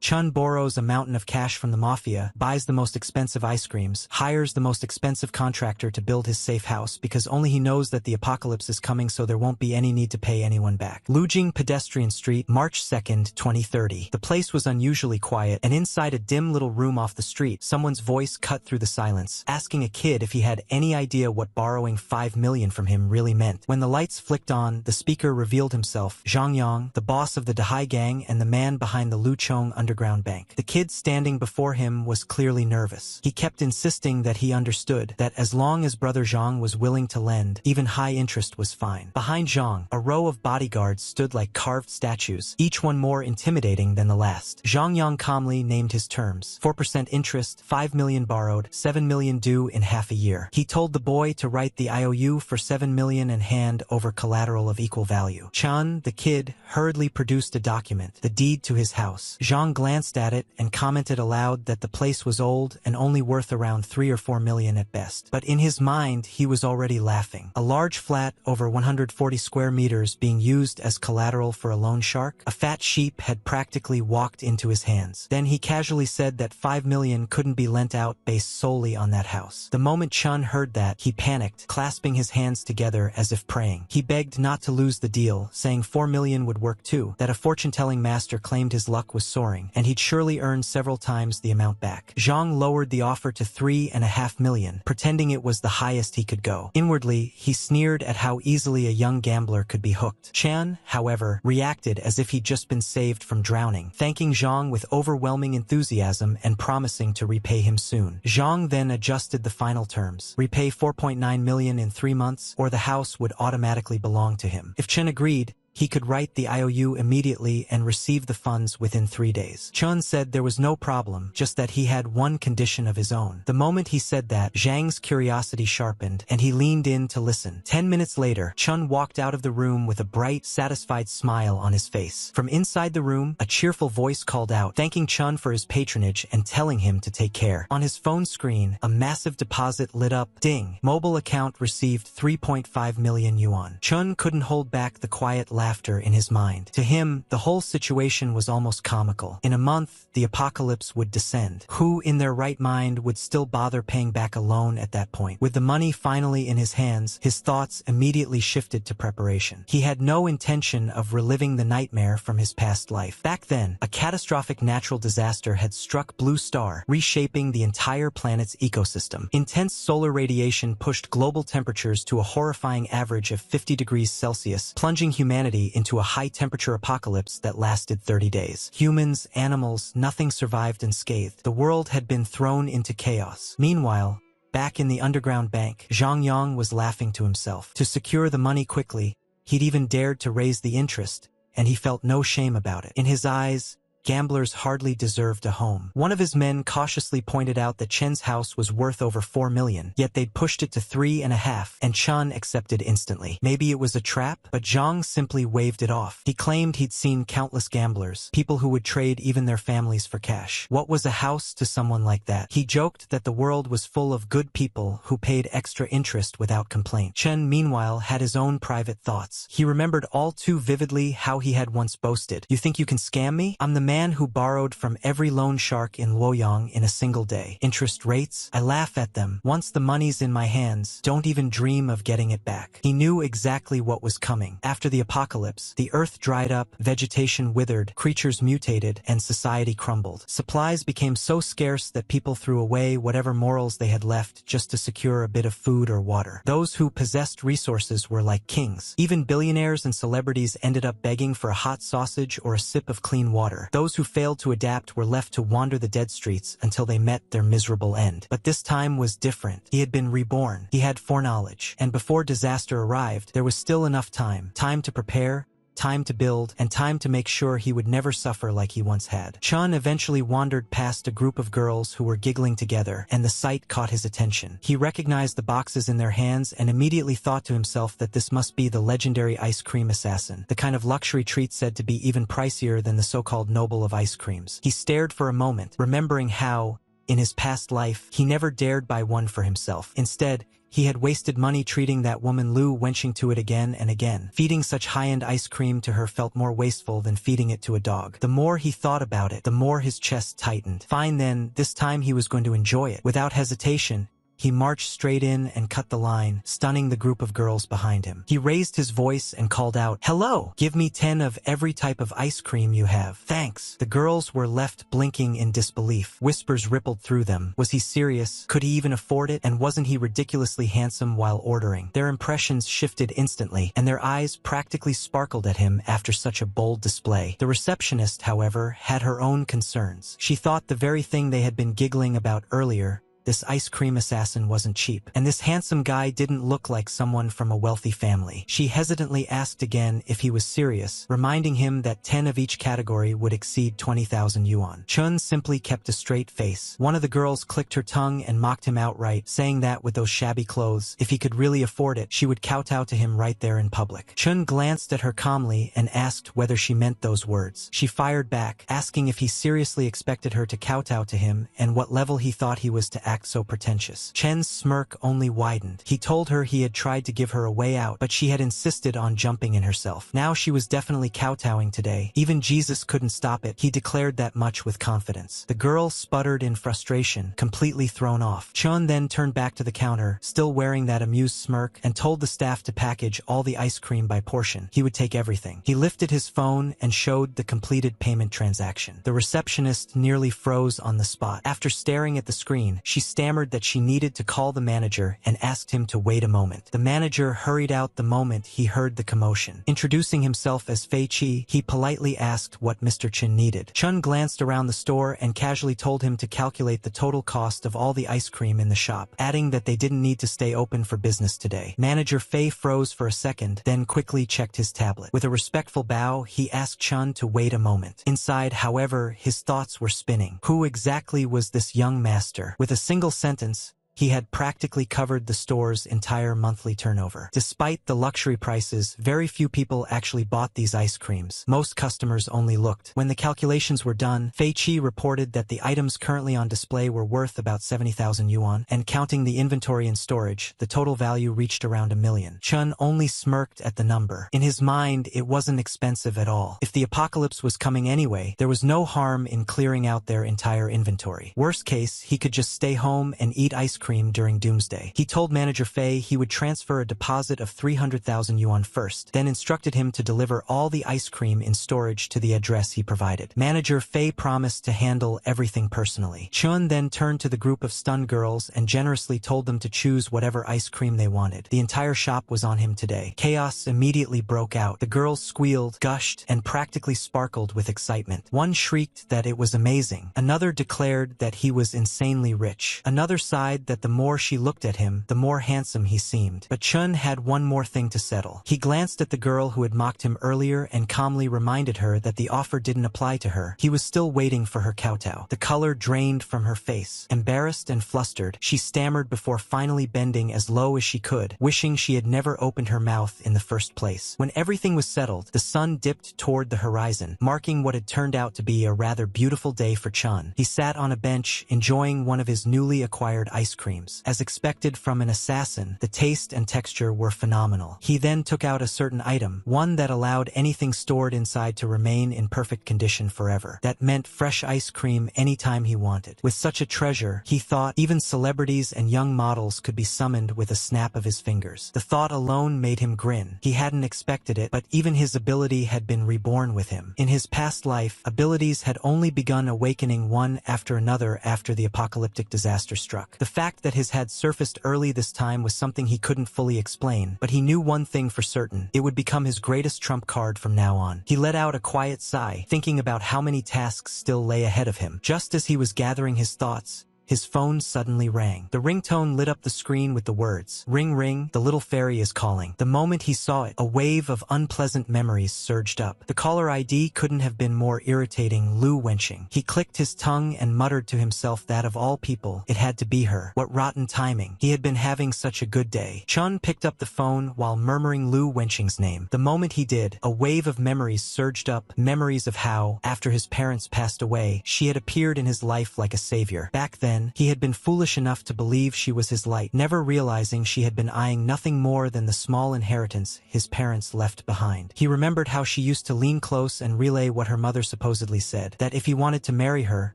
Chun borrows a mountain of cash from the mafia, buys the most expensive ice creams, hires the most expensive contractor to build his safe house because only he knows that the apocalypse is coming, so there won't be any need to pay anyone back. Lujing Pedestrian Street, March 2nd, 2030. The place was unusually quiet, and inside a dim little room off the street, someone's voice cut through the silence, asking a kid if he had any idea what borrowing 5 million from him really meant. When the lights flicked on, the speaker revealed himself, Zhang Yang, the boss of the Dahai gang and the man behind the Luchong underground bank. The kid standing before him was clearly nervous. He kept insisting that he understood, that as long as brother Zhang was willing to lend, even high interest was fine. Behind Zhang, a row of bodyguards stood like carved statues, each one more intimidating than the last. Zhang Yang calmly named his terms. 4% interest, 5 million borrowed, 7 million due in half a year. He told the boy to write the IOU for 7 million and hand over collateral of equal value. Chun, the kid, hurriedly produced a document, the deed to his house. Zhang glanced at it and commented aloud that the place was old and only worth around 3 or 4 million at best. But in his mind, he was already laughing. A large flat over 140 square meters being used as collateral for a loan shark? A fat sheep had practically walked into his hands. Then he casually said that 5 million couldn't be lent out based solely on that house. The moment Chun heard that, he panicked, clasping his hands together as if praying. He begged not to lose the deal, saying 4 million would work too, that a fortune-telling master claimed his luck was soaring, and he'd surely earn several times the amount back. Zhang lowered the offer to 3.5 million, pretending it was the highest he could go. Inwardly, he sneered at how easily a young gambler could be hooked. Chan, however, reacted as if he'd just been saved from drowning, thanking Zhang with overwhelming enthusiasm and promising to repay him soon. Zhang then adjusted the final terms. Repay 4.9 million in 3 months, or the house would automatically belong to him. If Chen agreed, he could write the IOU immediately and receive the funds within 3 days. Chun said there was no problem, just that he had one condition of his own. The moment he said that, Zhang's curiosity sharpened, and he leaned in to listen. 10 minutes later, Chun walked out of the room with a bright, satisfied smile on his face. From inside the room, a cheerful voice called out, thanking Chun for his patronage and telling him to take care. On his phone screen, a massive deposit lit up. Ding! Mobile account received 3.5 million yuan. Chun couldn't hold back the quiet laughter in his mind. To him, the whole situation was almost comical. In a month, the apocalypse would descend. Who in their right mind would still bother paying back a loan at that point? With the money finally in his hands, his thoughts immediately shifted to preparation. He had no intention of reliving the nightmare from his past life. Back then, a catastrophic natural disaster had struck Blue Star, reshaping the entire planet's ecosystem. Intense solar radiation pushed global temperatures to a horrifying average of 50 degrees Celsius, plunging humanity into a high-temperature apocalypse that lasted 30 days. Humans, animals, nothing survived unscathed. The world had been thrown into chaos. Meanwhile, back in the underground bank, Zhang Yang was laughing to himself. To secure the money quickly, he'd even dared to raise the interest, and he felt no shame about it. In his eyes, gamblers hardly deserved a home. One of his men cautiously pointed out that Chen's house was worth over 4 million, yet they'd pushed it to 3.5, and Chen accepted instantly. Maybe it was a trap, but Zhang simply waved it off. He claimed he'd seen countless gamblers, people who would trade even their families for cash. What was a house to someone like that? He joked that the world was full of good people who paid extra interest without complaint. Chen, meanwhile, had his own private thoughts. He remembered all too vividly how he had once boasted, "You think you can scam me? I'm the man who borrowed from every loan shark in Luoyang in a single day. Interest rates? I laugh at them. Once the money's in my hands, don't even dream of getting it back." He knew exactly what was coming. After the apocalypse, the earth dried up, vegetation withered, creatures mutated, and society crumbled. Supplies became so scarce that people threw away whatever morals they had left just to secure a bit of food or water. Those who possessed resources were like kings. Even billionaires and celebrities ended up begging for a hot sausage or a sip of clean water. Those who failed to adapt were left to wander the dead streets until they met their miserable end. But this time was different. He had been reborn. He had foreknowledge. And before disaster arrived, there was still enough time. Time to prepare, time to build, and time to make sure he would never suffer like he once had. Chun eventually wandered past a group of girls who were giggling together, and the sight caught his attention. He recognized the boxes in their hands and immediately thought to himself that this must be the legendary ice cream assassin, the kind of luxury treat said to be even pricier than the so-called noble of ice creams. He stared for a moment, remembering how, in his past life, he never dared buy one for himself. Instead, he had wasted money treating that woman Lu wenching to it again and again. Feeding such high-end ice cream to her felt more wasteful than feeding it to a dog. The more he thought about it, the more his chest tightened. Fine then, this time he was going to enjoy it. Without hesitation, he marched straight in and cut the line, stunning the group of girls behind him. He raised his voice and called out, "Hello! Give me 10 of every type of ice cream you have. Thanks." The girls were left blinking in disbelief. Whispers rippled through them. Was he serious? Could he even afford it? And wasn't he ridiculously handsome while ordering? Their impressions shifted instantly, and their eyes practically sparkled at him after such a bold display. The receptionist, however, had her own concerns. She thought the very thing they had been giggling about earlier, this ice cream assassin, wasn't cheap. And this handsome guy didn't look like someone from a wealthy family. She hesitantly asked again if he was serious, reminding him that 10 of each category would exceed 20,000 yuan. Chun simply kept a straight face. One of the girls clicked her tongue and mocked him outright, saying that with those shabby clothes, if he could really afford it, she would kowtow to him right there in public. Chun glanced at her calmly and asked whether she meant those words. She fired back, asking if he seriously expected her to kowtow to him and what level he thought he was to act so pretentious. Chen's smirk only widened. He told her he had tried to give her a way out, but she had insisted on jumping in herself. Now she was definitely kowtowing today. Even Jesus couldn't stop it. He declared that much with confidence. The girl sputtered in frustration, completely thrown off. Chun then turned back to the counter, still wearing that amused smirk, and told the staff to package all the ice cream by portion. He would take everything. He lifted his phone and showed the completed payment transaction. The receptionist nearly froze on the spot. After staring at the screen, she stammered that she needed to call the manager and asked him to wait a moment. The manager hurried out the moment he heard the commotion. Introducing himself as Fei Chi, he politely asked what Mr. Chin needed. Chun glanced around the store and casually told him to calculate the total cost of all the ice cream in the shop, adding that they didn't need to stay open for business today. Manager Fei froze for a second, then quickly checked his tablet. With a respectful bow, he asked Chun to wait a moment. Inside, however, his thoughts were spinning. Who exactly was this young master? With a single sentence, he had practically covered the store's entire monthly turnover. Despite the luxury prices, very few people actually bought these ice creams. Most customers only looked. When the calculations were done, Fei Chi reported that the items currently on display were worth about 70,000 yuan, and counting the inventory in storage, the total value reached around 1 million. Chun only smirked at the number. In his mind, it wasn't expensive at all. If the apocalypse was coming anyway, there was no harm in clearing out their entire inventory. Worst case, he could just stay home and eat ice cream during Doomsday. He told Manager Fei he would transfer a deposit of 300,000 yuan first, then instructed him to deliver all the ice cream in storage to the address he provided. Manager Fei promised to handle everything personally. Chun then turned to the group of stunned girls and generously told them to choose whatever ice cream they wanted. The entire shop was on him today. Chaos immediately broke out. The girls squealed, gushed, and practically sparkled with excitement. One shrieked that it was amazing. Another declared that he was insanely rich. Another sighed that the more she looked at him, the more handsome he seemed. But Chun had one more thing to settle. He glanced at the girl who had mocked him earlier and calmly reminded her that the offer didn't apply to her. He was still waiting for her kowtow. The color drained from her face. Embarrassed and flustered, she stammered before finally bending as low as she could, wishing she had never opened her mouth in the first place. When everything was settled, the sun dipped toward the horizon, marking what had turned out to be a rather beautiful day for Chun. He sat on a bench, enjoying one of his newly acquired ice creams. As expected from an assassin, the taste and texture were phenomenal. He then took out a certain item, one that allowed anything stored inside to remain in perfect condition forever. That meant fresh ice cream anytime he wanted. With such a treasure, he thought even celebrities and young models could be summoned with a snap of his fingers. The thought alone made him grin. He hadn't expected it, but even his ability had been reborn with him. In his past life, abilities had only begun awakening one after another after the apocalyptic disaster struck. The fact that his had surfaced early this time was something he couldn't fully explain, but he knew one thing for certain: it would become his greatest trump card from now on. He let out a quiet sigh, thinking about how many tasks still lay ahead of him. Just as he was gathering his thoughts, his phone suddenly rang. The ringtone lit up the screen with the words, "Ring ring, the little fairy is calling." The moment he saw it, a wave of unpleasant memories surged up. The caller ID couldn't have been more irritating: Lu Wenching. He clicked his tongue and muttered to himself that of all people, it had to be her. What rotten timing. He had been having such a good day. Chun picked up the phone while murmuring Lu Wenching's name. The moment he did, a wave of memories surged up, memories of how, after his parents passed away, she had appeared in his life like a savior. Back then, then, he had been foolish enough to believe she was his light, never realizing she had been eyeing nothing more than the small inheritance his parents left behind. He remembered how she used to lean close and relay what her mother supposedly said, that if he wanted to marry her,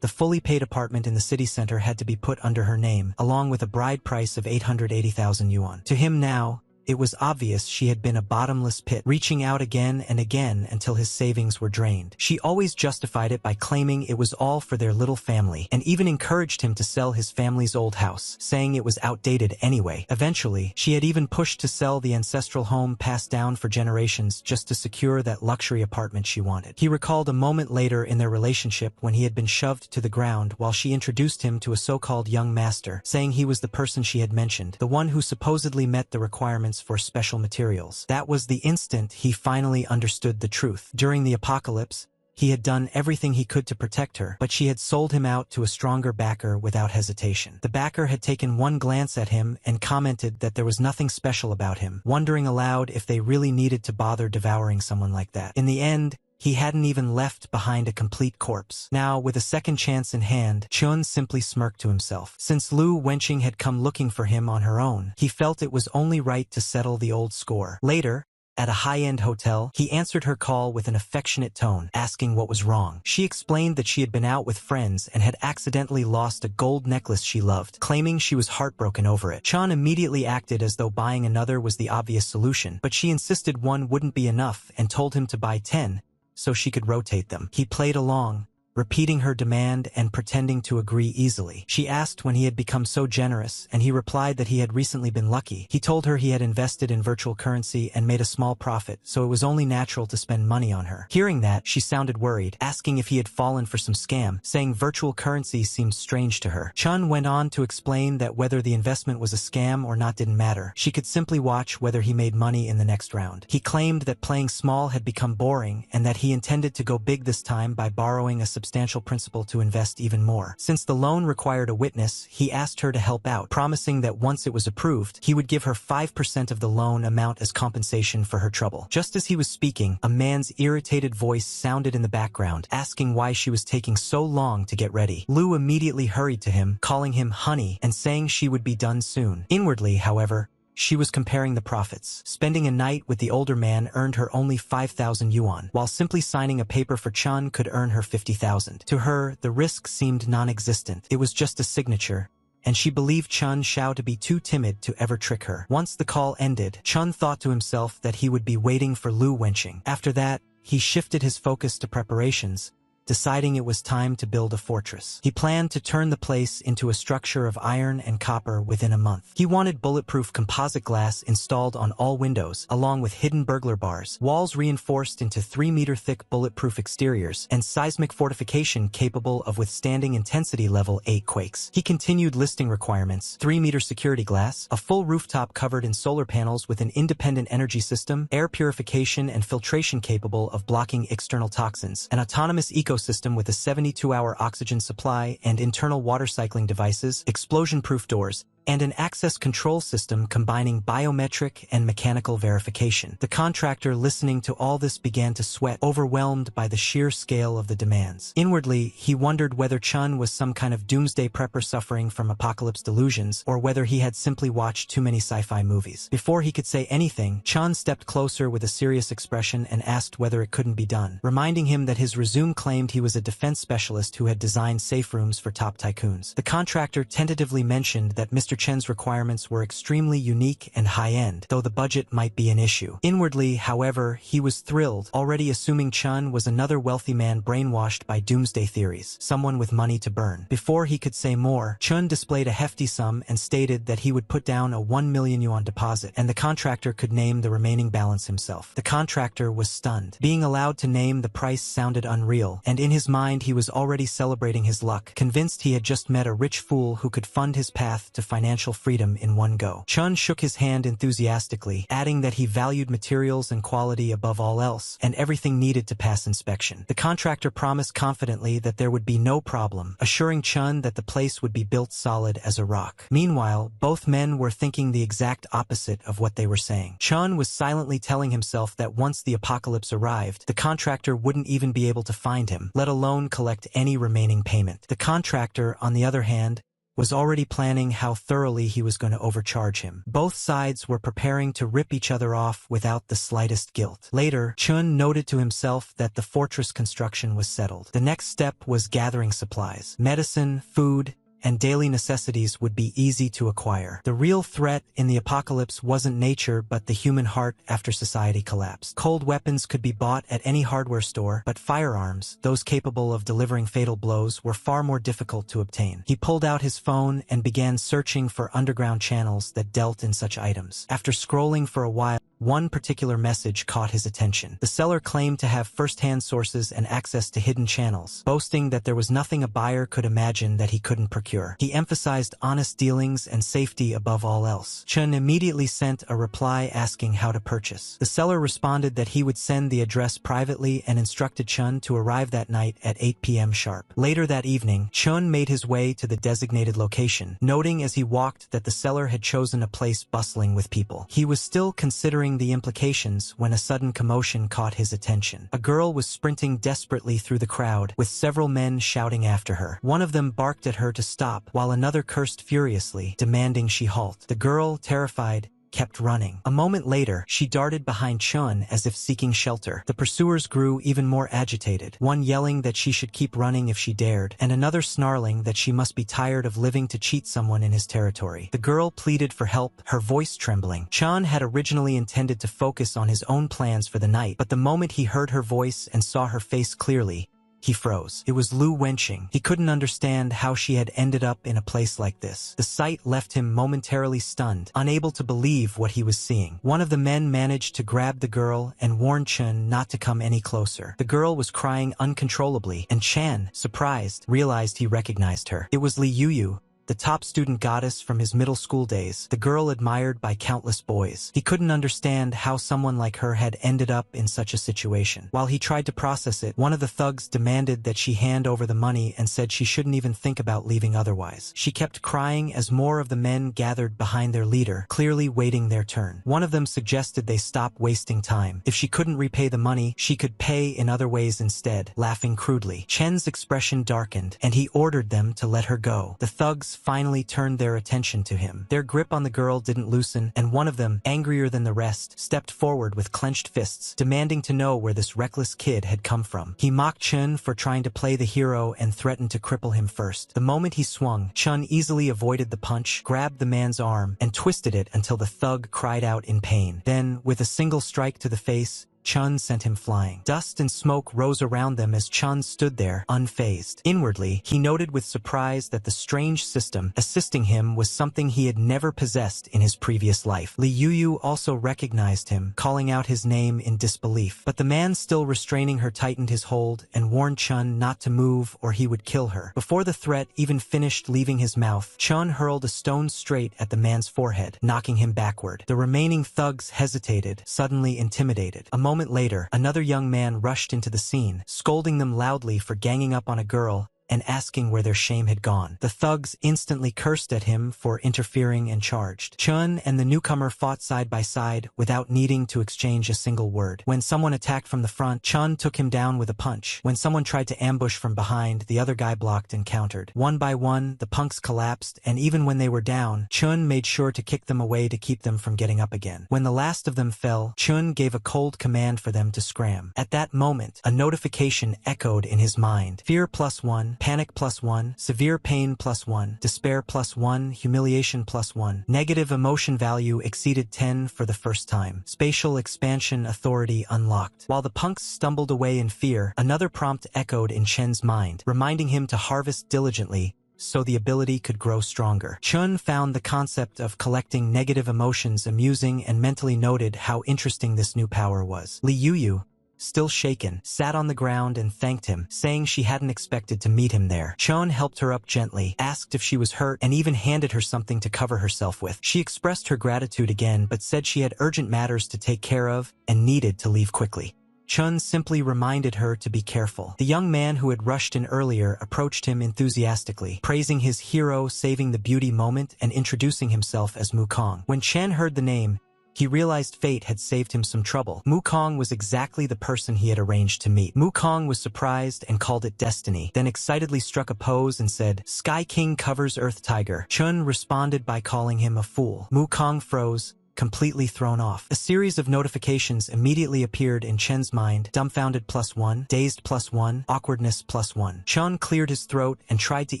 the fully paid apartment in the city center had to be put under her name, along with a bride price of 880,000 yuan. To him now, it was obvious she had been a bottomless pit, reaching out again and again until his savings were drained. She always justified it by claiming it was all for their little family, and even encouraged him to sell his family's old house, saying it was outdated anyway. Eventually, she had even pushed to sell the ancestral home passed down for generations just to secure that luxury apartment she wanted. He recalled a moment later in their relationship when he had been shoved to the ground while she introduced him to a so-called young master, saying he was the person she had mentioned, the one who supposedly met the requirements for special materials. That was the instant he finally understood the truth. During the apocalypse, he had done everything he could to protect her, but she had sold him out to a stronger backer without hesitation. The backer had taken one glance at him and commented that there was nothing special about him, wondering aloud if they really needed to bother devouring someone like that. In the end, he hadn't even left behind a complete corpse. Now, with a second chance in hand, Chun simply smirked to himself. Since Lu Wenqing had come looking for him on her own, he felt it was only right to settle the old score. Later, at a high-end hotel, he answered her call with an affectionate tone, asking what was wrong. She explained that she had been out with friends and had accidentally lost a gold necklace she loved, claiming she was heartbroken over it. Chun immediately acted as though buying another was the obvious solution, but she insisted one wouldn't be enough and told him to buy 10, so she could rotate them. He played along, repeating her demand and pretending to agree easily. She asked when he had become so generous, and he replied that he had recently been lucky. He told her he had invested in virtual currency and made a small profit, so it was only natural to spend money on her. Hearing that, she sounded worried, asking if he had fallen for some scam, saying virtual currency seemed strange to her. Chun went on to explain that whether the investment was a scam or not didn't matter. She could simply watch whether he made money in the next round. He claimed that playing small had become boring and that he intended to go big this time by borrowing a substantial principal to invest even more. Since the loan required a witness, he asked her to help out, promising that once it was approved, he would give her 5% of the loan amount as compensation for her trouble. Just as he was speaking, a man's irritated voice sounded in the background, asking why she was taking so long to get ready. Lu immediately hurried to him, calling him honey and saying she would be done soon. Inwardly, however, she was comparing the profits. Spending a night with the older man earned her only 5,000 yuan, while simply signing a paper for Chun could earn her 50,000. To her, the risk seemed non-existent. It was just a signature, and she believed Chun Xiao to be too timid to ever trick her. Once the call ended, Chun thought to himself that he would be waiting for Lu Wenqing. After that, he shifted his focus to preparations, deciding it was time to build a fortress. He planned to turn the place into a structure of iron and copper within a month. He wanted bulletproof composite glass installed on all windows, along with hidden burglar bars, walls reinforced into 3-meter-thick bulletproof exteriors, and seismic fortification capable of withstanding intensity level 8 quakes. He continued listing requirements: 3-meter security glass, a full rooftop covered in solar panels with an independent energy system, air purification and filtration capable of blocking external toxins, an autonomous ecosystem with a 72-hour oxygen supply and internal water cycling devices, explosion-proof doors, and an access control system combining biometric and mechanical verification. The contractor, listening to all this, began to sweat, overwhelmed by the sheer scale of the demands. Inwardly, he wondered whether Chun was some kind of doomsday prepper suffering from apocalypse delusions, or whether he had simply watched too many sci-fi movies. Before he could say anything, Chun stepped closer with a serious expression and asked whether it couldn't be done, reminding him that his resume claimed he was a defense specialist who had designed safe rooms for top tycoons. The contractor tentatively mentioned that Mr. Chen's requirements were extremely unique and high-end, though the budget might be an issue. Inwardly, however, he was thrilled, already assuming Chun was another wealthy man brainwashed by doomsday theories, someone with money to burn. Before he could say more, Chun displayed a hefty sum and stated that he would put down a 1 million yuan deposit, and the contractor could name the remaining balance himself. The contractor was stunned. Being allowed to name the price sounded unreal, and in his mind he was already celebrating his luck, convinced he had just met a rich fool who could fund his path to financial financial freedom in one go. Chun shook his hand enthusiastically, adding that he valued materials and quality above all else, and everything needed to pass inspection. The contractor promised confidently that there would be no problem, assuring Chun that the place would be built solid as a rock. Meanwhile, both men were thinking the exact opposite of what they were saying. Chun was silently telling himself that once the apocalypse arrived, the contractor wouldn't even be able to find him, let alone collect any remaining payment. The contractor, on the other hand, was already planning how thoroughly he was going to overcharge him. Both sides were preparing to rip each other off without the slightest guilt. Later, Chun noted to himself that the fortress construction was settled. The next step was gathering supplies. Medicine, food, and daily necessities would be easy to acquire. The real threat in the apocalypse wasn't nature but the human heart after society collapsed. Cold weapons could be bought at any hardware store, but firearms, those capable of delivering fatal blows, were far more difficult to obtain. He pulled out his phone and began searching for underground channels that dealt in such items. After scrolling for a while, one particular message caught his attention. The seller claimed to have first-hand sources and access to hidden channels, boasting that there was nothing a buyer could imagine that he couldn't procure. He emphasized honest dealings and safety above all else. Chun immediately sent a reply asking how to purchase. The seller responded that he would send the address privately and instructed Chun to arrive that night at 8 p.m. sharp. Later that evening, Chun made his way to the designated location, noting as he walked that the seller had chosen a place bustling with people. He was still considering the implications when a sudden commotion caught his attention. A girl was sprinting desperately through the crowd, with several men shouting after her. One of them barked at her to stop, while another cursed furiously, demanding she halt. The girl, terrified, kept running. A moment later, she darted behind Chun as if seeking shelter. The pursuers grew even more agitated, one yelling that she should keep running if she dared, and another snarling that she must be tired of living to cheat someone in his territory. The girl pleaded for help, her voice trembling. Chun had originally intended to focus on his own plans for the night, but the moment he heard her voice and saw her face clearly, he froze. It was Lu Wenqing. He couldn't understand how she had ended up in a place like this. The sight left him momentarily stunned, unable to believe what he was seeing. One of the men managed to grab the girl and warn Chun not to come any closer. The girl was crying uncontrollably, and Chan, surprised, realized he recognized her. It was Li Yuyu, the top student goddess from his middle school days, the girl admired by countless boys. He couldn't understand how someone like her had ended up in such a situation. While he tried to process it, one of the thugs demanded that she hand over the money and said she shouldn't even think about leaving otherwise. She kept crying as more of the men gathered behind their leader, clearly waiting their turn. One of them suggested they stop wasting time. If she couldn't repay the money, she could pay in other ways instead, laughing crudely. Chen's expression darkened, and he ordered them to let her go. The thugs finally turned their attention to him. Their grip on the girl didn't loosen, and one of them, angrier than the rest, stepped forward with clenched fists, demanding to know where this reckless kid had come from. He mocked Chun for trying to play the hero and threatened to cripple him first. The moment he swung, Chun easily avoided the punch, grabbed the man's arm, and twisted it until the thug cried out in pain. Then, with a single strike to the face, Chun sent him flying. Dust and smoke rose around them as Chun stood there, unfazed. Inwardly, he noted with surprise that the strange system assisting him was something he had never possessed in his previous life. Li Yuyu also recognized him, calling out his name in disbelief. But the man still restraining her tightened his hold and warned Chun not to move or he would kill her. Before the threat even finished leaving his mouth, Chun hurled a stone straight at the man's forehead, knocking him backward. The remaining thugs hesitated, suddenly intimidated. A moment later, another young man rushed into the scene, scolding them loudly for ganging up on a girl and asking where their shame had gone. The thugs instantly cursed at him for interfering and charged. Chun and the newcomer fought side by side without needing to exchange a single word. When someone attacked from the front, Chun took him down with a punch. When someone tried to ambush from behind, the other guy blocked and countered. One by one, the punks collapsed, and even when they were down, Chun made sure to kick them away to keep them from getting up again. When the last of them fell, Chun gave a cold command for them to scram. At that moment, a notification echoed in his mind. Fear +1, panic +1, severe pain +1, despair +1, humiliation +1. Negative emotion value exceeded 10 for the first time. Spatial expansion authority unlocked. While the punks stumbled away in fear, another prompt echoed in Chen's mind, reminding him to harvest diligently so the ability could grow stronger. Chun found the concept of collecting negative emotions amusing and mentally noted how interesting this new power was. Li Yuyu, still shaken, sat on the ground and thanked him, saying she hadn't expected to meet him there. Chun helped her up gently, asked if she was hurt, and even handed her something to cover herself with. She expressed her gratitude again, but said she had urgent matters to take care of and needed to leave quickly. Chun simply reminded her to be careful. The young man who had rushed in earlier approached him enthusiastically, praising his hero saving the beauty moment and introducing himself as Mukong. When Chen heard the name, he realized fate had saved him some trouble. Mukong was exactly the person he had arranged to meet. Mukong was surprised and called it destiny, then excitedly struck a pose and said, "Sky King covers Earth Tiger." Chun responded by calling him a fool. Mukong froze, completely thrown off. A series of notifications immediately appeared in Chen's mind: dumbfounded +1, dazed +1, awkwardness +1. Chun cleared his throat and tried to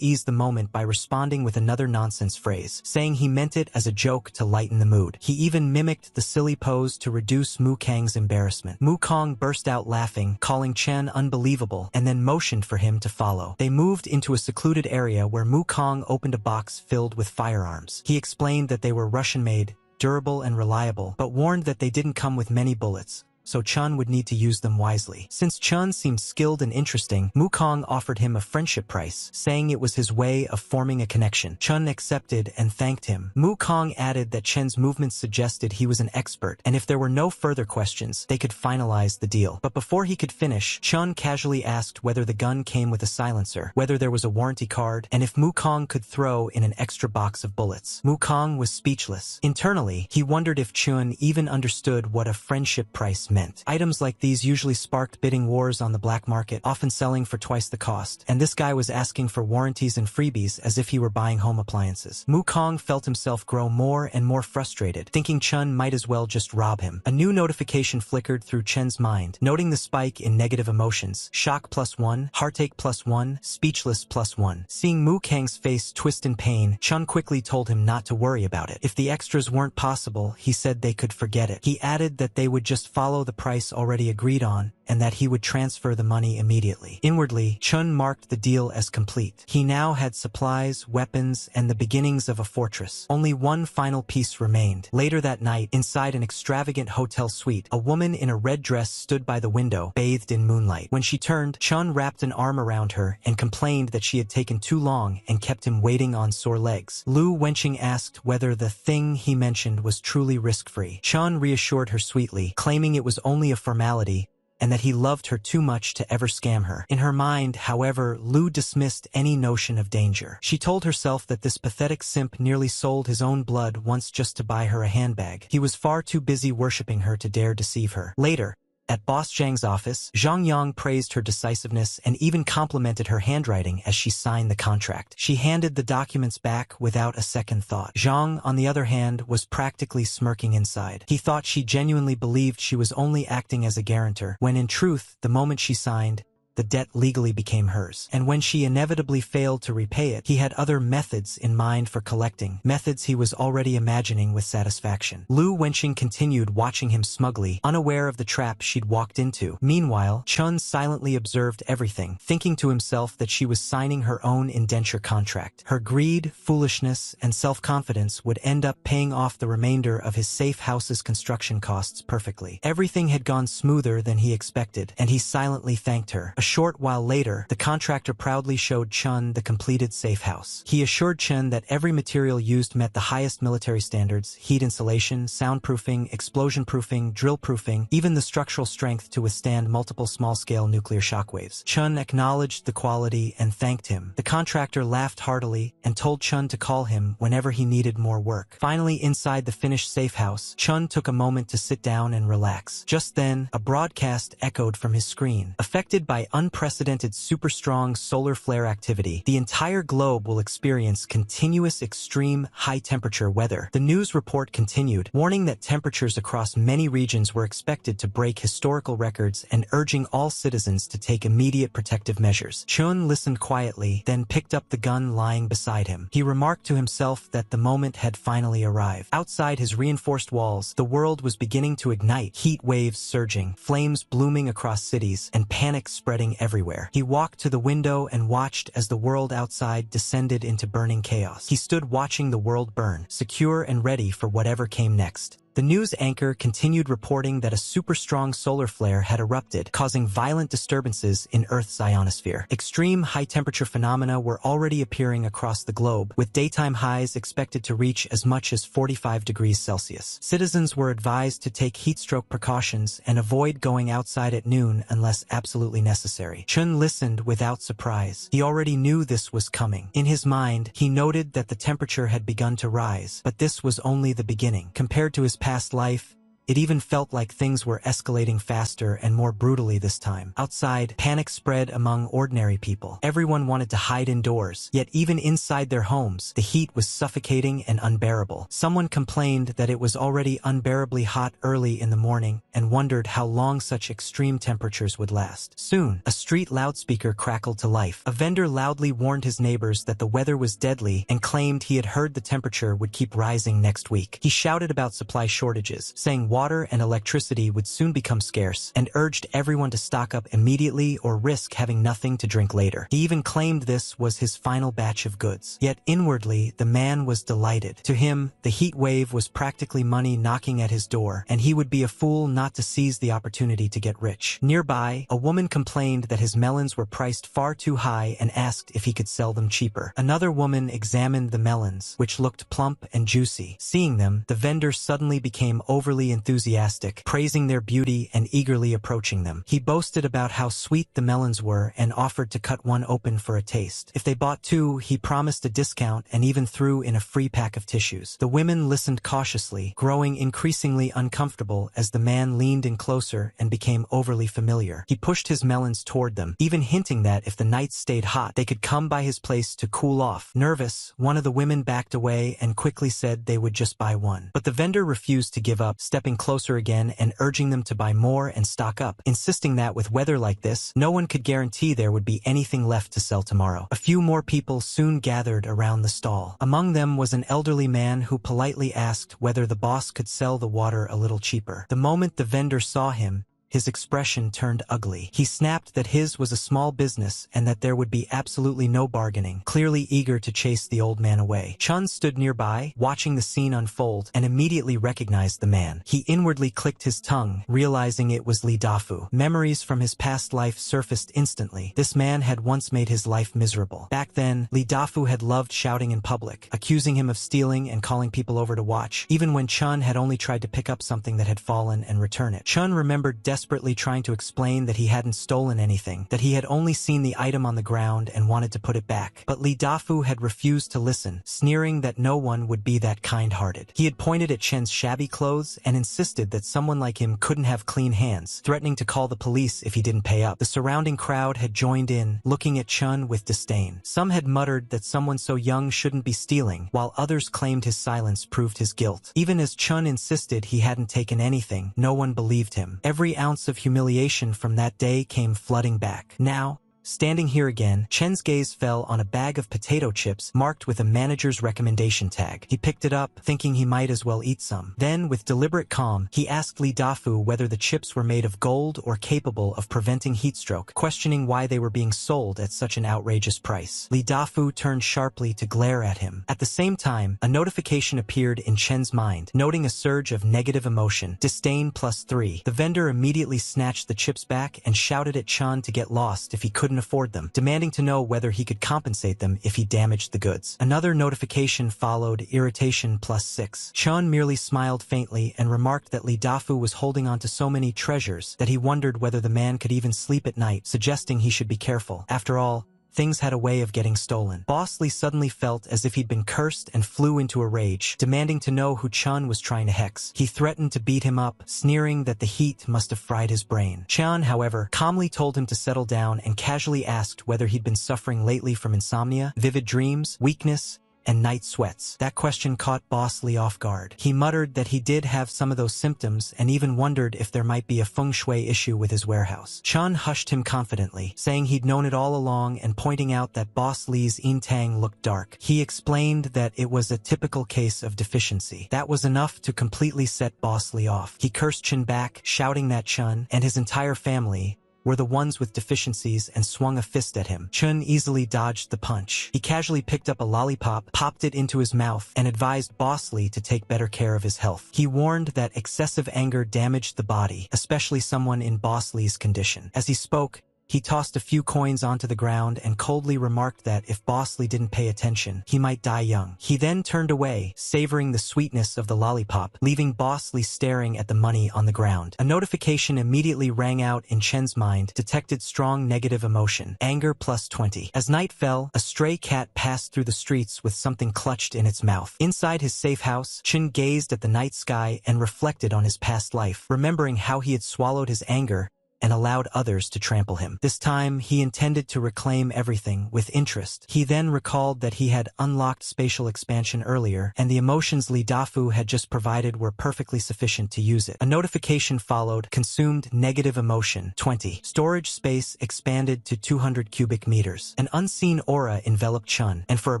ease the moment by responding with another nonsense phrase, saying he meant it as a joke to lighten the mood. He even mimicked the silly pose to reduce Mukong's embarrassment. Mukong burst out laughing, calling Chen unbelievable, and then motioned for him to follow. They moved into a secluded area where Mukong opened a box filled with firearms. He explained that they were Russian-made, durable and reliable, but warned that they didn't come with many bullets, so Chun would need to use them wisely. Since Chun seemed skilled and interesting, Mukong offered him a friendship price, saying it was his way of forming a connection. Chun accepted and thanked him. Mukong added that Chen's movements suggested he was an expert, and if there were no further questions, they could finalize the deal. But before he could finish, Chun casually asked whether the gun came with a silencer, whether there was a warranty card, and if Mukong could throw in an extra box of bullets. Mukong was speechless. Internally, he wondered if Chun even understood what a friendship price meant. Items like these usually sparked bidding wars on the black market, often selling for twice the cost, and this guy was asking for warranties and freebies as if he were buying home appliances. Mukong felt himself grow more and more frustrated, thinking Chun might as well just rob him. A new notification flickered through Chen's mind, noting the spike in negative emotions: shock +1, heartache +1, speechless +1. Seeing Mukong's face twist in pain, Chun quickly told him not to worry about it. If the extras weren't possible, he said they could forget it. He added that they would just follow the price already agreed on, and that he would transfer the money immediately. Inwardly, Chun marked the deal as complete. He now had supplies, weapons, and the beginnings of a fortress. Only one final piece remained. Later that night, inside an extravagant hotel suite, a woman in a red dress stood by the window, bathed in moonlight. When she turned, Chun wrapped an arm around her and complained that she had taken too long and kept him waiting on sore legs. Lu Wenqing asked whether the thing he mentioned was truly risk-free. Chun reassured her sweetly, claiming it was only a formality, and that he loved her too much to ever scam her. In her mind, however, Lu dismissed any notion of danger. She told herself that this pathetic simp nearly sold his own blood once just to buy her a handbag. He was far too busy worshipping her to dare deceive her. Later, at Boss Zhang's office, Zhang Yang praised her decisiveness and even complimented her handwriting as she signed the contract. She handed the documents back without a second thought. Zhang, on the other hand, was practically smirking inside. He thought she genuinely believed she was only acting as a guarantor, when in truth, the moment she signed, the debt legally became hers. And when she inevitably failed to repay it, he had other methods in mind for collecting, methods he was already imagining with satisfaction. Lu Wenqing continued watching him smugly, unaware of the trap she'd walked into. Meanwhile, Chun silently observed everything, thinking to himself that she was signing her own indenture contract. Her greed, foolishness, and self-confidence would end up paying off the remainder of his safe house's construction costs perfectly. Everything had gone smoother than he expected, and he silently thanked her. A short while later, the contractor proudly showed Chun the completed safe house. He assured Chun that every material used met the highest military standards: heat insulation, soundproofing, explosion-proofing, drill-proofing, even the structural strength to withstand multiple small-scale nuclear shockwaves. Chun acknowledged the quality and thanked him. The contractor laughed heartily and told Chun to call him whenever he needed more work. Finally, inside the finished safe house, Chun took a moment to sit down and relax. Just then, a broadcast echoed from his screen. Affected by unprecedented super-strong solar flare activity, the entire globe will experience continuous extreme high-temperature weather. The news report continued, warning that temperatures across many regions were expected to break historical records and urging all citizens to take immediate protective measures. Chun listened quietly, then picked up the gun lying beside him. He remarked to himself that the moment had finally arrived. Outside his reinforced walls, the world was beginning to ignite, heat waves surging, flames blooming across cities, and panic spreading everywhere. He walked to the window and watched as the world outside descended into burning chaos. He stood watching the world burn, secure and ready for whatever came next. The news anchor continued reporting that a super-strong solar flare had erupted, causing violent disturbances in Earth's ionosphere. Extreme high-temperature phenomena were already appearing across the globe, with daytime highs expected to reach as much as 45 degrees Celsius. Citizens were advised to take heatstroke precautions and avoid going outside at noon unless absolutely necessary. Chun listened without surprise. He already knew this was coming. In his mind, he noted that the temperature had begun to rise, but this was only the beginning. Compared to his past life, it even felt like things were escalating faster and more brutally this time. Outside, panic spread among ordinary people. Everyone wanted to hide indoors, yet even inside their homes, the heat was suffocating and unbearable. Someone complained that it was already unbearably hot early in the morning and wondered how long such extreme temperatures would last. Soon, a street loudspeaker crackled to life. A vendor loudly warned his neighbors that the weather was deadly and claimed he had heard the temperature would keep rising next week. He shouted about supply shortages, saying water and electricity would soon become scarce, and urged everyone to stock up immediately or risk having nothing to drink later. He even claimed this was his final batch of goods. Yet inwardly, the man was delighted. To him, the heat wave was practically money knocking at his door, and he would be a fool not to seize the opportunity to get rich. Nearby, a woman complained that his melons were priced far too high and asked if he could sell them cheaper. Another woman examined the melons, which looked plump and juicy. Seeing them, the vendor suddenly became overly enthusiastic, praising their beauty and eagerly approaching them. He boasted about how sweet the melons were and offered to cut one open for a taste. If they bought two, he promised a discount and even threw in a free pack of tissues. The women listened cautiously, growing increasingly uncomfortable as the man leaned in closer and became overly familiar. He pushed his melons toward them, even hinting that if the nights stayed hot, they could come by his place to cool off. Nervous, one of the women backed away and quickly said they would just buy one. But the vendor refused to give up, stepping closer again and urging them to buy more and stock up, insisting that with weather like this, no one could guarantee there would be anything left to sell tomorrow. A few more people soon gathered around the stall. Among them was an elderly man who politely asked whether the boss could sell the water a little cheaper. The moment the vendor saw him, his expression turned ugly. He snapped that his was a small business and that there would be absolutely no bargaining, clearly eager to chase the old man away. Chun stood nearby, watching the scene unfold, and immediately recognized the man. He inwardly clicked his tongue, realizing it was Li Dafu. Memories from his past life surfaced instantly. This man had once made his life miserable. Back then, Li Dafu had loved shouting in public, accusing him of stealing and calling people over to watch, even when Chun had only tried to pick up something that had fallen and return it. Chun remembered desperately trying to explain that he hadn't stolen anything, that he had only seen the item on the ground and wanted to put it back. But Li Dafu had refused to listen, sneering that no one would be that kind-hearted. He had pointed at Chen's shabby clothes and insisted that someone like him couldn't have clean hands, threatening to call the police if he didn't pay up. The surrounding crowd had joined in, looking at Chun with disdain. Some had muttered that someone so young shouldn't be stealing, while others claimed his silence proved his guilt. Even as Chun insisted he hadn't taken anything, no one believed him. Every ounce of humiliation from that day came flooding back. Now, standing here again, Chen's gaze fell on a bag of potato chips marked with a manager's recommendation tag. He picked it up, thinking he might as well eat some. Then, with deliberate calm, he asked Li Dafu whether the chips were made of gold or capable of preventing heatstroke, questioning why they were being sold at such an outrageous price. Li Dafu turned sharply to glare at him. At the same time, a notification appeared in Chen's mind, noting a surge of negative emotion. Disdain +3. The vendor immediately snatched the chips back and shouted at Chun to get lost if he couldn't afford them, demanding to know whether he could compensate them if he damaged the goods. Another notification followed, irritation +6. Chun merely smiled faintly and remarked that Li Dafu was holding on to so many treasures that he wondered whether the man could even sleep at night, suggesting he should be careful. After all, things had a way of getting stolen. Boss Li suddenly felt as if he'd been cursed and flew into a rage, demanding to know who Chun was trying to hex. He threatened to beat him up, sneering that the heat must have fried his brain. Chun, however, calmly told him to settle down and casually asked whether he'd been suffering lately from insomnia, vivid dreams, weakness, and night sweats. That question caught Boss Li off guard. He muttered that he did have some of those symptoms and even wondered if there might be a feng shui issue with his warehouse. Chun hushed him confidently, saying he'd known it all along and pointing out that Boss Li's Intang looked dark. He explained that it was a typical case of deficiency. That was enough to completely set Boss Li off. He cursed Chun back, shouting that Chun and his entire family were the ones with deficiencies and swung a fist at him. Chun easily dodged the punch. He casually picked up a lollipop, popped it into his mouth, and advised Boss Lee to take better care of his health. He warned that excessive anger damaged the body, especially someone in Boss Lee's condition. As he spoke, he tossed a few coins onto the ground and coldly remarked that if Boss Lee didn't pay attention, he might die young. He then turned away, savoring the sweetness of the lollipop, leaving Boss Lee staring at the money on the ground. A notification immediately rang out in Chen's mind, detected strong negative emotion, anger plus 20. As night fell, a stray cat passed through the streets with something clutched in its mouth. Inside his safe house, Chen gazed at the night sky and reflected on his past life, remembering how he had swallowed his anger and allowed others to trample him. This time, he intended to reclaim everything with interest. He then recalled that he had unlocked spatial expansion earlier, and the emotions Li Dafu had just provided were perfectly sufficient to use it. A notification followed, consumed negative emotion, 20. Storage space expanded to 200 cubic meters. An unseen aura enveloped Chun, and for a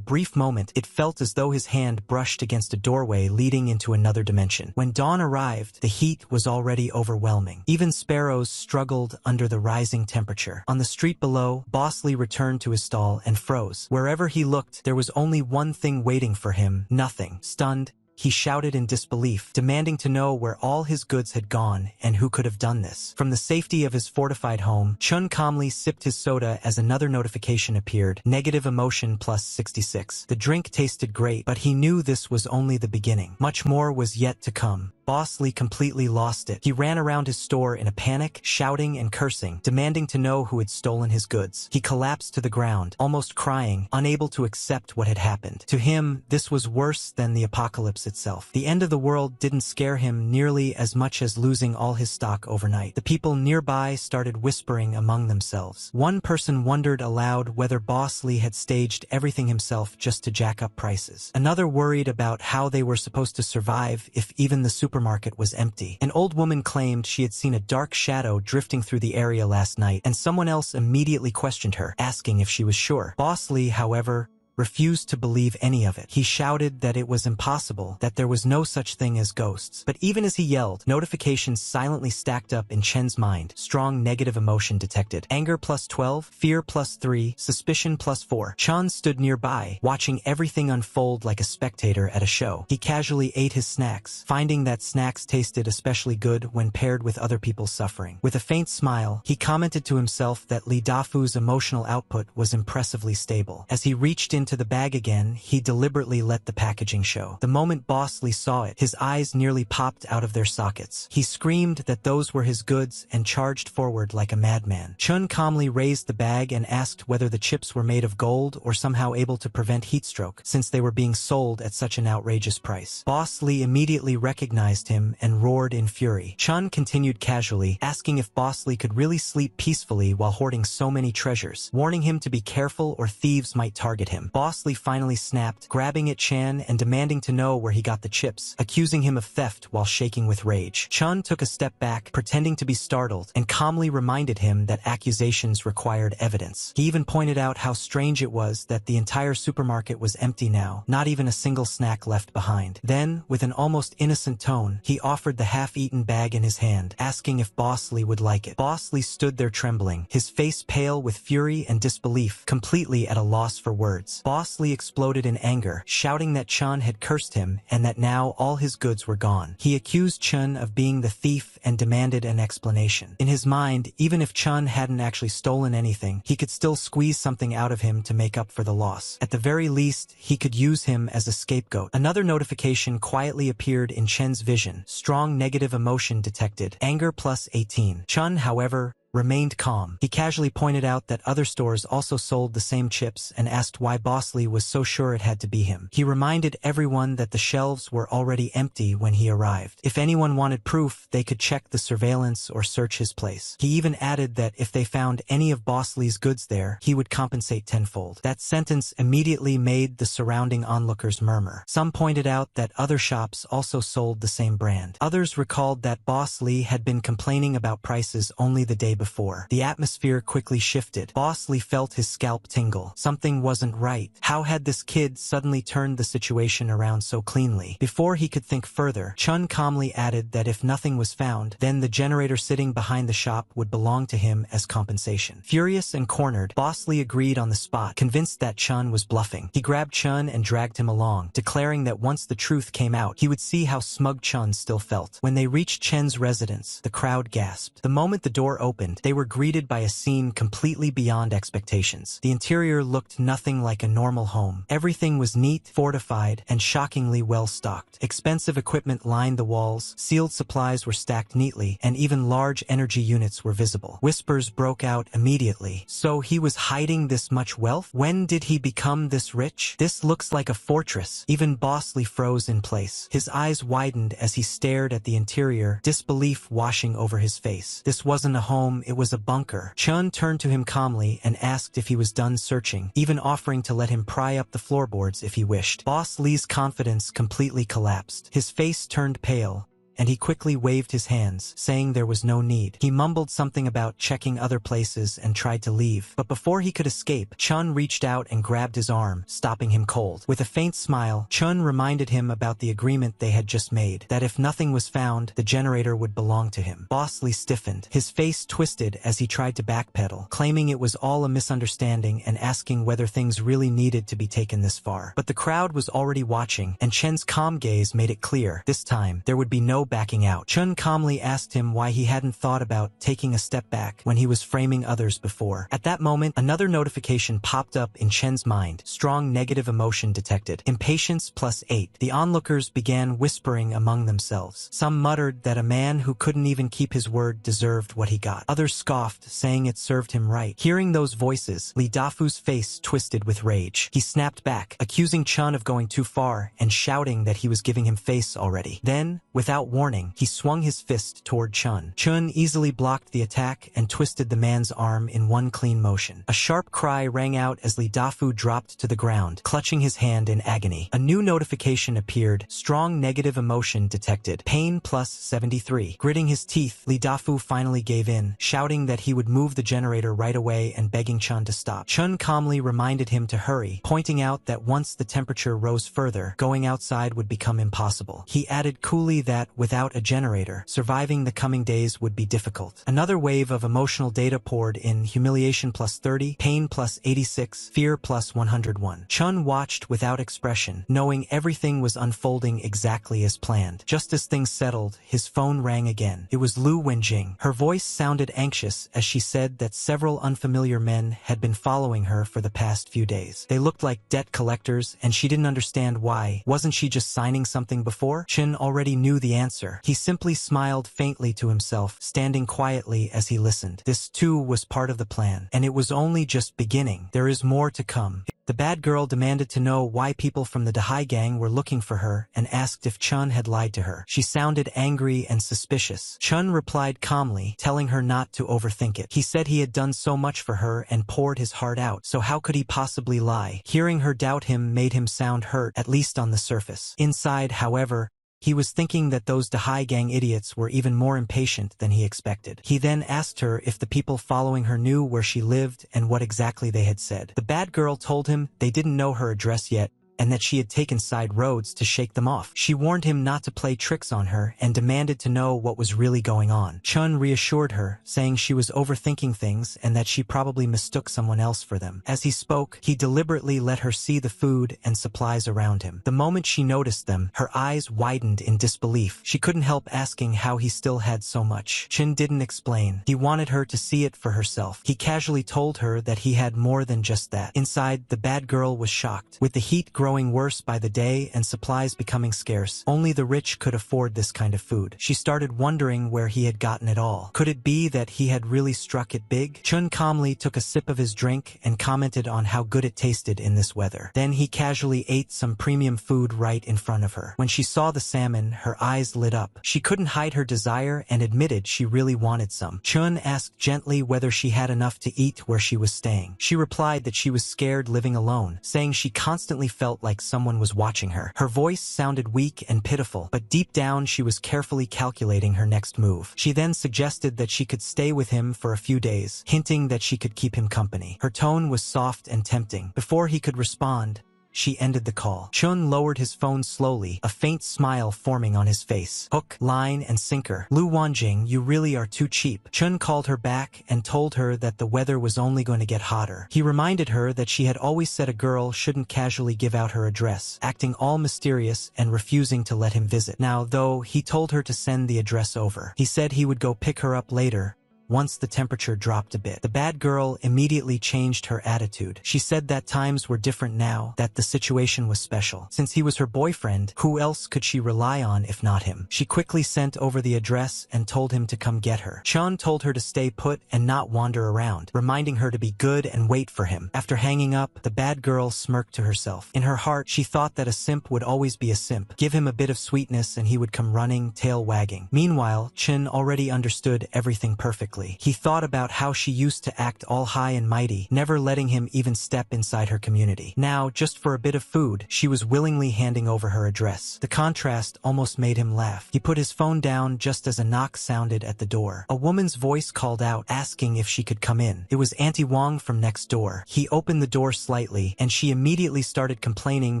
brief moment, it felt as though his hand brushed against a doorway leading into another dimension. When dawn arrived, the heat was already overwhelming. Even sparrows struggled under the rising temperature. On the street below, Boss Lee returned to his stall and froze. Wherever he looked, there was only one thing waiting for him: nothing. Stunned, he shouted in disbelief, demanding to know where all his goods had gone and who could have done this. From the safety of his fortified home, Chun calmly sipped his soda as another notification appeared, negative emotion plus 66. The drink tasted great, but he knew this was only the beginning. Much more was yet to come. Boss Lee completely lost it. He ran around his store in a panic, shouting and cursing, demanding to know who had stolen his goods. He collapsed to the ground, almost crying, unable to accept what had happened. To him, this was worse than the apocalypse itself. The end of the world didn't scare him nearly as much as losing all his stock overnight. The people nearby started whispering among themselves. One person wondered aloud whether Boss Lee had staged everything himself just to jack up prices. Another worried about how they were supposed to survive if even the supermarket was empty. An old woman claimed she had seen a dark shadow drifting through the area last night, and someone else immediately questioned her, asking if she was sure. Boss Lee, however, refused to believe any of it. He shouted that it was impossible, that there was no such thing as ghosts. But even as he yelled, notifications silently stacked up in Chen's mind. Strong negative emotion detected. Anger plus 12, fear plus 3, suspicion plus 4. Chan stood nearby, watching everything unfold like a spectator at a show. He casually ate his snacks, finding that snacks tasted especially good when paired with other people's suffering. With a faint smile, he commented to himself that Li Dafu's emotional output was impressively stable. As he reached into the bag again, he deliberately let the packaging show. The moment Boss Lee saw it, his eyes nearly popped out of their sockets. He screamed that those were his goods and charged forward like a madman. Chun calmly raised the bag and asked whether the chips were made of gold or somehow able to prevent heatstroke, since they were being sold at such an outrageous price. Boss Lee immediately recognized him and roared in fury. Chun continued casually, asking if Boss Lee could really sleep peacefully while hoarding so many treasures, warning him to be careful or thieves might target him. Boss Lee finally snapped, grabbing at Chan and demanding to know where he got the chips, accusing him of theft while shaking with rage. Chun took a step back, pretending to be startled, and calmly reminded him that accusations required evidence. He even pointed out how strange it was that the entire supermarket was empty now, not even a single snack left behind. Then, with an almost innocent tone, he offered the half-eaten bag in his hand, asking if Boss Lee would like it. Boss Lee stood there trembling, his face pale with fury and disbelief, completely at a loss for words. Boss Lee exploded in anger, shouting that Chun had cursed him and that now all his goods were gone. He accused Chun of being the thief and demanded an explanation. In his mind, even if Chun hadn't actually stolen anything, he could still squeeze something out of him to make up for the loss. At the very least, he could use him as a scapegoat. Another notification quietly appeared in Chen's vision. Strong negative emotion detected. Anger plus 18. Chun, however, remained calm. He casually pointed out that other stores also sold the same chips and asked why Boss Lee was so sure it had to be him. He reminded everyone that the shelves were already empty when he arrived. If anyone wanted proof, they could check the surveillance or search his place. He even added that if they found any of Boss Lee's goods there, he would compensate tenfold. That sentence immediately made the surrounding onlookers murmur. Some pointed out that other shops also sold the same brand. Others recalled that Boss Lee had been complaining about prices only the day before. before. The atmosphere quickly shifted. Boss Lee felt his scalp tingle. Something wasn't right. How had this kid suddenly turned the situation around so cleanly? Before he could think further, Chun calmly added that if nothing was found, then the generator sitting behind the shop would belong to him as compensation. Furious and cornered, Boss Lee agreed on the spot, convinced that Chun was bluffing. He grabbed Chun and dragged him along, declaring that once the truth came out, he would see how smug Chun still felt. When they reached Chen's residence, the crowd gasped. The moment the door opened, they were greeted by a scene completely beyond expectations. The interior looked nothing like a normal home. Everything was neat, fortified, and shockingly well stocked. Expensive equipment lined the walls, sealed supplies were stacked neatly, and even large energy units were visible. Whispers broke out immediately. So he was hiding this much wealth? When did he become this rich? This looks like a fortress. Even Boss Lee froze in place. His eyes widened as he stared at the interior, disbelief washing over his face. This wasn't a home, it was a bunker. Chun turned to him calmly and asked if he was done searching, even offering to let him pry up the floorboards if he wished. Boss Lee's confidence completely collapsed. His face turned pale, and he quickly waved his hands, saying there was no need. He mumbled something about checking other places and tried to leave. But before he could escape, Chun reached out and grabbed his arm, stopping him cold. With a faint smile, Chun reminded him about the agreement they had just made, that if nothing was found, the generator would belong to him. Boss Lee stiffened. His face twisted as he tried to backpedal, claiming it was all a misunderstanding and asking whether things really needed to be taken this far. But the crowd was already watching, and Chen's calm gaze made it clear. This time, there would be no backing out. Chun calmly asked him why he hadn't thought about taking a step back when he was framing others before. At that moment, another notification popped up in Chen's mind. Strong negative emotion detected. Impatience +8. The onlookers began whispering among themselves. Some muttered that a man who couldn't even keep his word deserved what he got. Others scoffed, saying it served him right. Hearing those voices, Lee Dafu's face twisted with rage. He snapped back, accusing Chun of going too far and shouting that he was giving him face already. Then, without warning, he swung his fist toward Chun. Chun easily blocked the attack and twisted the man's arm in one clean motion. A sharp cry rang out as Lee Dafu dropped to the ground, clutching his hand in agony. A new notification appeared. Strong negative emotion detected. Pain +73. Gritting his teeth, Lee Dafu finally gave in, shouting that he would move the generator right away and begging Chun to stop. Chun calmly reminded him to hurry, pointing out that once the temperature rose further, going outside would become impossible. He added coolly that, without a generator, surviving the coming days would be difficult. Another wave of emotional data poured in. Humiliation +30, pain +86, fear +101. Chun watched without expression, knowing everything was unfolding exactly as planned. Just as things settled, his phone rang again. It was Lu Wenjing. Her voice sounded anxious as she said that several unfamiliar men had been following her for the past few days. They looked like debt collectors, and she didn't understand why. Wasn't she just signing something before? Chin already knew the answer. He simply smiled faintly to himself, standing quietly as he listened. This too was part of the plan, and it was only just beginning. There is more to come. The bad girl demanded to know why people from the Dahai gang were looking for her and asked if Chun had lied to her. She sounded angry and suspicious. Chun replied calmly, telling her not to overthink it. He said he had done so much for her and poured his heart out, so how could he possibly lie? Hearing her doubt him made him sound hurt, at least on the surface. Inside, however, he was thinking that those Dahai gang idiots were even more impatient than he expected. He then asked her if the people following her knew where she lived and what exactly they had said. The bad girl told him they didn't know her address yet, and that she had taken side roads to shake them off. She warned him not to play tricks on her and demanded to know what was really going on. Chun reassured her, saying she was overthinking things and that she probably mistook someone else for them. As he spoke, he deliberately let her see the food and supplies around him. The moment she noticed them, her eyes widened in disbelief. She couldn't help asking how he still had so much. Chin didn't explain. He wanted her to see it for herself. He casually told her that he had more than just that. Inside, the bad girl was shocked. With the heat growing worse by the day and supplies becoming scarce, only the rich could afford this kind of food. She started wondering where he had gotten it all. Could it be that he had really struck it big? Chun calmly took a sip of his drink and commented on how good it tasted in this weather. Then he casually ate some premium food right in front of her. When she saw the salmon, her eyes lit up. She couldn't hide her desire and admitted she really wanted some. Chun asked gently whether she had enough to eat where she was staying. She replied that she was scared living alone, saying she constantly felt felt like someone was watching her. Her voice sounded weak and pitiful, but deep down she was carefully calculating her next move. She then suggested that she could stay with him for a few days, hinting that she could keep him company. Her tone was soft and tempting. Before he could respond, she ended the call. Chun lowered his phone slowly, a faint smile forming on his face. Hook, line, and sinker. Lu Wanjing, you really are too cheap. Chun called her back and told her that the weather was only going to get hotter. He reminded her that she had always said a girl shouldn't casually give out her address, acting all mysterious and refusing to let him visit. Now, though, he told her to send the address over. He said he would go pick her up later, once the temperature dropped a bit. The bad girl immediately changed her attitude. She said that times were different now, that the situation was special. Since he was her boyfriend, who else could she rely on if not him? She quickly sent over the address and told him to come get her. Chun told her to stay put and not wander around, reminding her to be good and wait for him. After hanging up, the bad girl smirked to herself. In her heart, she thought that a simp would always be a simp. Give him a bit of sweetness and he would come running, tail wagging. Meanwhile, Chin already understood everything perfectly. He thought about how she used to act all high and mighty, never letting him even step inside her community. Now, just for a bit of food, she was willingly handing over her address. The contrast almost made him laugh. He put his phone down just as a knock sounded at the door. A woman's voice called out, asking if she could come in. It was Auntie Wong from next door. He opened the door slightly, and she immediately started complaining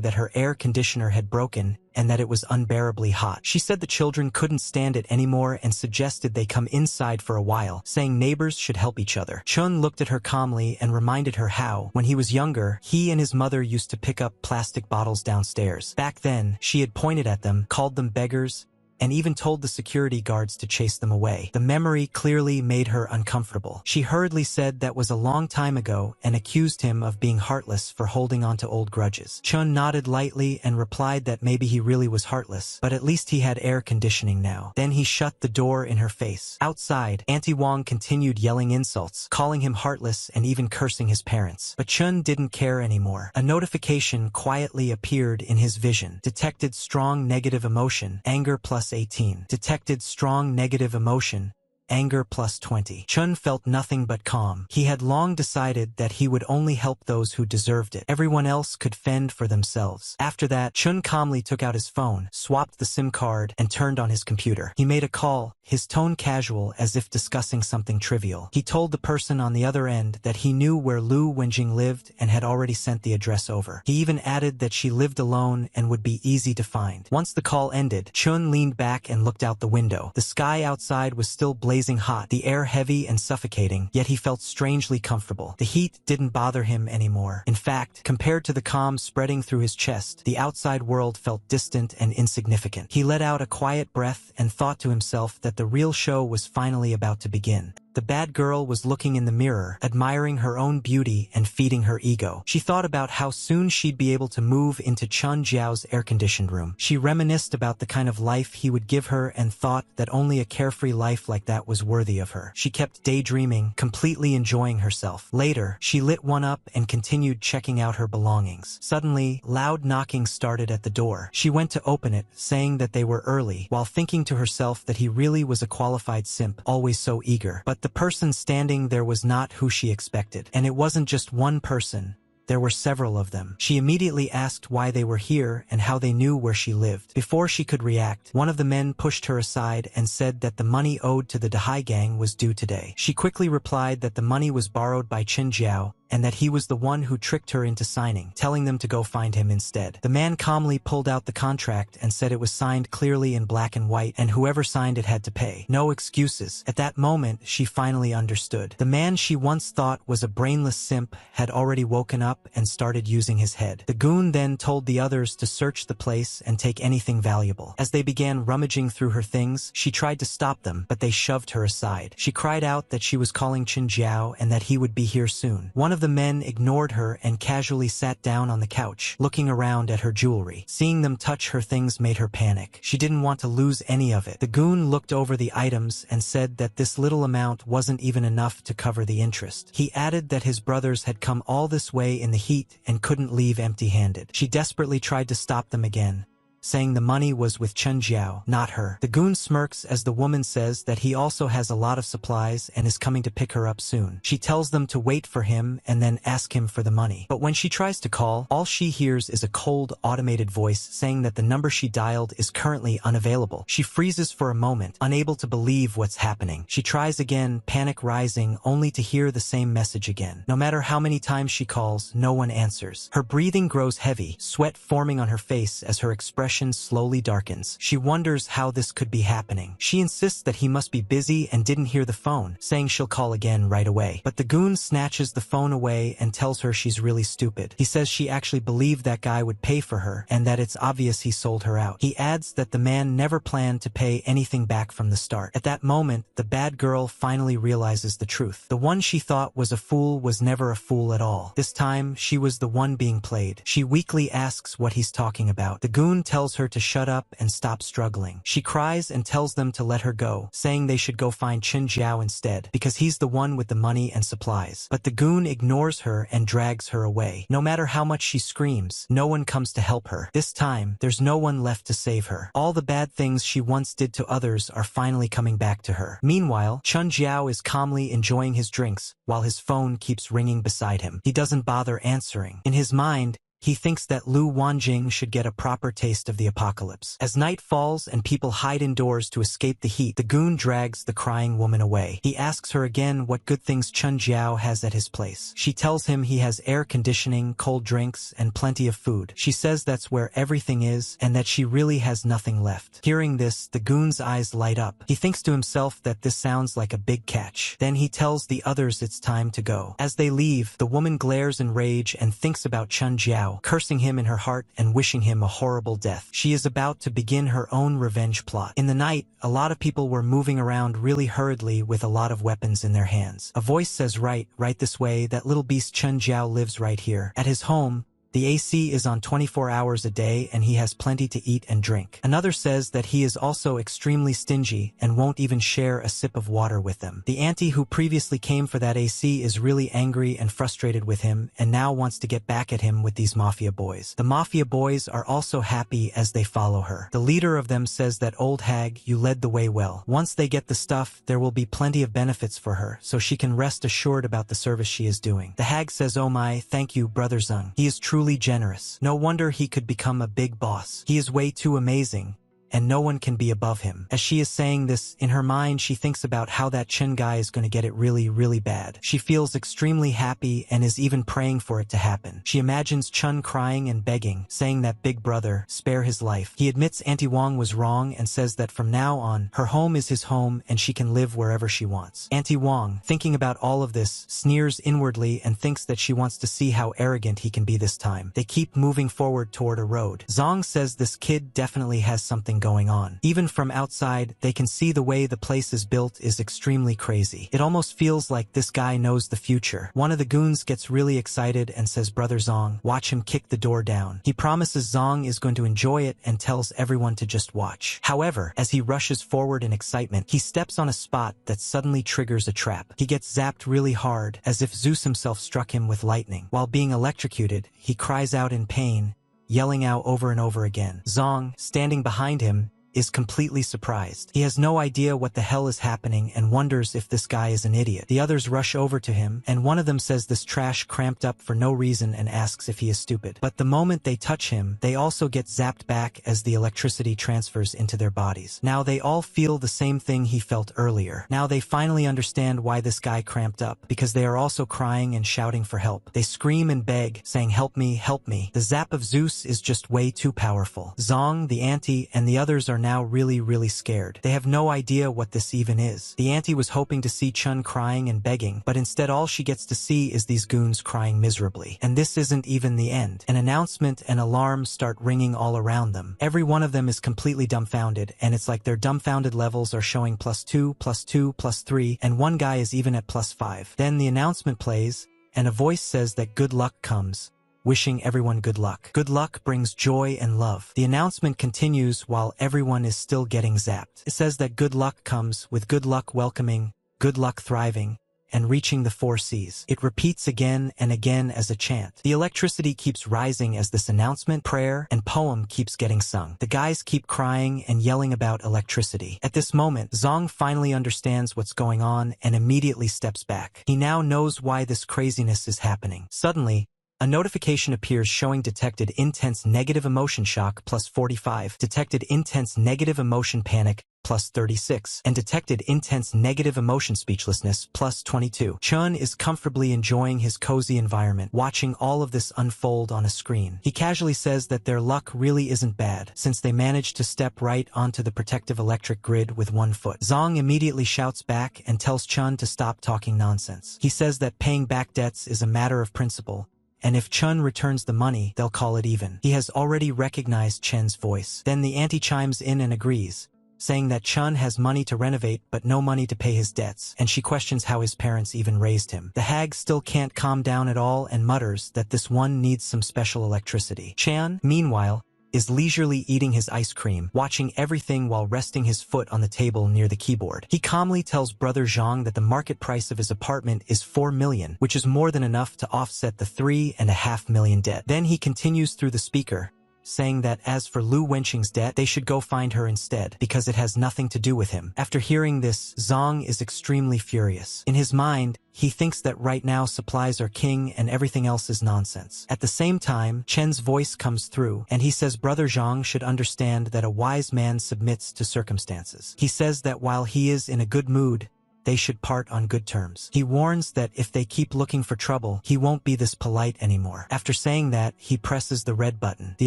that her air conditioner had broken and that it was unbearably hot. She said the children couldn't stand it anymore and suggested they come inside for a while, saying neighbors should help each other. Chun looked at her calmly and reminded her how, when he was younger, he and his mother used to pick up plastic bottles downstairs. Back then, she had pointed at them, called them beggars, and even told the security guards to chase them away. The memory clearly made her uncomfortable. She hurriedly said that was a long time ago and accused him of being heartless for holding on to old grudges. Chun nodded lightly and replied that maybe he really was heartless, but at least he had air conditioning now. Then he shut the door in her face. Outside, Auntie Wong continued yelling insults, calling him heartless and even cursing his parents. But Chun didn't care anymore. A notification quietly appeared in his vision. Detected strong negative emotion, anger plus 18. Detected strong negative emotion, anger plus 20. Chun felt nothing but calm. He had long decided that he would only help those who deserved it. Everyone else could fend for themselves. After that, Chun calmly took out his phone, swapped the SIM card, and turned on his computer. He made a call, his tone casual as if discussing something trivial. He told the person on the other end that he knew where Lu Wenjing lived and had already sent the address over. He even added that she lived alone and would be easy to find. Once the call ended, Chun leaned back and looked out the window. The sky outside was still blazing hot, the air heavy and suffocating, yet he felt strangely comfortable. The heat didn't bother him anymore. In fact, compared to the calm spreading through his chest, the outside world felt distant and insignificant. He let out a quiet breath and thought to himself that the real show was finally about to begin. The bad girl was looking in the mirror, admiring her own beauty and feeding her ego. She thought about how soon she'd be able to move into Chun Jiao's air-conditioned room. She reminisced about the kind of life he would give her and thought that only a carefree life like that was worthy of her. She kept daydreaming, completely enjoying herself. Later, she lit one up and continued checking out her belongings. Suddenly, loud knocking started at the door. She went to open it, saying that they were early, while thinking to herself that he really was a qualified simp, always so eager. But the person standing there was not who she expected. And it wasn't just one person. There were several of them. She immediately asked why they were here and how they knew where she lived. Before she could react, one of the men pushed her aside and said that the money owed to the Dahai gang was due today. She quickly replied that the money was borrowed by Qin Jiao and that he was the one who tricked her into signing, telling them to go find him instead. The man calmly pulled out the contract and said it was signed clearly in black and white, and whoever signed it had to pay. No excuses. At that moment, she finally understood. The man she once thought was a brainless simp had already woken up and started using his head. The goon then told the others to search the place and take anything valuable. As they began rummaging through her things, she tried to stop them, but they shoved her aside. She cried out that she was calling Qin Jiao and that he would be here soon. One of the men ignored her and casually sat down on the couch, looking around at her jewelry. Seeing them touch her things made her panic. She didn't want to lose any of it. The goon looked over the items and said that this little amount wasn't even enough to cover the interest. He added that his brothers had come all this way in the heat and couldn't leave empty-handed. She desperately tried to stop them again, saying the money was with Chen Jiao, not her. The goon smirks as the woman says that he also has a lot of supplies and is coming to pick her up soon. She tells them to wait for him and then ask him for the money. But when she tries to call, all she hears is a cold, automated voice saying that the number she dialed is currently unavailable. She freezes for a moment, unable to believe what's happening. She tries again, panic rising, only to hear the same message again. No matter how many times she calls, no one answers. Her breathing grows heavy, sweat forming on her face as her expression slowly darkens. She wonders how this could be happening. She insists that he must be busy and didn't hear the phone, saying she'll call again right away. But the goon snatches the phone away and tells her she's really stupid. He says she actually believed that guy would pay for her and that it's obvious he sold her out. He adds that the man never planned to pay anything back from the start. At that moment, the bad girl finally realizes the truth. The one she thought was a fool was never a fool at all. This time, she was the one being played. She weakly asks what he's talking about. The goon tells her to shut up and stop struggling. She cries and tells them to let her go, saying they should go find Chen Jiao instead, because he's the one with the money and supplies. But the goon ignores her and drags her away. No matter how much she screams, no one comes to help her. This time, there's no one left to save her. All the bad things she once did to others are finally coming back to her. Meanwhile, Chen Jiao is calmly enjoying his drinks, while his phone keeps ringing beside him. He doesn't bother answering. In his mind, he thinks that Lu Wanjing should get a proper taste of the apocalypse. As night falls and people hide indoors to escape the heat, the goon drags the crying woman away. He asks her again what good things Chen Jiao has at his place. She tells him he has air conditioning, cold drinks, and plenty of food. She says that's where everything is and that she really has nothing left. Hearing this, the goon's eyes light up. He thinks to himself that this sounds like a big catch. Then he tells the others it's time to go. As they leave, the woman glares in rage and thinks about Chen Jiao, cursing him in her heart and wishing him a horrible death. She is about to begin her own revenge plot. In the night, a lot of people were moving around really hurriedly with a lot of weapons in their hands. A voice says, right this way, that little beast Chen Jiao lives right here. At his home, the AC is on 24 hours a day and he has plenty to eat and drink. Another says that he is also extremely stingy and won't even share a sip of water with them. The auntie who previously came for that AC is really angry and frustrated with him and now wants to get back at him with these mafia boys. The mafia boys are also happy as they follow her. The leader of them says that old hag, you led the way well. Once they get the stuff, there will be plenty of benefits for her, so she can rest assured about the service she is doing. The hag says, oh my, thank you, Brother Zeng. He is truly generous. No wonder he could become a big boss. He is way too amazing, and no one can be above him. As she is saying this, in her mind she thinks about how that Chen guy is going to get it really bad. She feels extremely happy and is even praying for it to happen. She imagines Chen crying and begging, saying that big brother, spare his life. He admits Auntie Wang was wrong and says that from now on, her home is his home and she can live wherever she wants. Auntie Wang, thinking about all of this, sneers inwardly and thinks that she wants to see how arrogant he can be this time. They keep moving forward toward a road. Zong says this kid definitely has something going on. Even from outside, they can see the way the place is built is extremely crazy. It almost feels like this guy knows the future. One of the goons gets really excited and says, Brother Zong, watch him kick the door down. He promises Zong is going to enjoy it and tells everyone to just watch. However, as he rushes forward in excitement, he steps on a spot that suddenly triggers a trap. He gets zapped really hard, as if Zeus himself struck him with lightning. While being electrocuted, he cries out in pain, yelling out over and over again. Zong, standing behind him, is completely surprised. He has no idea what the hell is happening and wonders if this guy is an idiot. The others rush over to him, and one of them says this trash cramped up for no reason and asks if he is stupid. But the moment they touch him, they also get zapped back as the electricity transfers into their bodies. Now they all feel the same thing he felt earlier. Now they finally understand why this guy cramped up, because they are also crying and shouting for help. They scream and beg, saying, help me, help me. The zap of Zeus is just way too powerful. Zong, the auntie, and the others are now really scared. They have no idea what this even is. The auntie was hoping to see Chun crying and begging, but instead all she gets to see is these goons crying miserably. And this isn't even the end. An announcement and alarms start ringing all around them. Every one of them is completely dumbfounded, and it's like their dumbfounded levels are showing +2, +2, +3, and one guy is even at +5. Then the announcement plays, and a voice says that good luck comes, wishing everyone good luck. Good luck brings joy and love. The announcement continues while everyone is still getting zapped. It says that good luck comes with good luck welcoming, good luck thriving, and reaching the 4 Cs. It repeats again and again as a chant. The electricity keeps rising as this announcement, prayer, and poem keeps getting sung. The guys keep crying and yelling about electricity. At this moment, Zong finally understands what's going on and immediately steps back. He now knows why this craziness is happening. Suddenly, a notification appears showing detected intense negative emotion shock plus 45, detected intense negative emotion panic plus 36, and detected intense negative emotion speechlessness plus 22. Chun is comfortably enjoying his cozy environment, watching all of this unfold on a screen. He casually says that their luck really isn't bad, since they managed to step right onto the protective electric grid with 1 foot. Zong immediately shouts back and tells Chun to stop talking nonsense. He says that paying back debts is a matter of principle, and if Chun returns the money, they'll call it even. He has already recognized Chen's voice. Then the auntie chimes in and agrees, saying that Chun has money to renovate but no money to pay his debts, and she questions how his parents even raised him. The hag still can't calm down at all and mutters that this one needs some special electricity. Chan, meanwhile, is leisurely eating his ice cream, watching everything while resting his foot on the table near the keyboard. He calmly tells brother Zhang that the market price of his apartment is 4 million, which is more than enough to offset the 3.5 million debt. Then he continues through the speaker, saying that as for Lu Wenqing's debt, they should go find her instead, because it has nothing to do with him. After hearing this, Zong is extremely furious. In his mind, he thinks that right now supplies are king and everything else is nonsense. At the same time, Chen's voice comes through, and he says brother Zhang should understand that a wise man submits to circumstances. He says that while he is in a good mood, they should part on good terms. He warns that if they keep looking for trouble, he won't be this polite anymore. After saying that, he presses the red button. The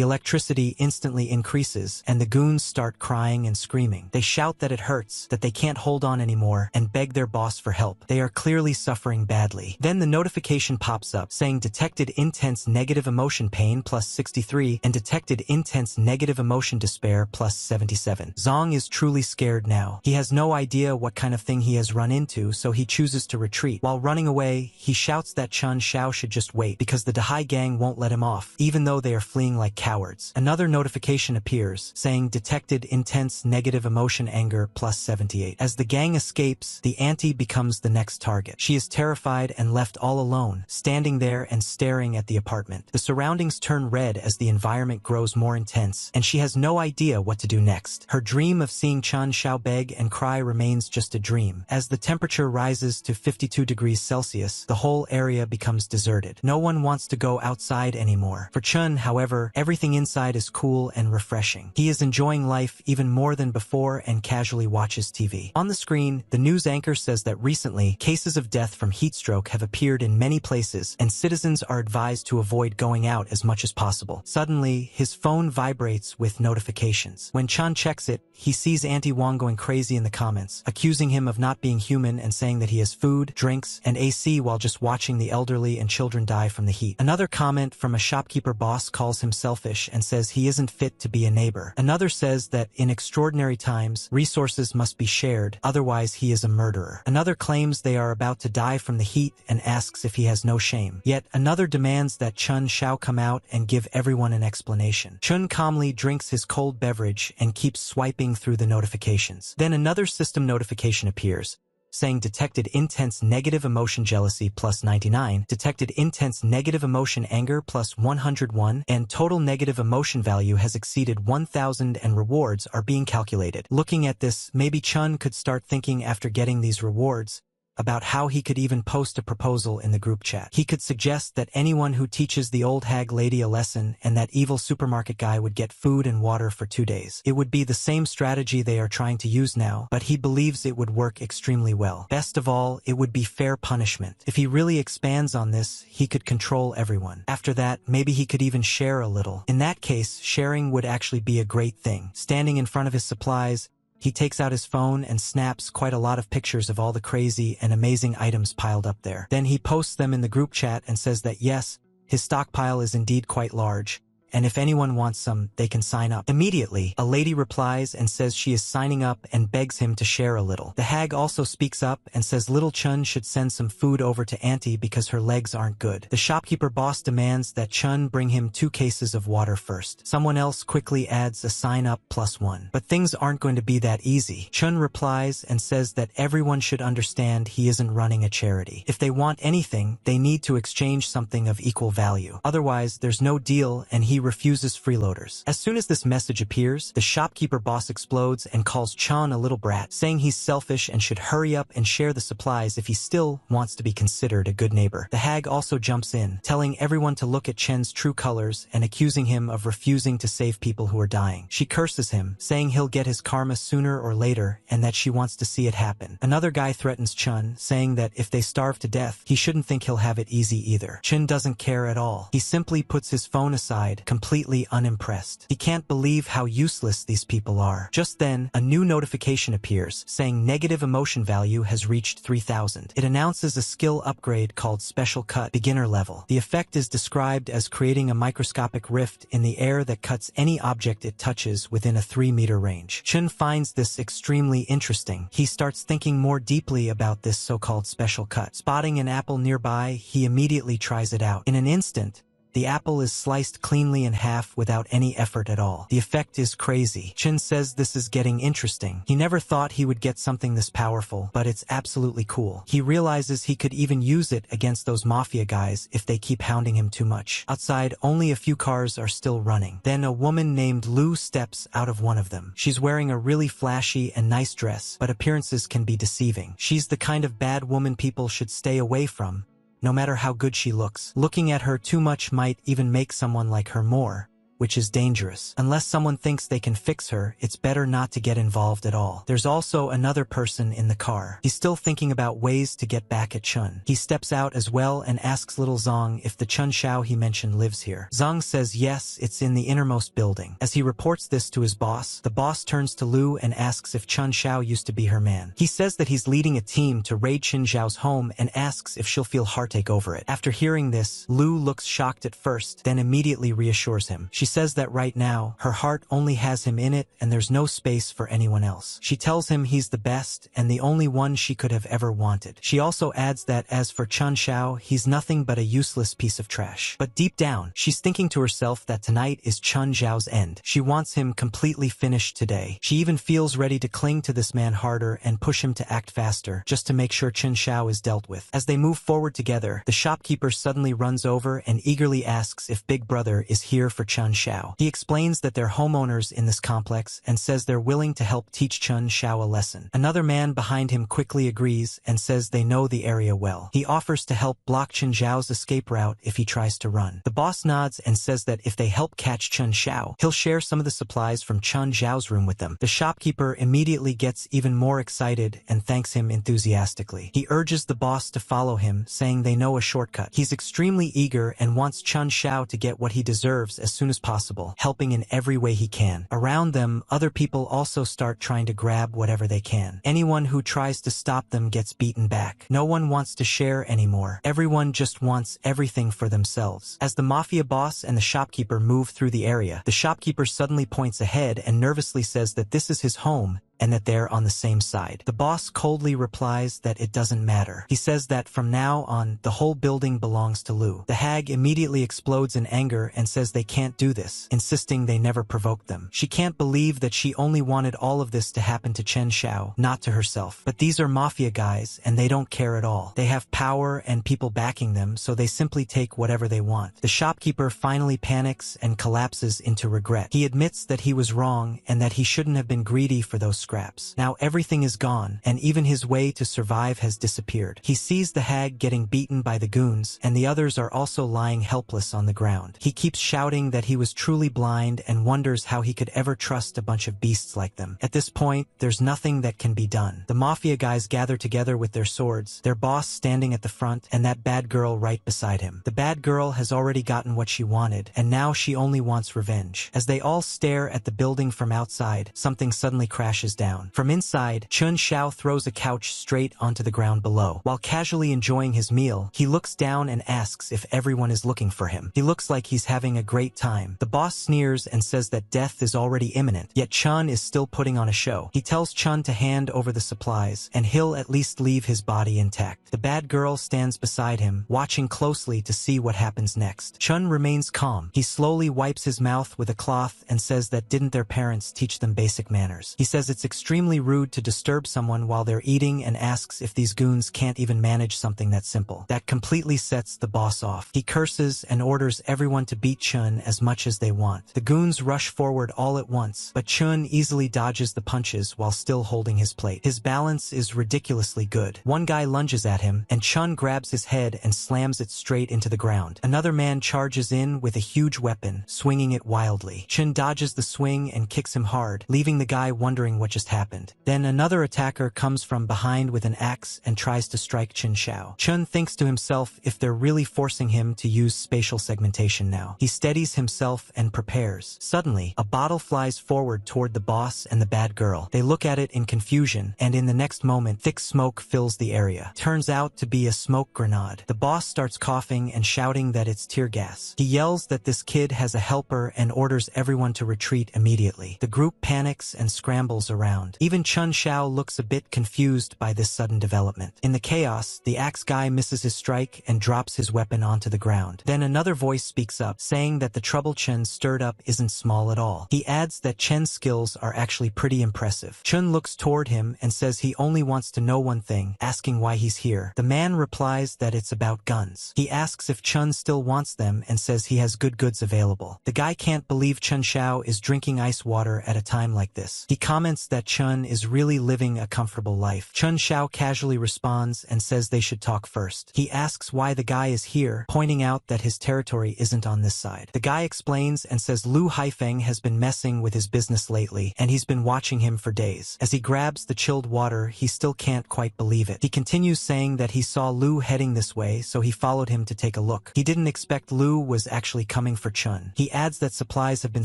electricity instantly increases, and the goons start crying and screaming. They shout that it hurts, that they can't hold on anymore, and beg their boss for help. They are clearly suffering badly. Then the notification pops up, saying detected intense negative emotion pain plus 63, and detected intense negative emotion despair plus 77. Zong is truly scared now. He has no idea what kind of thing he has run into, so he chooses to retreat. While running away, he shouts that Chun Xiao should just wait, because the Dahai gang won't let him off, even though they are fleeing like cowards. Another notification appears, saying detected intense negative emotion anger plus 78. As the gang escapes, the auntie becomes the next target. She is terrified and left all alone, standing there and staring at the apartment. The surroundings turn red as the environment grows more intense, and she has no idea what to do next. Her dream of seeing Chun Xiao beg and cry remains just a dream. As the temperature rises to 52 degrees Celsius, the whole area becomes deserted. No one wants to go outside anymore. For Chun, however, everything inside is cool and refreshing. He is enjoying life even more than before and casually watches TV. On the screen, the news anchor says that recently, cases of death from heat stroke have appeared in many places, and citizens are advised to avoid going out as much as possible. Suddenly, his phone vibrates with notifications. When Chun checks it, he sees Auntie Wang going crazy in the comments, accusing him of not being human and saying that he has food, drinks, and AC while just watching the elderly and children die from the heat. Another comment from a shopkeeper boss calls him selfish and says he isn't fit to be a neighbor. Another says that in extraordinary times, resources must be shared, otherwise he is a murderer. Another claims they are about to die from the heat and asks if he has no shame. Yet another demands that Chun Xiao come out and give everyone an explanation. Chun calmly drinks his cold beverage and keeps swiping through the notifications. Then another system notification appears, saying detected intense negative emotion jealousy plus 99, detected intense negative emotion anger plus 101, and total negative emotion value has exceeded 1,000 and rewards are being calculated. Looking at this, maybe Chun could start thinking after getting these rewards about how he could even post a proposal in the group chat. He could suggest that anyone who teaches the old hag lady a lesson and that evil supermarket guy would get food and water for 2 days. It would be the same strategy they are trying to use now, but he believes it would work extremely well. Best of all, it would be fair punishment. If he really expands on this, he could control everyone. After that, maybe he could even share a little. In that case, sharing would actually be a great thing. Standing in front of his supplies, he takes out his phone and snaps quite a lot of pictures of all the crazy and amazing items piled up there. Then he posts them in the group chat and says that yes, his stockpile is indeed quite large, and if anyone wants some, they can sign up. Immediately, a lady replies and says she is signing up and begs him to share a little. The hag also speaks up and says little Chun should send some food over to Auntie because her legs aren't good. The shopkeeper boss demands that Chun bring him 2 cases of water first. Someone else quickly adds a sign up +1. But things aren't going to be that easy. Chun replies and says that everyone should understand he isn't running a charity. If they want anything, they need to exchange something of equal value. Otherwise, there's no deal, and he refuses freeloaders. As soon as this message appears, the shopkeeper boss explodes and calls Chun a little brat, saying he's selfish and should hurry up and share the supplies if he still wants to be considered a good neighbor. The hag also jumps in, telling everyone to look at Chen's true colors and accusing him of refusing to save people who are dying. She curses him, saying he'll get his karma sooner or later and that she wants to see it happen. Another guy threatens Chun, saying that if they starve to death, he shouldn't think he'll have it easy either. Chun doesn't care at all. He simply puts his phone aside, completely unimpressed. He can't believe how useless these people are. Just then, a new notification appears, saying negative emotion value has reached 3000. It announces a skill upgrade called Special Cut Beginner Level. The effect is described as creating a microscopic rift in the air that cuts any object it touches within a 3-meter range. Chun finds this extremely interesting. He starts thinking more deeply about this so-called special cut. Spotting an apple nearby, he immediately tries it out. In an instant, the apple is sliced cleanly in half without any effort at all. The effect is crazy. Chun says this is getting interesting. He never thought he would get something this powerful, but it's absolutely cool. He realizes he could even use it against those mafia guys if they keep hounding him too much. Outside, only a few cars are still running. Then a woman named Lu steps out of one of them. She's wearing a really flashy and nice dress, but appearances can be deceiving. She's the kind of bad woman people should stay away from, no matter how good she looks. Looking at her too much might even make someone like her more, which is dangerous. Unless someone thinks they can fix her, it's better not to get involved at all. There's also another person in the car. He's still thinking about ways to get back at Chun. He steps out as well and asks little Zong if the Chun Shao he mentioned lives here. Zong says yes, it's in the innermost building. As he reports this to his boss, the boss turns to Lu and asks if Chun Shao used to be her man. He says that he's leading a team to raid Chin Zhao's home and asks if she'll feel heartache over it. After hearing this, Lu looks shocked at first, then immediately reassures him. She says that right now, her heart only has him in it and there's no space for anyone else. She tells him he's the best and the only one she could have ever wanted. She also adds that as for Chun Shao, he's nothing but a useless piece of trash. But deep down, she's thinking to herself that tonight is Chun Zhao's end. She wants him completely finished today. She even feels ready to cling to this man harder and push him to act faster, just to make sure Chun Shao is dealt with. As they move forward together, the shopkeeper suddenly runs over and eagerly asks if Big Brother is here for Chun Shao. He explains that they're homeowners in this complex and says they're willing to help teach Chun Shao a lesson. Another man behind him quickly agrees and says they know the area well. He offers to help block Chun Zhao's escape route if he tries to run. The boss nods and says that if they help catch Chun Shao, he'll share some of the supplies from Chun Zhao's room with them. The shopkeeper immediately gets even more excited and thanks him enthusiastically. He urges the boss to follow him, saying they know a shortcut. He's extremely eager and wants Chun Shao to get what he deserves as soon as possible, helping in every way he can. Around them, other people also start trying to grab whatever they can. Anyone who tries to stop them gets beaten back. No one wants to share anymore. Everyone just wants everything for themselves. As the mafia boss and the shopkeeper move through the area, the shopkeeper suddenly points ahead and nervously says that this is his home and that they're on the same side. The boss coldly replies that it doesn't matter. He says that from now on, the whole building belongs to Lu. The hag immediately explodes in anger and says they can't do this, insisting they never provoked them. She can't believe that she only wanted all of this to happen to Chen Shao, not to herself. But these are mafia guys, and they don't care at all. They have power and people backing them, so they simply take whatever they want. The shopkeeper finally panics and collapses into regret. He admits that he was wrong and that he shouldn't have been greedy for those scraps. Now everything is gone, and even his way to survive has disappeared. He sees the hag getting beaten by the goons, and the others are also lying helpless on the ground. He keeps shouting that he was truly blind and wonders how he could ever trust a bunch of beasts like them. At this point, there's nothing that can be done. The mafia guys gather together with their swords, their boss standing at the front, and that bad girl right beside him. The bad girl has already gotten what she wanted, and now she only wants revenge. As they all stare at the building from outside, something suddenly crashes down. From inside, Chun Xiao throws a couch straight onto the ground below. While casually enjoying his meal, he looks down and asks if everyone is looking for him. He looks like he's having a great time. The boss sneers and says that death is already imminent, yet Chun is still putting on a show. He tells Chun to hand over the supplies, and he'll at least leave his body intact. The bad girl stands beside him, watching closely to see what happens next. Chun remains calm. He slowly wipes his mouth with a cloth and says that didn't their parents teach them basic manners. He says it's extremely rude to disturb someone while they're eating and asks if these goons can't even manage something that simple. That completely sets the boss off. He curses and orders everyone to beat Chun as much as they want. The goons rush forward all at once, but Chun easily dodges the punches while still holding his plate. His balance is ridiculously good. One guy lunges at him, and Chun grabs his head and slams it straight into the ground. Another man charges in with a huge weapon, swinging it wildly. Chun dodges the swing and kicks him hard, leaving the guy wondering what just happened. Then another attacker comes from behind with an axe and tries to strike Chun Xiao. Chun thinks to himself if they're really forcing him to use spatial segmentation now. He steadies himself and prepares. Suddenly, a bottle flies forward toward the boss and the bad girl. They look at it in confusion, and in the next moment, thick smoke fills the area. Turns out to be a smoke grenade. The boss starts coughing and shouting that it's tear gas. He yells that this kid has a helper and orders everyone to retreat immediately. The group panics and scrambles around. Even Chun Xiao looks a bit confused by this sudden development. In the chaos, the axe guy misses his strike and drops his weapon onto the ground. Then another voice speaks up, saying that the trouble Chen stirred up isn't small at all. He adds that Chen's skills are actually pretty impressive. Chun looks toward him and says he only wants to know one thing, asking why he's here. The man replies that it's about guns. He asks if Chun still wants them and says he has good goods available. The guy can't believe Chun Xiao is drinking ice water at a time like this. He comments that Chun is really living a comfortable life. Chun Xiao casually responds and says they should talk first. He asks why the guy is here, pointing out that his territory isn't on this side. The guy explains and says Lu Haifeng has been messing with his business lately, and he's been watching him for days. As he grabs the chilled water, he still can't quite believe it. He continues saying that he saw Lu heading this way, so he followed him to take a look. He didn't expect Lu was actually coming for Chun. He adds that supplies have been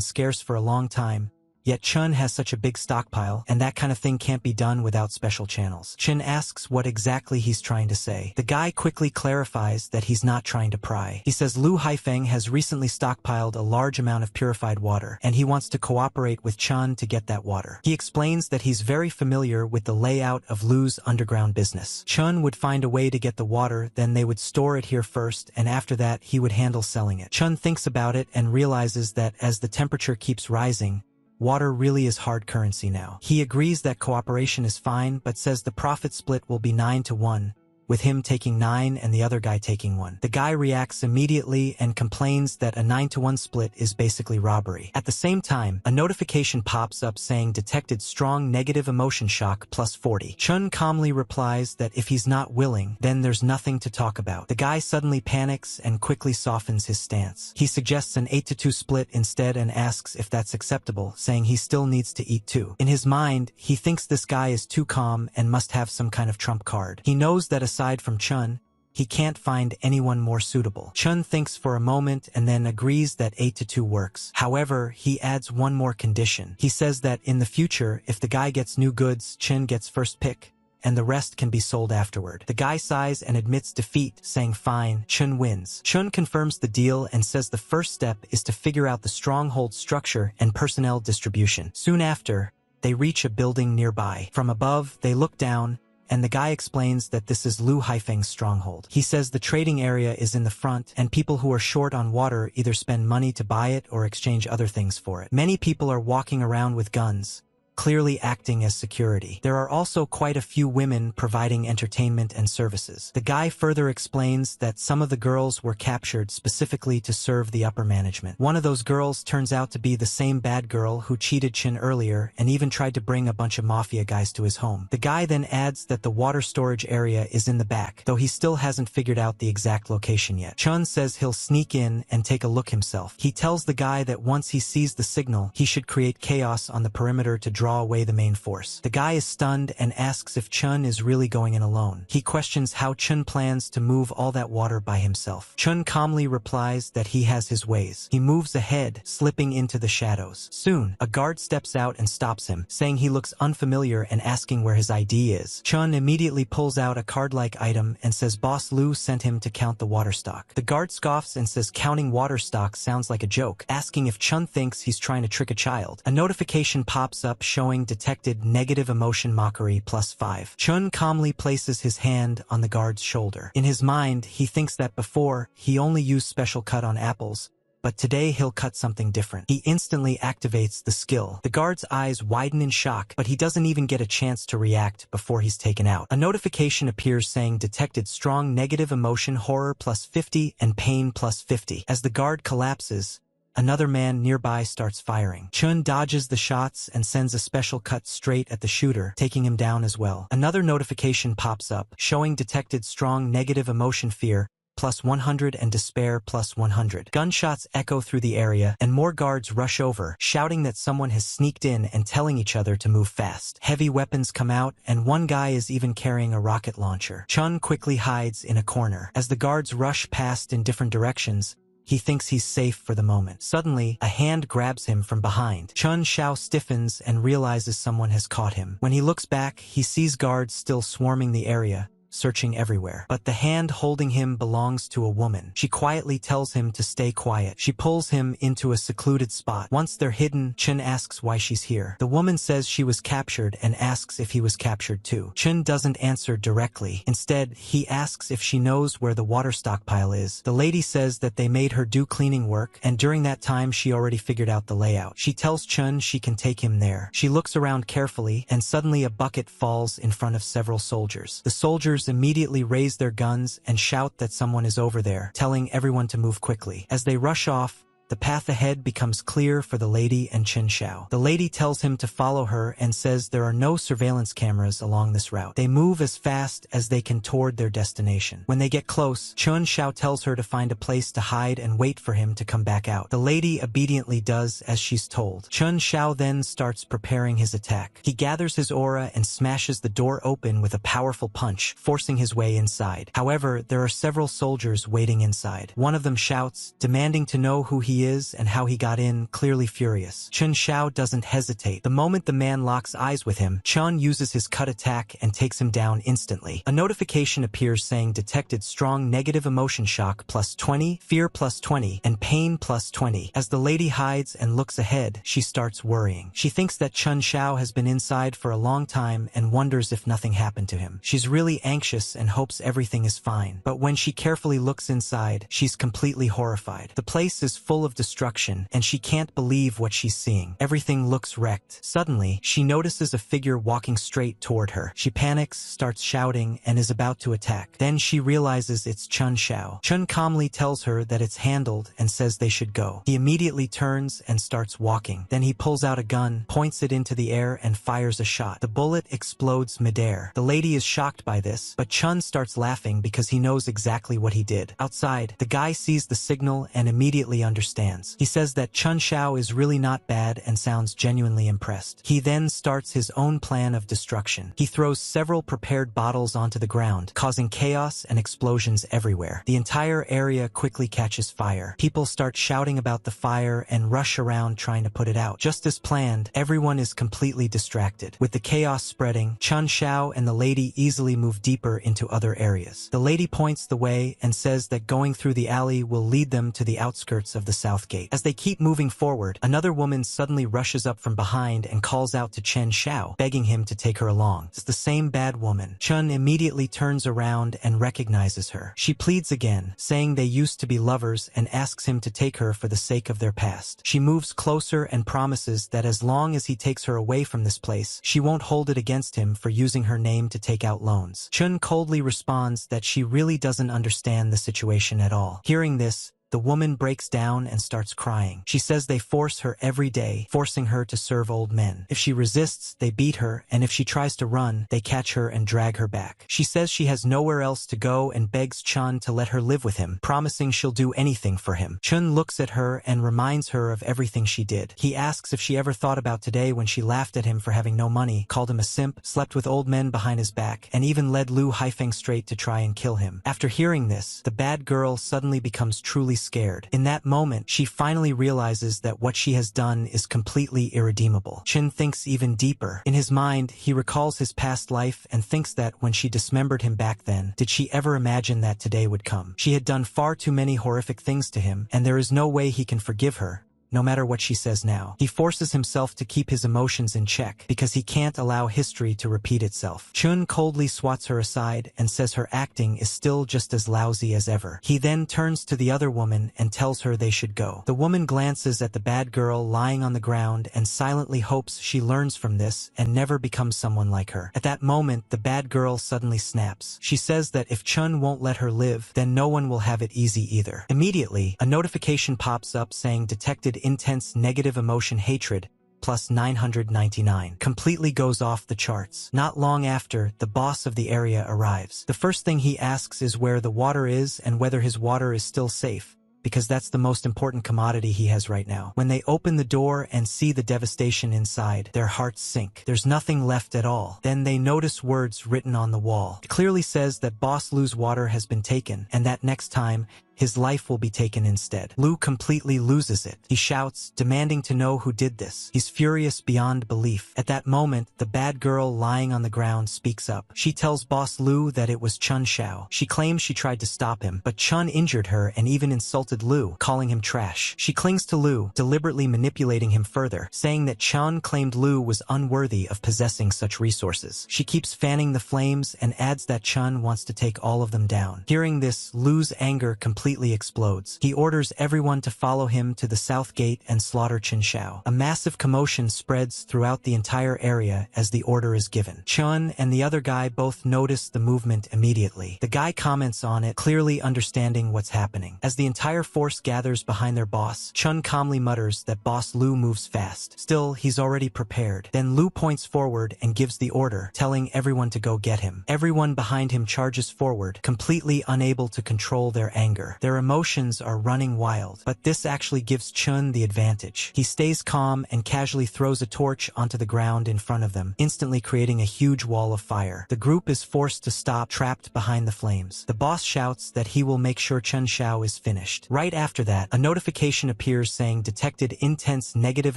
scarce for a long time, yet Chun has such a big stockpile, and that kind of thing can't be done without special channels. Chun asks what exactly he's trying to say. The guy quickly clarifies that he's not trying to pry. He says Lu Haifeng has recently stockpiled a large amount of purified water, and he wants to cooperate with Chun to get that water. He explains that he's very familiar with the layout of Lu's underground business. Chun would find a way to get the water, then they would store it here first, and after that he would handle selling it. Chun thinks about it and realizes that as the temperature keeps rising, water really is hard currency now. He agrees that cooperation is fine, but says the profit split will be 9-1, with him taking 9 and the other guy taking 1. The guy reacts immediately and complains that a 9-1 split is basically robbery. At the same time, a notification pops up saying detected strong negative emotion shock plus 40. Chun calmly replies that if he's not willing, then there's nothing to talk about. The guy suddenly panics and quickly softens his stance. He suggests an 8-2 split instead and asks if that's acceptable, saying he still needs to eat too. In his mind, he thinks this guy is too calm and must have some kind of trump card. He knows that aside from Chun, he can't find anyone more suitable. Chun thinks for a moment and then agrees that 8-2 works. However, he adds one more condition. He says that in the future, if the guy gets new goods, Chun gets first pick, and the rest can be sold afterward. The guy sighs and admits defeat, saying fine, Chun wins. Chun confirms the deal and says the first step is to figure out the stronghold structure and personnel distribution. Soon after, they reach a building nearby. From above, they look down, and the guy explains that this is Lu Haifeng's stronghold. He says the trading area is in the front, and people who are short on water either spend money to buy it or exchange other things for it. Many people are walking around with guns, clearly acting as security. There are also quite a few women providing entertainment and services. The guy further explains that some of the girls were captured specifically to serve the upper management. One of those girls turns out to be the same bad girl who cheated Chin earlier and even tried to bring a bunch of mafia guys to his home. The guy then adds that the water storage area is in the back, though he still hasn't figured out the exact location yet. Chun says he'll sneak in and take a look himself. He tells the guy that once he sees the signal, he should create chaos on the perimeter to draw draw away the main force. The guy is stunned and asks if Chun is really going in alone. He questions how Chun plans to move all that water by himself. Chun calmly replies that he has his ways. He moves ahead, slipping into the shadows. Soon, a guard steps out and stops him, saying he looks unfamiliar and asking where his ID is. Chun immediately pulls out a card-like item and says Boss Lu sent him to count the water stock. The guard scoffs and says counting water stock sounds like a joke, asking if Chun thinks he's trying to trick a child. A notification pops up showing detected negative emotion mockery +5. Chun calmly places his hand on the guard's shoulder. In his mind, he thinks that before, he only used special cut on apples, but today he'll cut something different. He instantly activates the skill. The guard's eyes widen in shock, but he doesn't even get a chance to react before he's taken out. A notification appears saying detected strong negative emotion horror +50 and pain +50. As the guard collapses, another man nearby starts firing. Chun dodges the shots and sends a special cut straight at the shooter, taking him down as well. Another notification pops up, showing detected strong negative emotion fear +100 and despair +100. Gunshots echo through the area, and more guards rush over, shouting that someone has sneaked in and telling each other to move fast. Heavy weapons come out, and one guy is even carrying a rocket launcher. Chun quickly hides in a corner. As the guards rush past in different directions, he thinks he's safe for the moment. Suddenly, a hand grabs him from behind. Chun Shao stiffens and realizes someone has caught him. When he looks back, he sees guards still swarming the area, searching everywhere. But the hand holding him belongs to a woman. She quietly tells him to stay quiet. She pulls him into a secluded spot. Once they're hidden, Chun asks why she's here. The woman says she was captured and asks if he was captured too. Chun doesn't answer directly. Instead, he asks if she knows where the water stockpile is. The lady says that they made her do cleaning work, and during that time she already figured out the layout. She tells Chun she can take him there. She looks around carefully, and suddenly a bucket falls in front of several soldiers. The soldiers immediately raise their guns and shout that someone is over there, telling everyone to move quickly. As they rush off, the path ahead becomes clear for the lady and Chun Shao. The lady tells him to follow her and says there are no surveillance cameras along this route. They move as fast as they can toward their destination. When they get close, Chun Shao tells her to find a place to hide and wait for him to come back out. The lady obediently does as she's told. Chun Shao then starts preparing his attack. He gathers his aura and smashes the door open with a powerful punch, forcing his way inside. However, there are several soldiers waiting inside. One of them shouts, demanding to know who he is and how he got in, clearly furious. Chun Shao doesn't hesitate. The moment the man locks eyes with him, Chun uses his cut attack and takes him down instantly. A notification appears saying detected strong negative emotion shock +20, fear +20, and pain +20. As the lady hides and looks ahead, she starts worrying. She thinks that Chun Shao has been inside for a long time and wonders if nothing happened to him. She's really anxious and hopes everything is fine. But when she carefully looks inside, she's completely horrified. The place is full of destruction, and she can't believe what she's seeing. Everything looks wrecked. Suddenly, she notices a figure walking straight toward her. She panics, starts shouting, and is about to attack. Then she realizes it's Chun Shao. Chun calmly tells her that it's handled and says they should go. He immediately turns and starts walking. Then he pulls out a gun, points it into the air, and fires a shot. The bullet explodes midair. The lady is shocked by this, but Chun starts laughing because he knows exactly what he did. Outside, the guy sees the signal and immediately understands. He says that Chun Shao is really not bad and sounds genuinely impressed. He then starts his own plan of destruction. He throws several prepared bottles onto the ground, causing chaos and explosions everywhere. The entire area quickly catches fire. People start shouting about the fire and rush around trying to put it out. Just as planned, everyone is completely distracted. With the chaos spreading, Chun Shao and the lady easily move deeper into other areas. The lady points the way and says that going through the alley will lead them to the outskirts of the south gate. As they keep moving forward, another woman suddenly rushes up from behind and calls out to Chun Shao, begging him to take her along. It's the same bad woman. Chun immediately turns around and recognizes her. She pleads again, saying they used to be lovers, and asks him to take her for the sake of their past. She moves closer and promises that as long as he takes her away from this place, she won't hold it against him for using her name to take out loans. Chun coldly responds that she really doesn't understand the situation at all. Hearing this, the woman breaks down and starts crying. She says they force her every day, forcing her to serve old men. If she resists, they beat her, and if she tries to run, they catch her and drag her back. She says she has nowhere else to go and begs Chun to let her live with him, promising she'll do anything for him. Chun looks at her and reminds her of everything she did. He asks if she ever thought about today when she laughed at him for having no money, called him a simp, slept with old men behind his back, and even led Lu Haifeng straight to try and kill him. After hearing this, the bad girl suddenly becomes truly scared. In that moment, she finally realizes that what she has done is completely irredeemable. Chin thinks even deeper. In his mind, he recalls his past life and thinks that when she dismembered him back then, did she ever imagine that today would come? She had done far too many horrific things to him, and there is no way he can forgive her, no matter what she says now. He forces himself to keep his emotions in check because he can't allow history to repeat itself. Chun coldly swats her aside and says her acting is still just as lousy as ever. He then turns to the other woman and tells her they should go. The woman glances at the bad girl lying on the ground and silently hopes she learns from this and never becomes someone like her. At that moment, the bad girl suddenly snaps. She says that if Chun won't let her live, then no one will have it easy either. Immediately, a notification pops up saying detected intense negative emotion hatred plus 999 completely goes off the charts. Not long after, the boss of the area arrives. The first thing he asks is where the water is and whether his water is still safe, because that's the most important commodity he has right now. When they open the door and see the devastation inside, their hearts sink. There's nothing left at all. Then they notice words written on the wall. It clearly says that Boss Lu's water has been taken, and that next time, his life will be taken instead. Lu completely loses it. He shouts, demanding to know who did this. He's furious beyond belief. At that moment, the bad girl lying on the ground speaks up. She tells Boss Lu that it was Chun Xiao. She claims she tried to stop him, but Chun injured her and even insulted Lu, calling him trash. She clings to Lu, deliberately manipulating him further, saying that Chun claimed Lu was unworthy of possessing such resources. She keeps fanning the flames and adds that Chun wants to take all of them down. Hearing this, Lu's anger completely explodes. He orders everyone to follow him to the south gate and slaughter Chun Xiao. A massive commotion spreads throughout the entire area as the order is given. Chun and the other guy both notice the movement immediately. The guy comments on it, clearly understanding what's happening. As the entire force gathers behind their boss, Chun calmly mutters that Boss Lu moves fast. Still, he's already prepared. Then Lu points forward and gives the order, telling everyone to go get him. Everyone behind him charges forward, completely unable to control their anger. Their emotions are running wild, but this actually gives Chun the advantage. He stays calm and casually throws a torch onto the ground in front of them, instantly creating a huge wall of fire. The group is forced to stop, trapped behind the flames. The boss shouts that he will make sure Chun Xiao is finished. Right after that, a notification appears saying detected intense negative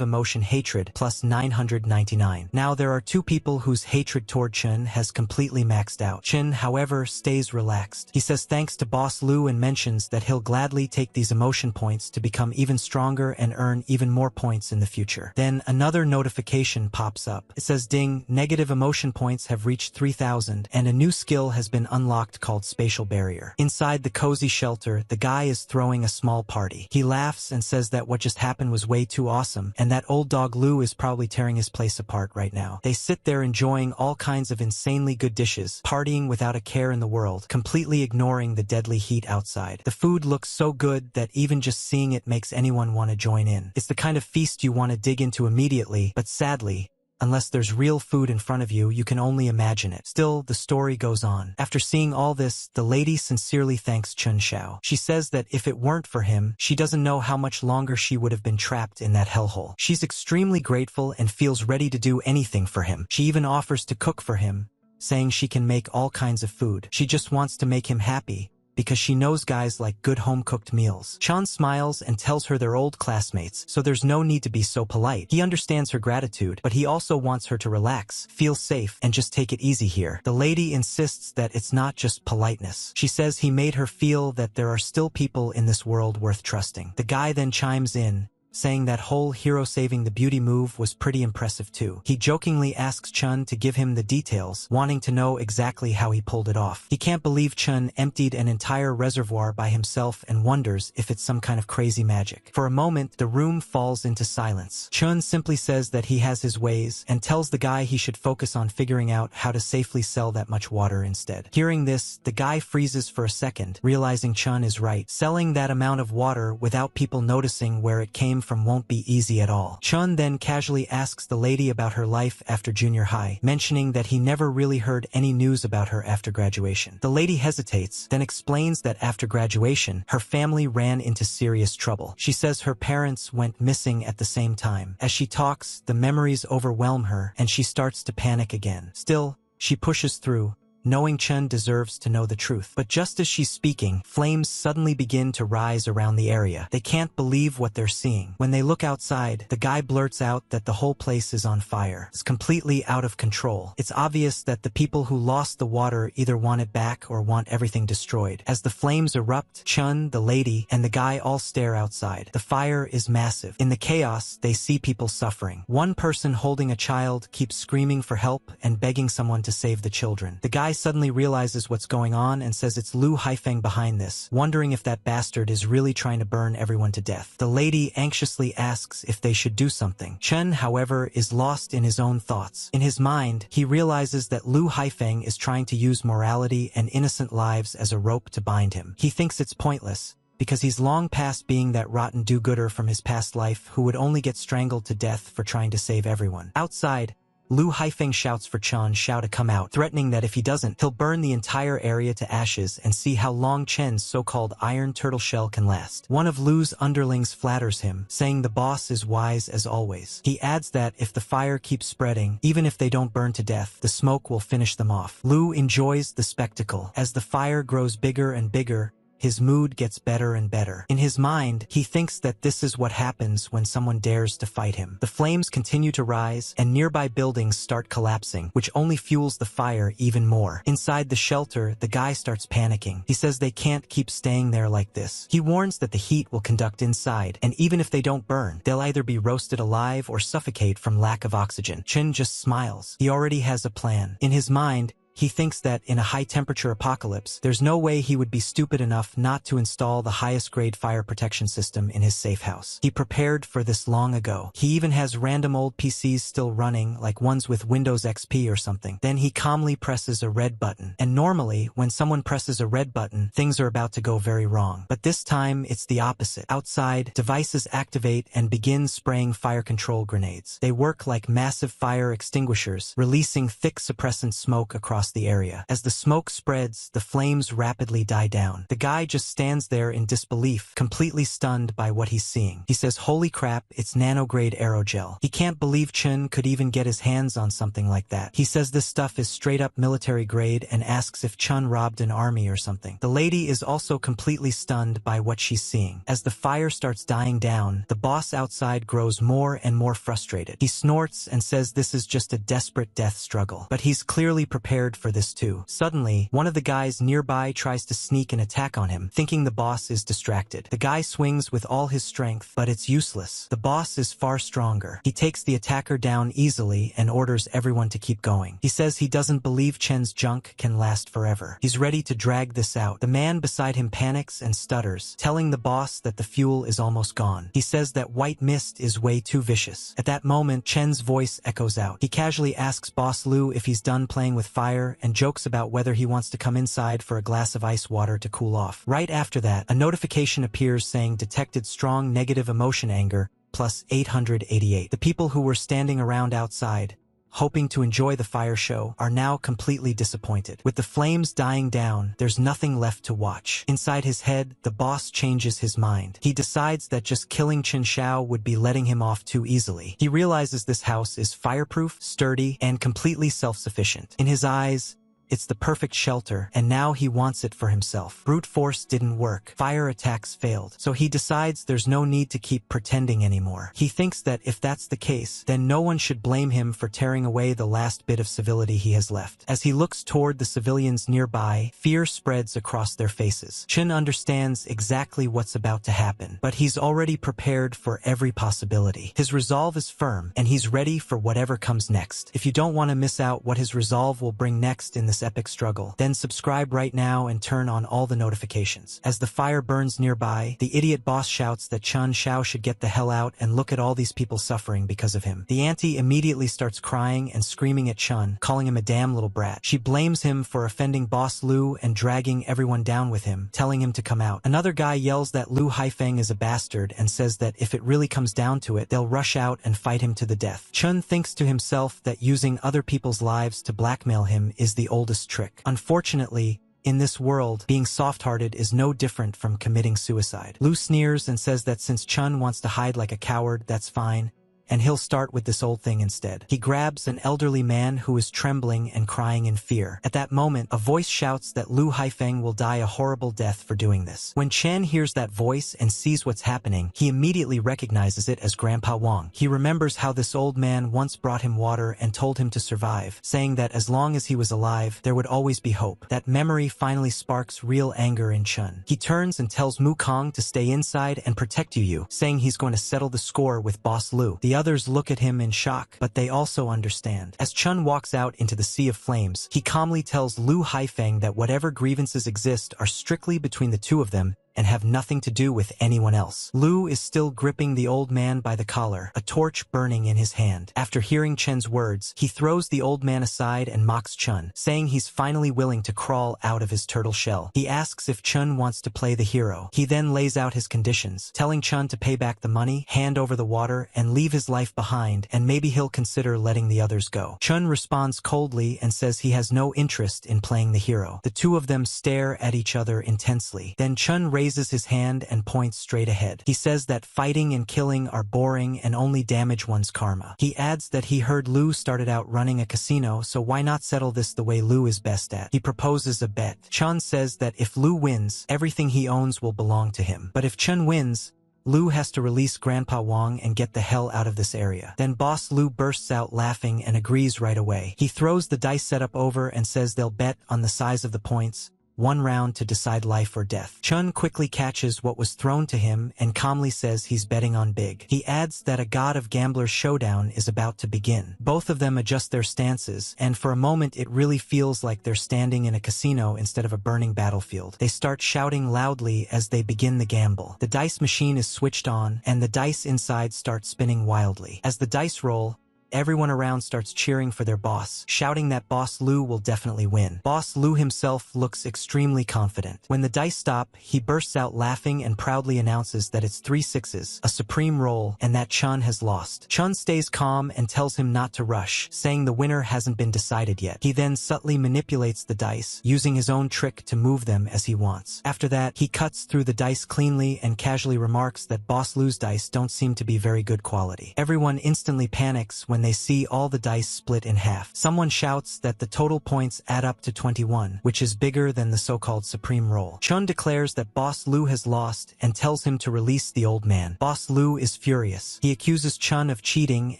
emotion hatred plus 999. Now there are two people whose hatred toward Chun has completely maxed out. Chun, however, stays relaxed. He says thanks to Boss Lu and mentions that he'll gladly take these emotion points to become even stronger and earn even more points in the future. Then another notification pops up. It says ding, negative emotion points have reached 3,000 and a new skill has been unlocked called Spatial Barrier. Inside the cozy shelter, the guy is throwing a small party. He laughs and says that what just happened was way too awesome and that old dog Lu is probably tearing his place apart right now. They sit there enjoying all kinds of insanely good dishes, partying without a care in the world, completely ignoring the deadly heat outside. The food looks so good that even just seeing it makes anyone want to join in. It's the kind of feast you want to dig into immediately, but sadly, unless there's real food in front of you, you can only imagine it. Still, the story goes on. After seeing all this, the lady sincerely thanks Chun Xiao. She says that if it weren't for him, she doesn't know how much longer she would have been trapped in that hellhole. She's extremely grateful and feels ready to do anything for him. She even offers to cook for him, saying she can make all kinds of food. She just wants to make him happy, because she knows guys like good home-cooked meals. Chan smiles and tells her they're old classmates, so there's no need to be so polite. He understands her gratitude, but he also wants her to relax, feel safe, and just take it easy here. The lady insists that it's not just politeness. She says he made her feel that there are still people in this world worth trusting. The guy then chimes in, saying that whole hero saving the beauty move was pretty impressive too. He jokingly asks Chun to give him the details, wanting to know exactly how he pulled it off. He can't believe Chun emptied an entire reservoir by himself and wonders if it's some kind of crazy magic. For a moment, the room falls into silence. Chun simply says that he has his ways and tells the guy he should focus on figuring out how to safely sell that much water instead. Hearing this, the guy freezes for a second, realizing Chun is right. Selling that amount of water without people noticing where it came from won't be easy at all. Chun then casually asks the lady about her life after junior high, mentioning that he never really heard any news about her after graduation. The lady hesitates, then explains that after graduation, her family ran into serious trouble. She says her parents went missing at the same time. As she talks, the memories overwhelm her, and she starts to panic again. Still, she pushes through, knowing Chun deserves to know the truth. But just as she's speaking, flames suddenly begin to rise around the area. They can't believe what they're seeing. When they look outside, the guy blurts out that the whole place is on fire. It's completely out of control. It's obvious that the people who lost the water either want it back or want everything destroyed. As the flames erupt, Chun, the lady, and the guy all stare outside. The fire is massive. In the chaos, they see people suffering. One person holding a child keeps screaming for help and begging someone to save the children. The guy suddenly realizes what's going on and says it's Lu Haifeng behind this, wondering if that bastard is really trying to burn everyone to death. The lady anxiously asks if they should do something. Chen, however, is lost in his own thoughts. In his mind, he realizes that Lu Haifeng is trying to use morality and innocent lives as a rope to bind him. He thinks it's pointless, because he's long past being that rotten do-gooder from his past life who would only get strangled to death for trying to save everyone. Outside, Lu Haifeng shouts for Chen Xiao to come out, threatening that if he doesn't, he'll burn the entire area to ashes and see how long Chen's so-called iron turtle shell can last. One of Lu's underlings flatters him, saying the boss is wise as always. He adds that if the fire keeps spreading, even if they don't burn to death, the smoke will finish them off. Lu enjoys the spectacle. As the fire grows bigger and bigger, his mood gets better and better. In his mind, he thinks that this is what happens when someone dares to fight him. The flames continue to rise, and nearby buildings start collapsing, which only fuels the fire even more. Inside the shelter, the guy starts panicking. He says they can't keep staying there like this. He warns that the heat will conduct inside, and even if they don't burn, they'll either be roasted alive or suffocate from lack of oxygen. Chin just smiles. He already has a plan. In his mind, he thinks that in a high-temperature apocalypse, there's no way he would be stupid enough not to install the highest-grade fire protection system in his safe house. He prepared for this long ago. He even has random old PCs still running, like ones with Windows XP or something. Then he calmly presses a red button. And normally, when someone presses a red button, things are about to go very wrong. But this time, it's the opposite. Outside, devices activate and begin spraying fire control grenades. They work like massive fire extinguishers, releasing thick suppressant smoke across the area. As the smoke spreads, the flames rapidly die down. The guy just stands there in disbelief, completely stunned by what he's seeing. He says, "Holy crap, it's nano-grade aerogel." He can't believe Chen could even get his hands on something like that. He says this stuff is straight-up military grade and asks if Chen robbed an army or something. The lady is also completely stunned by what she's seeing. As the fire starts dying down, the boss outside grows more and more frustrated. He snorts and says this is just a desperate death struggle. But he's clearly prepared for this too. Suddenly, one of the guys nearby tries to sneak an attack on him, thinking the boss is distracted. The guy swings with all his strength, but it's useless. The boss is far stronger. He takes the attacker down easily and orders everyone to keep going. He says he doesn't believe Chen's junk can last forever. He's ready to drag this out. The man beside him panics and stutters, telling the boss that the fuel is almost gone. He says that white mist is way too vicious. At that moment, Chen's voice echoes out. He casually asks Boss Lu if he's done playing with fire and jokes about whether he wants to come inside for a glass of ice water to cool off. Right after that, a notification appears saying detected strong negative emotion anger, plus 888. The people who were standing around outside, hoping to enjoy the fire show, are now completely disappointed. With the flames dying down, there's nothing left to watch. Inside his head, the boss changes his mind. He decides that just killing Chen Xiao would be letting him off too easily. He realizes this house is fireproof, sturdy, and completely self-sufficient. In his eyes, It's the perfect shelter, and now he wants it for himself. Brute force didn't work. Fire attacks failed. So he decides there's no need to keep pretending anymore. He thinks that if that's the case, then no one should blame him for tearing away the last bit of civility he has left. As he looks toward the civilians nearby, fear spreads across their faces. Chun understands exactly what's about to happen, but he's already prepared for every possibility. His resolve is firm, and he's ready for whatever comes next. If you don't want to miss out what his resolve will bring next in this epic struggle, then subscribe right now and turn on all the notifications. As the fire burns nearby, the idiot boss shouts that Chun Xiao should get the hell out and look at all these people suffering because of him. The auntie immediately starts crying and screaming at Chun, calling him a damn little brat. She blames him for offending Boss Lu and dragging everyone down with him, telling him to come out. Another guy yells that Lu Haifeng is a bastard and says that if it really comes down to it, they'll rush out and fight him to the death. Chun thinks to himself that using other people's lives to blackmail him is the oldest trick. Unfortunately, in this world, being soft-hearted is no different from committing suicide. Lu sneers and says that since Chun wants to hide like a coward, that's fine, and he'll start with this old thing instead. He grabs an elderly man who is trembling and crying in fear. At that moment, a voice shouts that Lu Haifeng will die a horrible death for doing this. When Chen hears that voice and sees what's happening, he immediately recognizes it as Grandpa Wang. He remembers how this old man once brought him water and told him to survive, saying that as long as he was alive, there would always be hope. That memory finally sparks real anger in Chun. He turns and tells Mu Kong to stay inside and protect Yu, saying he's going to settle the score with Boss Lu. The others look at him in shock, but they also understand. As Chun walks out into the sea of flames, he calmly tells Lu Haifeng that whatever grievances exist are strictly between the two of them and have nothing to do with anyone else. Lu is still gripping the old man by the collar, a torch burning in his hand. After hearing Chen's words, he throws the old man aside and mocks Chun, saying he's finally willing to crawl out of his turtle shell. He asks if Chun wants to play the hero. He then lays out his conditions, telling Chun to pay back the money, hand over the water, and leave his life behind, and maybe he'll consider letting the others go. Chun responds coldly and says he has no interest in playing the hero. The two of them stare at each other intensely. Then Chun raises his hand and points straight ahead. He says that fighting and killing are boring and only damage one's karma. He adds that he heard Lu started out running a casino, so why not settle this the way Lu is best at? He proposes a bet. Chun says that if Lu wins, everything he owns will belong to him. But if Chun wins, Lu has to release Grandpa Wang and get the hell out of this area. Then Boss Lu bursts out laughing and agrees right away. He throws the dice setup over and says they'll bet on the size of the points, one round to decide life or death. Chun quickly catches what was thrown to him and calmly says he's betting on big. He adds that a God of Gamblers showdown is about to begin. Both of them adjust their stances, and for a moment it really feels like they're standing in a casino instead of a burning battlefield. They start shouting loudly as they begin the gamble. The dice machine is switched on, and the dice inside start spinning wildly. As the dice roll, everyone around starts cheering for their boss, shouting that Boss Lu will definitely win. Boss Lu himself looks extremely confident. When the dice stop, he bursts out laughing and proudly announces that it's 3 6s, a supreme roll, and that Chun has lost. Chun stays calm and tells him not to rush, saying the winner hasn't been decided yet. He then subtly manipulates the dice, using his own trick to move them as he wants. After that, he cuts through the dice cleanly and casually remarks that Boss Lu's dice don't seem to be very good quality. Everyone instantly panics when they see all the dice split in half. Someone shouts that the total points add up to 21, which is bigger than the so-called supreme roll. Chun declares that Boss Lu has lost and tells him to release the old man. Boss Lu is furious. He accuses Chun of cheating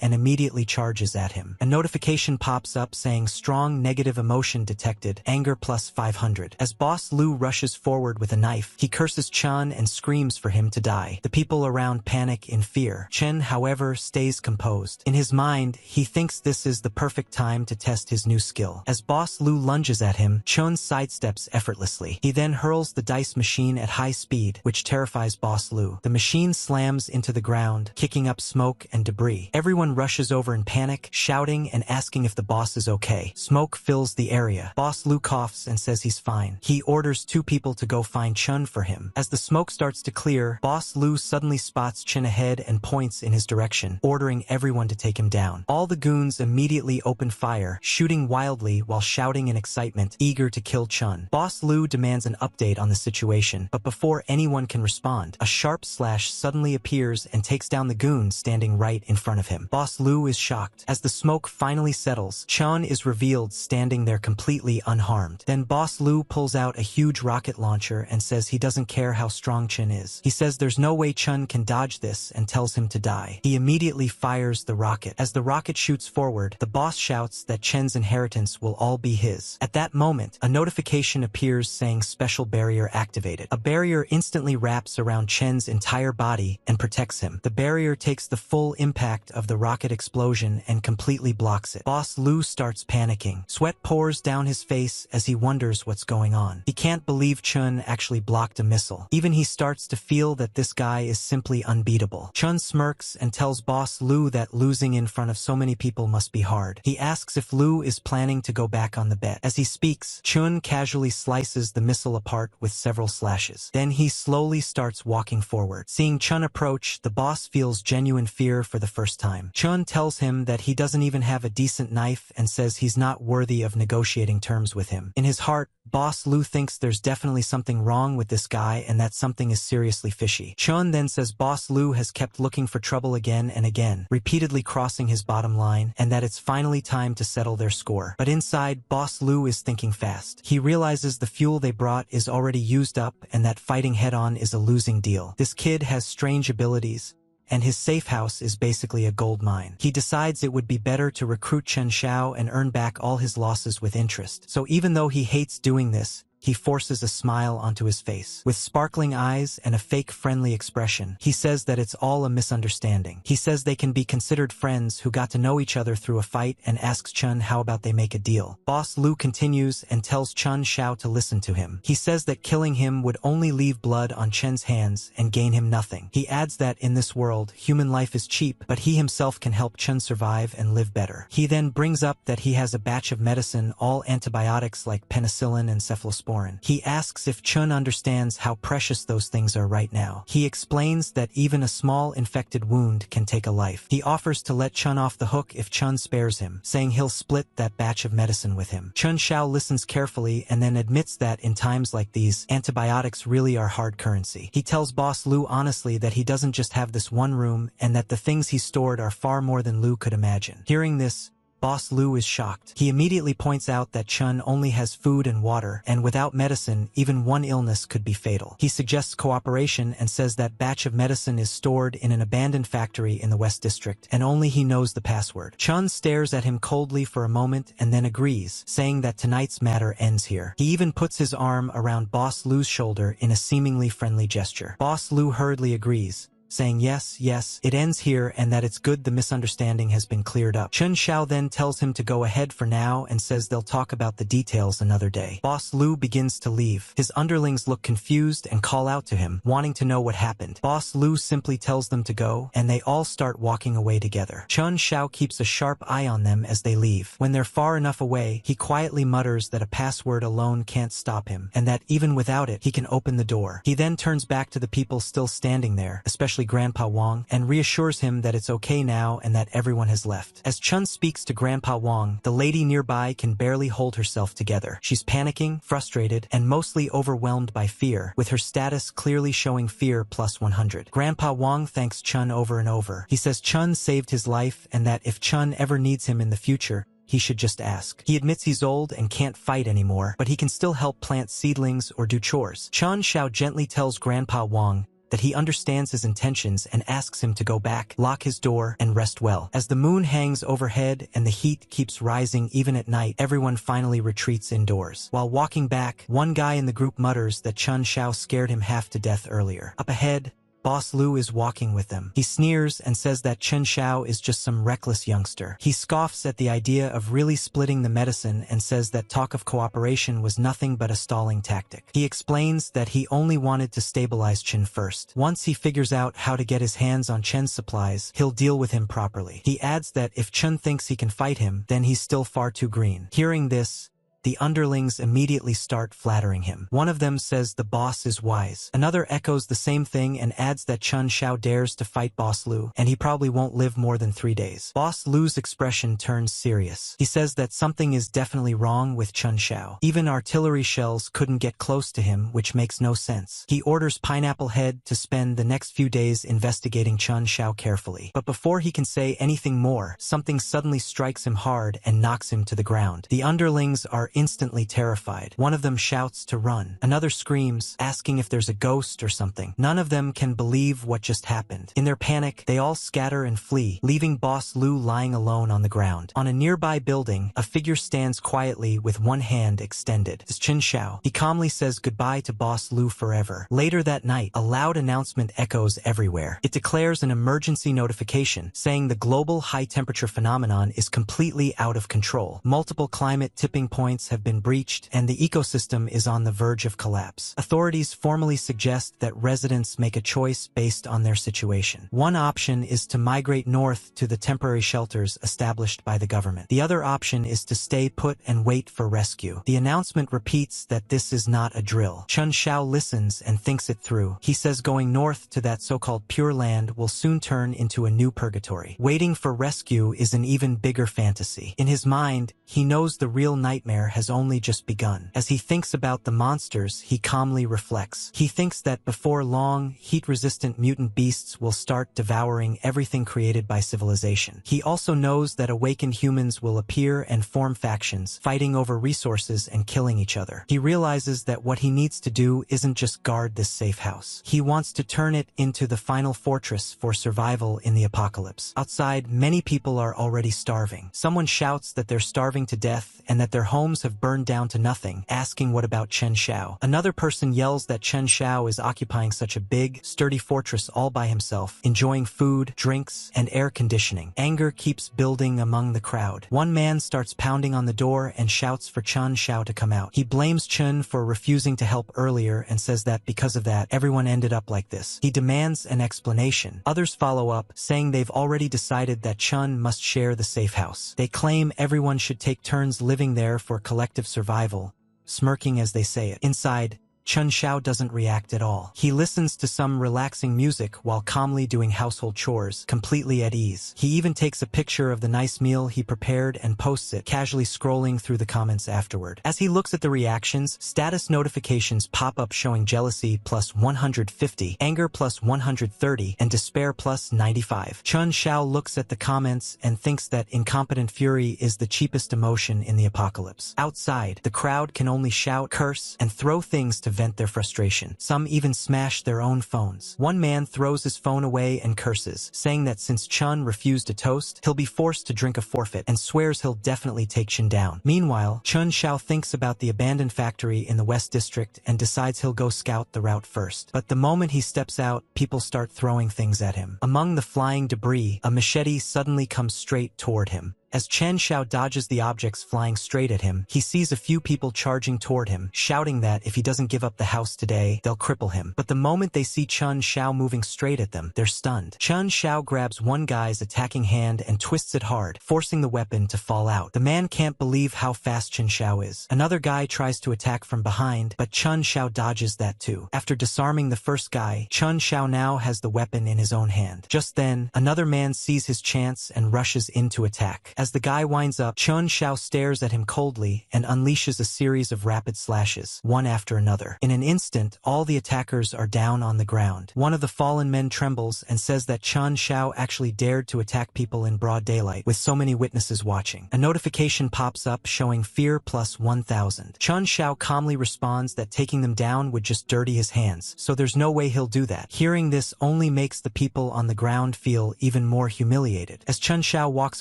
and immediately charges at him. A notification pops up saying strong negative emotion detected, anger plus 500. As Boss Lu rushes forward with a knife, he curses Chun and screams for him to die. The people around panic in fear. Chen, however, stays composed. In his mind, he thinks this is the perfect time to test his new skill. As Boss Lu lunges at him, Chun sidesteps effortlessly. He then hurls the dice machine at high speed, which terrifies Boss Lu. The machine slams into the ground, kicking up smoke and debris. Everyone rushes over in panic, shouting and asking if the boss is okay. Smoke fills the area. Boss Lu coughs and says he's fine. He orders 2 people to go find Chun for him. As the smoke starts to clear, Boss Lu suddenly spots Chun ahead and points in his direction, ordering everyone to take him down. down. All the goons immediately open fire, shooting wildly while shouting in excitement, eager to kill Chun. Boss Lu demands an update on the situation, but before anyone can respond, a sharp slash suddenly appears and takes down the goon standing right in front of him. Boss Lu is shocked. As the smoke finally settles, Chun is revealed standing there completely unharmed. Then Boss Lu pulls out a huge rocket launcher and says he doesn't care how strong Chun is. He says there's no way Chun can dodge this and tells him to die. He immediately fires the rocket. As the rocket shoots forward, the boss shouts that Chen's inheritance will all be his. At that moment, a notification appears saying special barrier activated. A barrier instantly wraps around Chen's entire body and protects him. The barrier takes the full impact of the rocket explosion and completely blocks it. Boss Lu starts panicking. Sweat pours down his face as he wonders what's going on. He can't believe Chun actually blocked a missile. Even he starts to feel that this guy is simply unbeatable. Chun smirks and tells Boss Lu that losing in front of so many people must be hard. He asks if Lu is planning to go back on the bet. As he speaks, Chun casually slices the missile apart with several slashes. Then he slowly starts walking forward. Seeing Chun approach, the boss feels genuine fear for the first time. Chun tells him that he doesn't even have a decent knife and says he's not worthy of negotiating terms with him. In his heart, Boss Lu thinks there's definitely something wrong with this guy and that something is seriously fishy. Chun then says Boss Lu has kept looking for trouble again and again, repeatedly crossing his bottom line, and that it's finally time to settle their score. But inside, Boss Lu is thinking fast. He realizes the fuel they brought is already used up and that fighting head-on is a losing deal. This kid has strange abilities, and his safe house is basically a gold mine. He decides it would be better to recruit Chen Xiao and earn back all his losses with interest. So even though he hates doing this, he forces a smile onto his face. With sparkling eyes and a fake friendly expression, he says that it's all a misunderstanding. He says they can be considered friends who got to know each other through a fight and asks Chun how about they make a deal. Boss Lu continues and tells Chen Xiao to listen to him. He says that killing him would only leave blood on Chen's hands and gain him nothing. He adds that in this world, human life is cheap, but he himself can help Chen survive and live better. He then brings up that he has a batch of medicine, all antibiotics like penicillin and cephalosporin. He asks if Chun understands how precious those things are right now. He explains that even a small infected wound can take a life. He offers to let Chun off the hook if Chun spares him, saying he'll split that batch of medicine with him. Chun Xiao listens carefully and then admits that in times like these, antibiotics really are hard currency. He tells Boss Lu honestly that he doesn't just have this one room and that the things he stored are far more than Lu could imagine. Hearing this, Boss Lu is shocked. He immediately points out that Chun only has food and water, and without medicine, even one illness could be fatal. He suggests cooperation and says that batch of medicine is stored in an abandoned factory in the West District, and only he knows the password. Chun stares at him coldly for a moment and then agrees, saying that tonight's matter ends here. He even puts his arm around Boss Lu's shoulder in a seemingly friendly gesture. Boss Lu hurriedly agrees, saying yes, it ends here and that it's good the misunderstanding has been cleared up. Chen Xiao then tells him to go ahead for now and says they'll talk about the details another day. Boss Lu begins to leave. His underlings look confused and call out to him, wanting to know what happened. Boss Lu simply tells them to go, and they all start walking away together. Chen Xiao keeps a sharp eye on them as they leave. When they're far enough away, he quietly mutters that a password alone can't stop him, and that even without it, he can open the door. He then turns back to the people still standing there, especially Grandpa Wang, and reassures him that it's okay now and that everyone has left. As Chun speaks to Grandpa Wang, the lady nearby can barely hold herself together. She's panicking, frustrated, and mostly overwhelmed by fear, with her status clearly showing fear plus 100. Grandpa Wang thanks Chun over and over. He says Chun saved his life and that if Chun ever needs him in the future, he should just ask. He admits he's old and can't fight anymore, but he can still help plant seedlings or do chores. Chen Xiao gently tells Grandpa Wang that he understands his intentions and asks him to go back, lock his door, and rest well. As the moon hangs overhead and the heat keeps rising even at night, everyone finally retreats indoors. While walking back, one guy in the group mutters that Chen Xiao scared him half to death earlier. Up ahead, Boss Lu is walking with them. He sneers and says that Chen Xiao is just some reckless youngster. He scoffs at the idea of really splitting the medicine and says that talk of cooperation was nothing but a stalling tactic. He explains that he only wanted to stabilize Chen first. Once he figures out how to get his hands on Chen's supplies, he'll deal with him properly. He adds that if Chen thinks he can fight him, then he's still far too green. Hearing this, the underlings immediately start flattering him. One of them says the boss is wise. Another echoes the same thing and adds that Chun Xiao dares to fight Boss Lu, and he probably won't live more than 3 days. Boss Lu's expression turns serious. He says that something is definitely wrong with Chun Xiao. Even artillery shells couldn't get close to him, which makes no sense. He orders Pineapple Head to spend the next few days investigating Chun Xiao carefully. But before he can say anything more, something suddenly strikes him hard and knocks him to the ground. The underlings are instantly terrified. One of them shouts to run. Another screams, asking if there's a ghost or something. None of them can believe what just happened. In their panic, they all scatter and flee, leaving Boss Lu lying alone on the ground. On a nearby building, a figure stands quietly with one hand extended. It's Chun Xiao. He calmly says goodbye to Boss Lu forever. Later that night, a loud announcement echoes everywhere. It declares an emergency notification, saying the global high-temperature phenomenon is completely out of control. Multiple climate tipping points have been breached, and the ecosystem is on the verge of collapse. Authorities formally suggest that residents make a choice based on their situation. One option is to migrate north to the temporary shelters established by the government. The other option is to stay put and wait for rescue. The announcement repeats that this is not a drill. Chun Xiao listens and thinks it through. He says going north to that so-called Pure Land will soon turn into a new purgatory. Waiting for rescue is an even bigger fantasy. In his mind, he knows the real nightmare has only just begun. As he thinks about the monsters, he calmly reflects. He thinks that before long, heat-resistant mutant beasts will start devouring everything created by civilization. He also knows that awakened humans will appear and form factions, fighting over resources and killing each other. He realizes that what he needs to do isn't just guard this safe house. He wants to turn it into the final fortress for survival in the apocalypse. Outside, many people are already starving. Someone shouts that they're starving to death and that their homes have burned down to nothing, asking what about Chun Xiao. Another person yells that Chun Xiao is occupying such a big, sturdy fortress all by himself, enjoying food, drinks, and air conditioning. Anger keeps building among the crowd. One man starts pounding on the door and shouts for Chun Xiao to come out. He blames Chun for refusing to help earlier and says that because of that, everyone ended up like this. He demands an explanation. Others follow up, saying they've already decided that Chun must share the safe house. They claim everyone should take turns living there for collective survival, smirking as they say it. Inside, Chun Xiao doesn't react at all. He listens to some relaxing music while calmly doing household chores, completely at ease. He even takes a picture of the nice meal he prepared and posts it, casually scrolling through the comments afterward. As he looks at the reactions, status notifications pop up showing jealousy plus 150, anger plus 130, and despair plus 95. Chun Xiao looks at the comments and thinks that incompetent fury is the cheapest emotion in the apocalypse. Outside, the crowd can only shout, curse, and throw things to vent their frustration. Some even smash their own phones. One man throws his phone away and curses, saying that since Chun refused a toast, he'll be forced to drink a forfeit, and swears he'll definitely take Chun down. Meanwhile, Chun Xiao thinks about the abandoned factory in the West District and decides he'll go scout the route first. But the moment he steps out, people start throwing things at him. Among the flying debris, a machete suddenly comes straight toward him. As Chun Xiao dodges the objects flying straight at him, he sees a few people charging toward him, shouting that if he doesn't give up the house today, they'll cripple him. But the moment they see Chun Xiao moving straight at them, they're stunned. Chun Xiao grabs one guy's attacking hand and twists it hard, forcing the weapon to fall out. The man can't believe how fast Chun Xiao is. Another guy tries to attack from behind, but Chun Xiao dodges that too. After disarming the first guy, Chun Xiao now has the weapon in his own hand. Just then, another man sees his chance and rushes in to attack. As the guy winds up, Chun Xiao stares at him coldly and unleashes a series of rapid slashes, one after another. In an instant, all the attackers are down on the ground. One of the fallen men trembles and says that Chun Xiao actually dared to attack people in broad daylight, with so many witnesses watching. A notification pops up showing fear plus 1,000. Chun Xiao calmly responds that taking them down would just dirty his hands, so there's no way he'll do that. Hearing this only makes the people on the ground feel even more humiliated. As Chun Xiao walks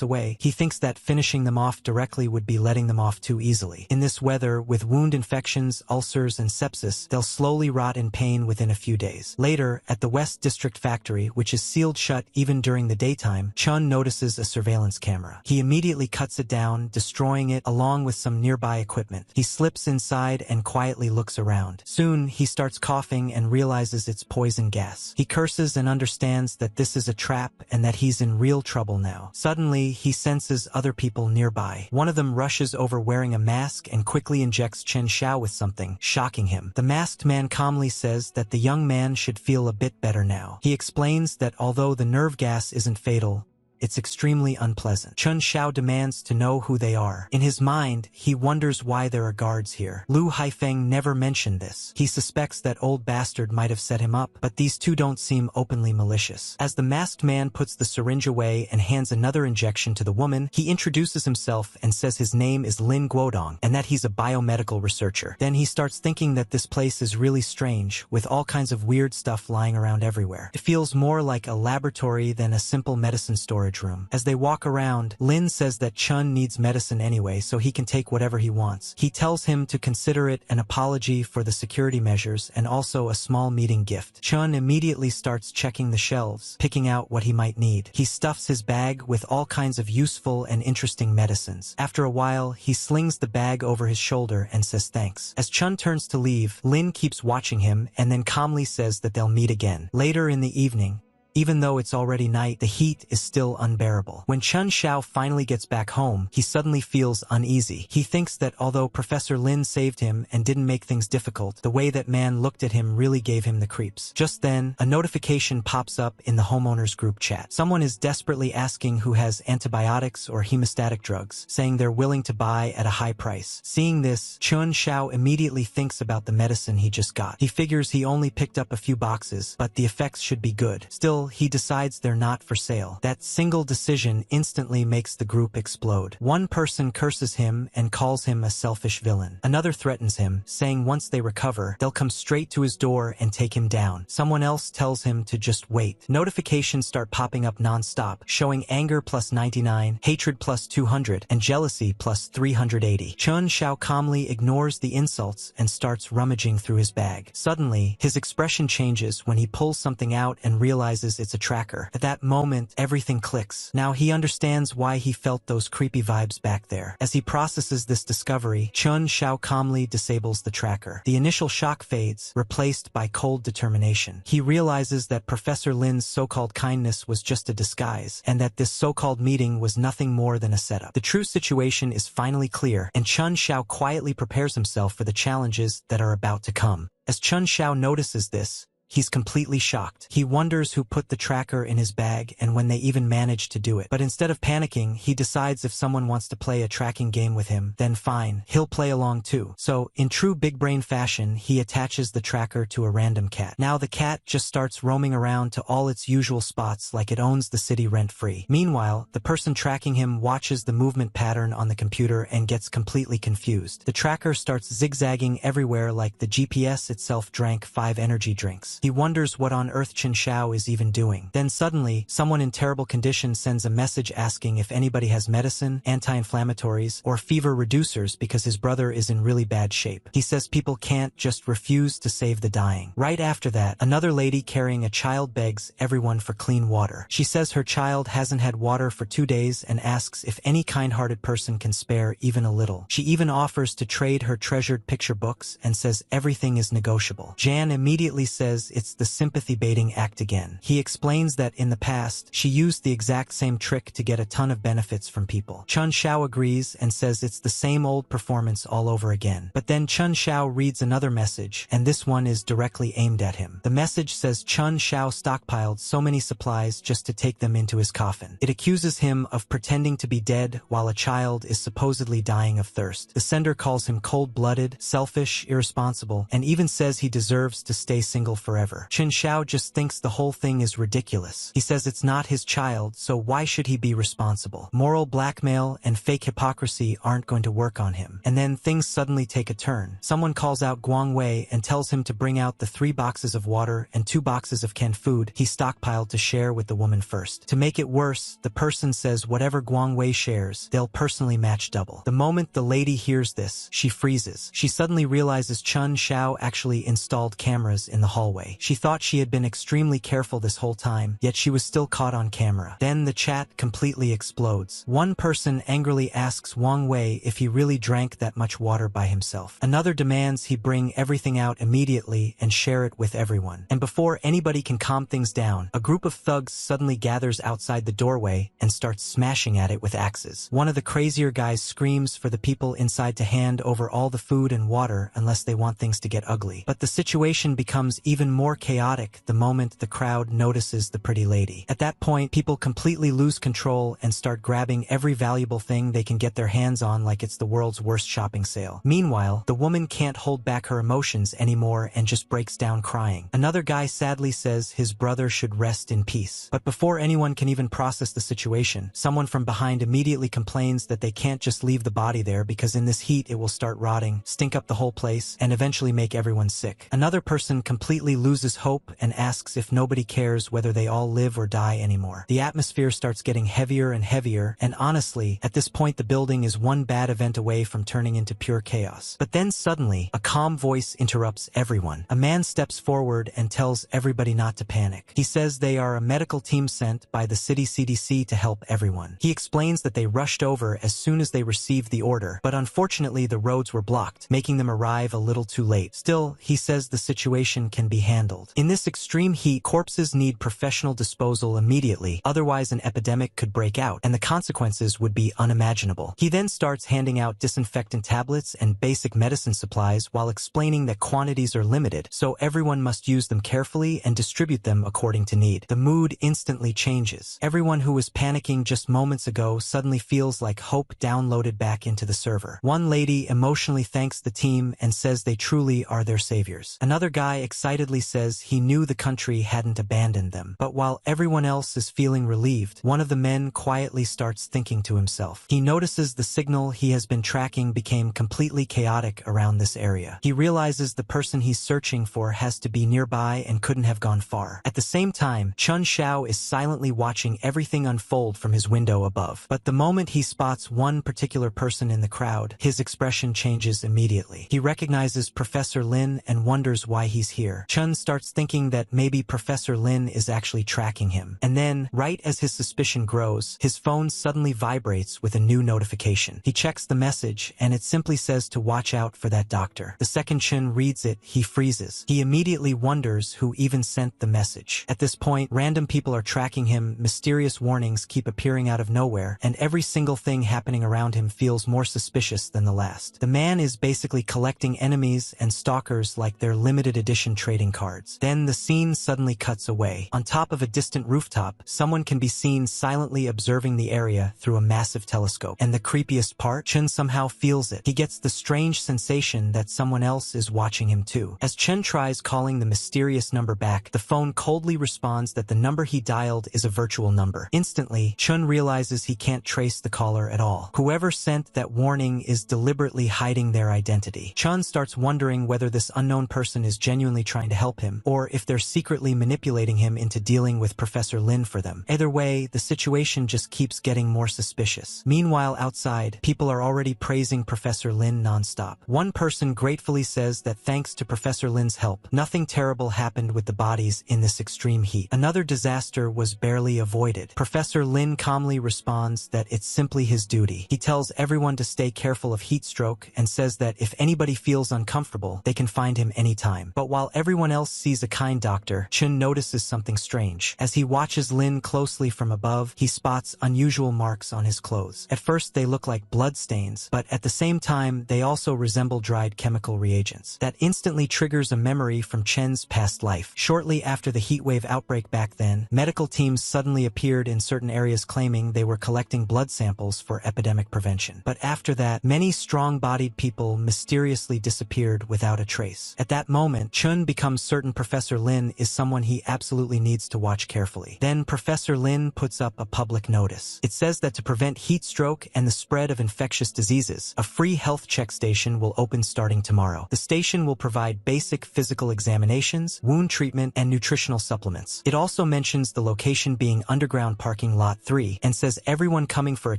away, he thinks that finishing them off directly would be letting them off too easily. In this weather, with wound infections, ulcers, and sepsis, they'll slowly rot in pain within a few days. Later, at the West District factory, which is sealed shut even during the daytime, Chun notices a surveillance camera. He immediately cuts it down, destroying it along with some nearby equipment. He slips inside and quietly looks around. Soon, he starts coughing and realizes it's poison gas. He curses and understands that this is a trap and that he's in real trouble now. Suddenly, he senses notices other people nearby. One of them rushes over wearing a mask and quickly injects Chen Xiao with something, shocking him. The masked man calmly says that the young man should feel a bit better now. He explains that although the nerve gas isn't fatal, it's extremely unpleasant. Chen Xiao demands to know who they are. In his mind, he wonders why there are guards here. Lu Haifeng never mentioned this. He suspects that old bastard might have set him up, but these two don't seem openly malicious. As the masked man puts the syringe away and hands another injection to the woman, he introduces himself and says his name is Lin Guodong and that he's a biomedical researcher. Then he starts thinking that this place is really strange, with all kinds of weird stuff lying around everywhere. It feels more like a laboratory than a simple medicine storage room. As they walk around, Lin says that Chun needs medicine anyway, so he can take whatever he wants. He tells him to consider it an apology for the security measures and also a small meeting gift. Chun immediately starts checking the shelves, picking out what he might need. He stuffs his bag with all kinds of useful and interesting medicines. After a while, he slings the bag over his shoulder and says thanks. As Chun turns to leave, Lin keeps watching him and then calmly says that they'll meet again. Later in the evening, even though it's already night, the heat is still unbearable. When Chen Xiao finally gets back home, he suddenly feels uneasy. He thinks that although Professor Lin saved him and didn't make things difficult, the way that man looked at him really gave him the creeps. Just then, a notification pops up in the homeowners group chat. Someone is desperately asking who has antibiotics or hemostatic drugs, saying they're willing to buy at a high price. Seeing this, Chen Xiao immediately thinks about the medicine he just got. He figures he only picked up a few boxes, but the effects should be good. Still, he decides they're not for sale. That single decision instantly makes the group explode. One person curses him and calls him a selfish villain. Another threatens him, saying once they recover, they'll come straight to his door and take him down. Someone else tells him to just wait. Notifications start popping up non-stop, showing anger plus 99, hatred plus 200, and jealousy plus 380. Chen Xiao calmly ignores the insults and starts rummaging through his bag. Suddenly, his expression changes when he pulls something out and realizes it's a tracker. At that moment, everything clicks. Now he understands why he felt those creepy vibes back there. As he processes this discovery, Chen Xiao calmly disables the tracker. The initial shock fades, replaced by cold determination. He realizes that Professor Lin's so-called kindness was just a disguise, and that this so-called meeting was nothing more than a setup. The true situation is finally clear, and Chen Xiao quietly prepares himself for the challenges that are about to come. As Chen Xiao notices this, he's completely shocked. He wonders who put the tracker in his bag and when they even managed to do it. But instead of panicking, he decides if someone wants to play a tracking game with him, then fine, he'll play along too. So, in true big brain fashion, he attaches the tracker to a random cat. Now the cat just starts roaming around to all its usual spots like it owns the city rent-free. Meanwhile, the person tracking him watches the movement pattern on the computer and gets completely confused. The tracker starts zigzagging everywhere like the GPS itself drank 5 energy drinks. He wonders what on earth Chen Xiao is even doing. Then suddenly, someone in terrible condition sends a message asking if anybody has medicine, anti-inflammatories, or fever reducers because his brother is in really bad shape. He says people can't just refuse to save the dying. Right after that, another lady carrying a child begs everyone for clean water. She says her child hasn't had water for 2 days and asks if any kind-hearted person can spare even a little. She even offers to trade her treasured picture books and says everything is negotiable. Jan immediately says it's the sympathy-baiting act again. He explains that in the past, she used the exact same trick to get a ton of benefits from people. Chen Xiao agrees and says it's the same old performance all over again. But then Chen Xiao reads another message, and this one is directly aimed at him. The message says Chen Xiao stockpiled so many supplies just to take them into his coffin. It accuses him of pretending to be dead while a child is supposedly dying of thirst. The sender calls him cold-blooded, selfish, irresponsible, and even says he deserves to stay single forever. Chen Xiao just thinks the whole thing is ridiculous. He says it's not his child, so why should he be responsible? Moral blackmail and fake hypocrisy aren't going to work on him. And then things suddenly take a turn. Someone calls out Guang Wei and tells him to bring out the 3 boxes of water and 2 boxes of canned food he stockpiled to share with the woman first. To make it worse, the person says whatever Guang Wei shares, they'll personally match double. The moment the lady hears this, she freezes. She suddenly realizes Chen Xiao actually installed cameras in the hallway. doorway. She thought she had been extremely careful this whole time, yet she was still caught on camera. Then the chat completely explodes. One person angrily asks Wang Wei if he really drank that much water by himself. Another demands he bring everything out immediately and share it with everyone. And before anybody can calm things down, a group of thugs suddenly gathers outside the doorway and starts smashing at it with axes. One of the crazier guys screams for the people inside to hand over all the food and water unless they want things to get ugly. But the situation becomes even more chaotic the moment the crowd notices the pretty lady. At that point, people completely lose control and start grabbing every valuable thing they can get their hands on like it's the world's worst shopping sale. Meanwhile, the woman can't hold back her emotions anymore and just breaks down crying. Another guy sadly says his brother should rest in peace. But before anyone can even process the situation, someone from behind immediately complains that they can't just leave the body there because in this heat it will start rotting, stink up the whole place, and eventually make everyone sick. Another person completely loses hope and asks if nobody cares whether they all live or die anymore. The atmosphere starts getting heavier and heavier, and honestly, at this point the building is one bad event away from turning into pure chaos. But then suddenly, a calm voice interrupts everyone. A man steps forward and tells everybody not to panic. He says they are a medical team sent by the city CDC to help everyone. He explains that they rushed over as soon as they received the order, but unfortunately the roads were blocked, making them arrive a little too late. Still, he says the situation can be handled. In this extreme heat, corpses need professional disposal immediately, otherwise an epidemic could break out, and the consequences would be unimaginable. He then starts handing out disinfectant tablets and basic medicine supplies while explaining that quantities are limited, so everyone must use them carefully and distribute them according to need. The mood instantly changes. Everyone who was panicking just moments ago suddenly feels like hope downloaded back into the server. One lady emotionally thanks the team and says they truly are their saviors. Another guy excitedly says he knew the country hadn't abandoned them. But while everyone else is feeling relieved, one of the men quietly starts thinking to himself. He notices the signal he has been tracking became completely chaotic around this area. He realizes the person he's searching for has to be nearby and couldn't have gone far. At the same time, Chun Xiao is silently watching everything unfold from his window above. But the moment he spots one particular person in the crowd, his expression changes immediately. He recognizes Professor Lin and wonders why he's here. Chun starts thinking that maybe Professor Lin is actually tracking him. And then, right as his suspicion grows, his phone suddenly vibrates with a new notification. He checks the message, and it simply says to watch out for that doctor. The second Chun reads it, he freezes. He immediately wonders who even sent the message. At this point, random people are tracking him, mysterious warnings keep appearing out of nowhere, and every single thing happening around him feels more suspicious than the last. The man is basically collecting enemies and stalkers like they're limited edition trading cards. Then the scene suddenly cuts away. On top of a distant rooftop, someone can be seen silently observing the area through a massive telescope. And the creepiest part, Chun somehow feels it. He gets the strange sensation that someone else is watching him too. As Chun tries calling the mysterious number back, the phone coldly responds that the number he dialed is a virtual number. Instantly, Chun realizes he can't trace the caller at all. Whoever sent that warning is deliberately hiding their identity. Chun starts wondering whether this unknown person is genuinely trying to help him, or if they're secretly manipulating him into dealing with Professor Lin for them. Either way, the situation just keeps getting more suspicious. Meanwhile, outside, people are already praising Professor Lin nonstop. One person gratefully says that thanks to Professor Lin's help, nothing terrible happened with the bodies in this extreme heat. Another disaster was barely avoided. Professor Lin calmly responds that it's simply his duty. He tells everyone to stay careful of heat stroke and says that if anybody feels uncomfortable, they can find him anytime. But while everyone else sees a kind doctor, Chun notices something strange. As he watches Lin closely from above, he spots unusual marks on his clothes. At first they look like blood stains, but at the same time they also resemble dried chemical reagents. That instantly triggers a memory from Chen's past life. Shortly after the heatwave outbreak back then, medical teams suddenly appeared in certain areas claiming they were collecting blood samples for epidemic prevention. But after that, many strong-bodied people mysteriously disappeared without a trace. At that moment, Chun becomes certain Professor Lin is someone he absolutely needs to watch carefully. Then Professor Lin puts up a public notice. It says that to prevent heat stroke and the spread of infectious diseases, a free health check station will open starting tomorrow. The station will provide basic physical examinations, wound treatment, and nutritional supplements. It also mentions the location being underground parking lot 3 and says everyone coming for a